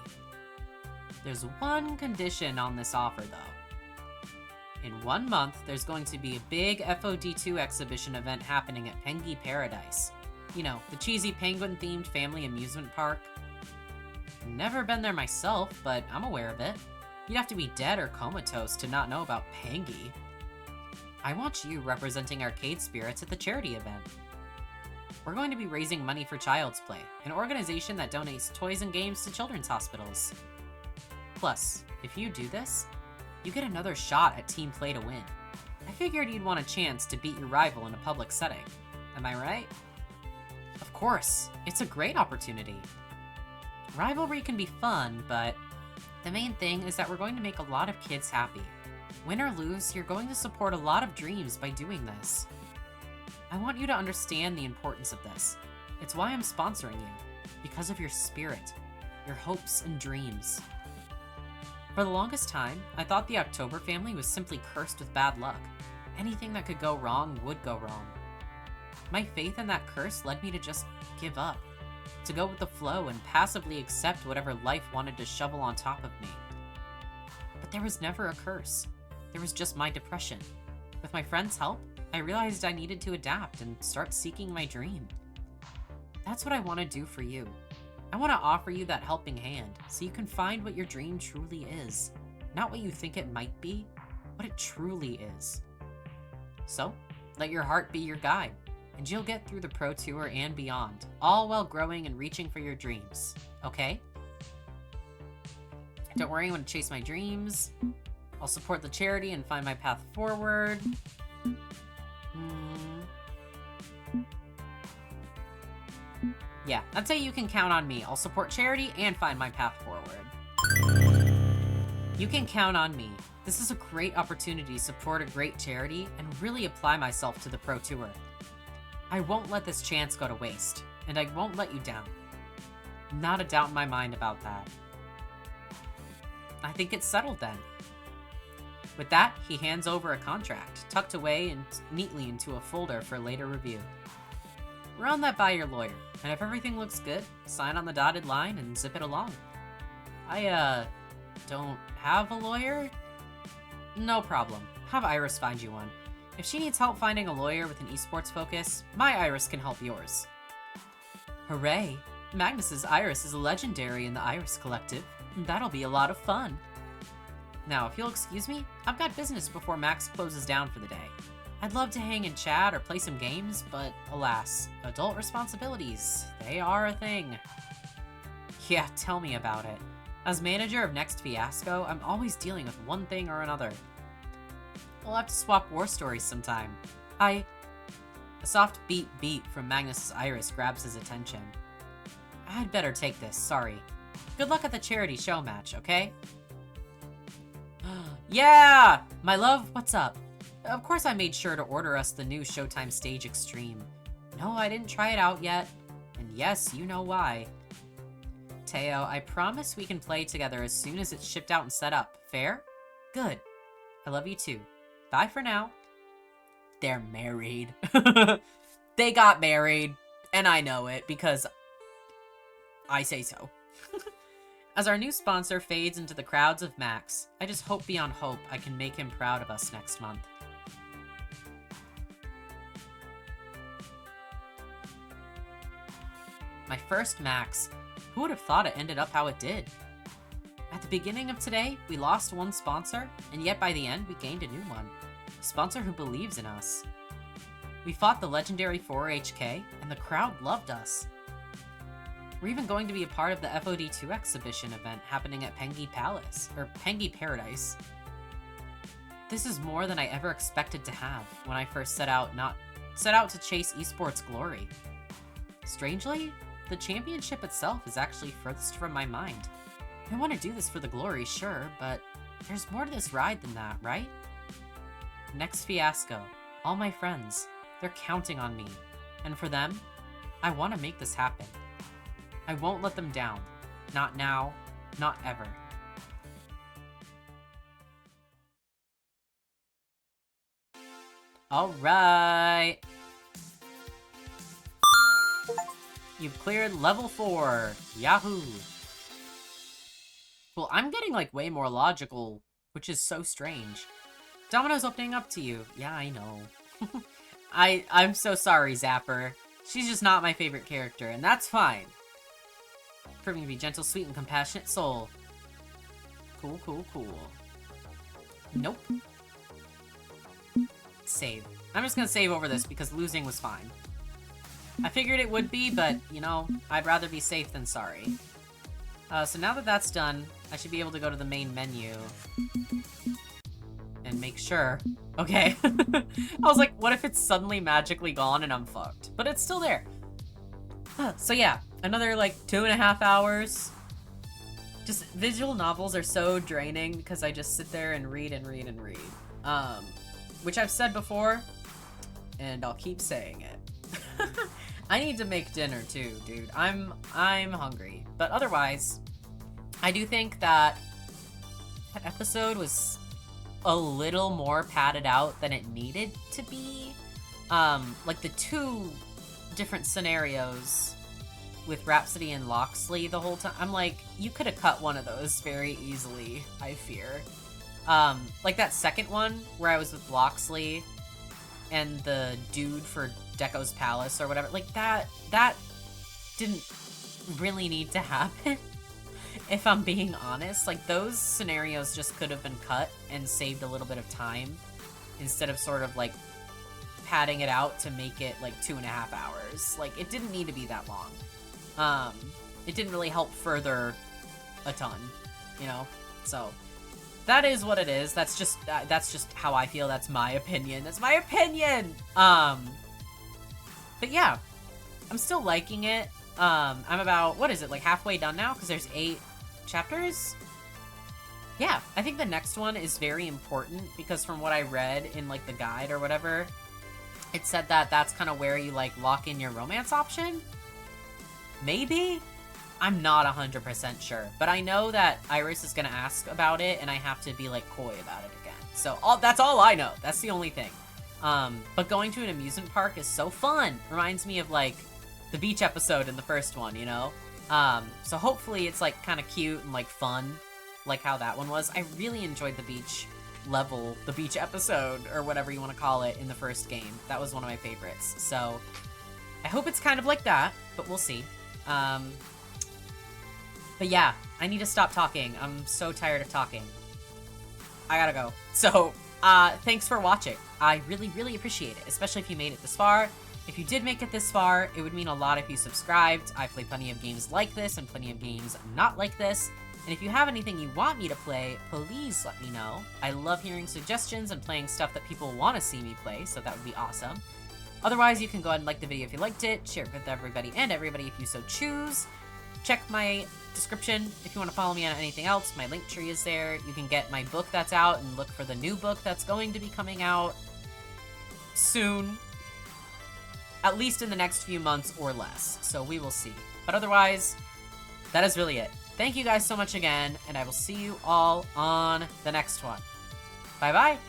There's one condition on this offer, though. In 1 month, there's going to be a big FOD2 exhibition event happening at Pengy Paradise. You know, the cheesy penguin-themed family amusement park. Never been there myself, but I'm aware of it. You'd have to be dead or comatose to not know about Pengy. I want you representing Arcade Spirits at the charity event. We're going to be raising money for Child's Play, an organization that donates toys and games to children's hospitals. Plus, if you do this, you get another shot at Team Play to win. I figured you'd want a chance to beat your rival in a public setting. Am I right? Of course, it's a great opportunity. Rivalry can be fun, but the main thing is that we're going to make a lot of kids happy. Win or lose, you're going to support a lot of dreams by doing this. I want you to understand the importance of this. It's why I'm sponsoring you, because of your spirit, your hopes and dreams. For the longest time, I thought the October family was simply cursed with bad luck. Anything that could go wrong would go wrong. My faith in that curse led me to just give up, to go with the flow and passively accept whatever life wanted to shovel on top of me. But there was never a curse. There was just my depression. With my friend's help, I realized I needed to adapt and start seeking my dream. That's what I want to do for you. I want to offer you that helping hand so you can find what your dream truly is. Not what you think it might be, what it truly is. So, let your heart be your guide, and you'll get through the Pro Tour and beyond, all while growing and reaching for your dreams, okay? Don't worry, I'm going to chase my dreams. I'll support the charity and find my path forward. Yeah, I'd say you can count on me. I'll support charity and find my path forward. You can count on me. This is a great opportunity to support a great charity and really apply myself to the Pro Tour. I won't let this chance go to waste, and I won't let you down. Not a doubt in my mind about that. I think it's settled then. With that, he hands over a contract, tucked away and neatly into a folder for later review. Run that by your lawyer, and if everything looks good, sign on the dotted line and zip it along. I, don't have a lawyer? No problem. Have Iris find you one. If she needs help finding a lawyer with an esports focus, my Iris can help yours. Hooray! Magnus's Iris is legendary in the Iris Collective. That'll be a lot of fun. Now, if you'll excuse me, I've got business before Max closes down for the day. I'd love to hang and chat or play some games, but alas, adult responsibilities, they are a thing. Yeah, tell me about it. As manager of Next Fiasco, I'm always dealing with one thing or another. We'll have to swap war stories sometime. A soft beep from Magnus's Iris grabs his attention. I'd better take this, sorry. Good luck at the charity show match, okay? Yeah! My love, what's up? Of course I made sure to order us the new Showtime Stage Extreme. No, I didn't try it out yet. And yes, you know why. Teo, I promise we can play together as soon as it's shipped out and set up. Fair? Good. I love you too. Bye for now. They're married. They got married. And I know it because I say so. As our new sponsor fades into the crowds of Max, I just hope beyond hope I can make him proud of us next month. My first Max. Who would have thought it ended up how it did? At the beginning of today, we lost one sponsor, and yet by the end, we gained a new one. A sponsor who believes in us. We fought the legendary 4HK, and the crowd loved us. We're even going to be a part of the FOD2 exhibition event happening at Pengi Palace, or Pengi Paradise. This is more than I ever expected to have when I first set out to chase esports glory. Strangely, the championship itself is actually furthest from my mind. I want to do this for the glory, sure, but there's more to this ride than that, right? Next fiasco. All my friends. They're counting on me. And for them, I want to make this happen. I won't let them down. Not now, not ever. Alright. You've cleared level 4. Yahoo! Well, I'm getting, like, way more logical, which is so strange. Domino's opening up to you. Yeah, I know. I'm so sorry, Zapper. She's just not my favorite character, and that's fine. Proving to be gentle, sweet, and compassionate soul. Cool, cool, cool. Nope. Save. I'm just gonna save over this because losing was fine. I figured it would be, but, you know, I'd rather be safe than sorry. So now that that's done, I should be able to go to the main menu. And make sure. Okay. I was like, what if it's suddenly magically gone and I'm fucked? But it's still there. So yeah, another like 2.5 hours. Just visual novels are so draining because I just sit there and read and read and read. Which I've said before, and I'll keep saying it. I need to make dinner too, dude. I'm hungry. But otherwise, I do think that that episode was a little more padded out than it needed to be. Like the 2 different scenarios with Rhapsody and Loxley the whole time. I'm like, you could have cut one of those very easily, I fear. Like that second one where I was with Loxley and the dude for Deco's Palace or whatever. Like that didn't really need to happen. If I'm being honest, like those scenarios just could have been cut and saved a little bit of time instead of sort of like padding it out to make it like 2.5 hours. Like it didn't need to be that long. It didn't really help further a ton, you know? So that is what it is. That's just how I feel. That's my opinion. That's my opinion. But yeah, I'm still liking it. I'm about, what is it, like halfway done now? Because there's 8 chapters? Yeah, I think the next one is very important because from what I read in like the guide or whatever, it said that that's kind of where you like lock in your romance option? Maybe? I'm not 100% sure, but I know that Iris is gonna ask about it and I have to be like coy about it again. So that's all I know. That's the only thing. But going to an amusement park is so fun. Reminds me of like the beach episode in the first one, you know? So hopefully it's like kind of cute and like fun, like how that one was. I really enjoyed the beach level, the beach episode, or whatever you want to call it, in the first game. That was one of my favorites. So I hope it's kind of like that, but we'll see. But yeah, I need to stop talking. I'm so tired of talking. I gotta go. So, thanks for watching. I really, really appreciate it, especially if you made it this far. If you did make it this far, it would mean a lot if you subscribed. I play plenty of games like this and plenty of games not like this. And if you have anything you want me to play, please let me know. I love hearing suggestions and playing stuff that people want to see me play, so that would be awesome. Otherwise, you can go ahead and like the video if you liked it, share it with everybody and everybody if you so choose. check my description if you want to follow me on anything else. My link tree is there. You can get my book that's out and look for the new book that's going to be coming out soon. At least in the next few months or less. So we will see. But otherwise, that is really it. Thank you guys so much again, and I will see you all on the next one. Bye-bye.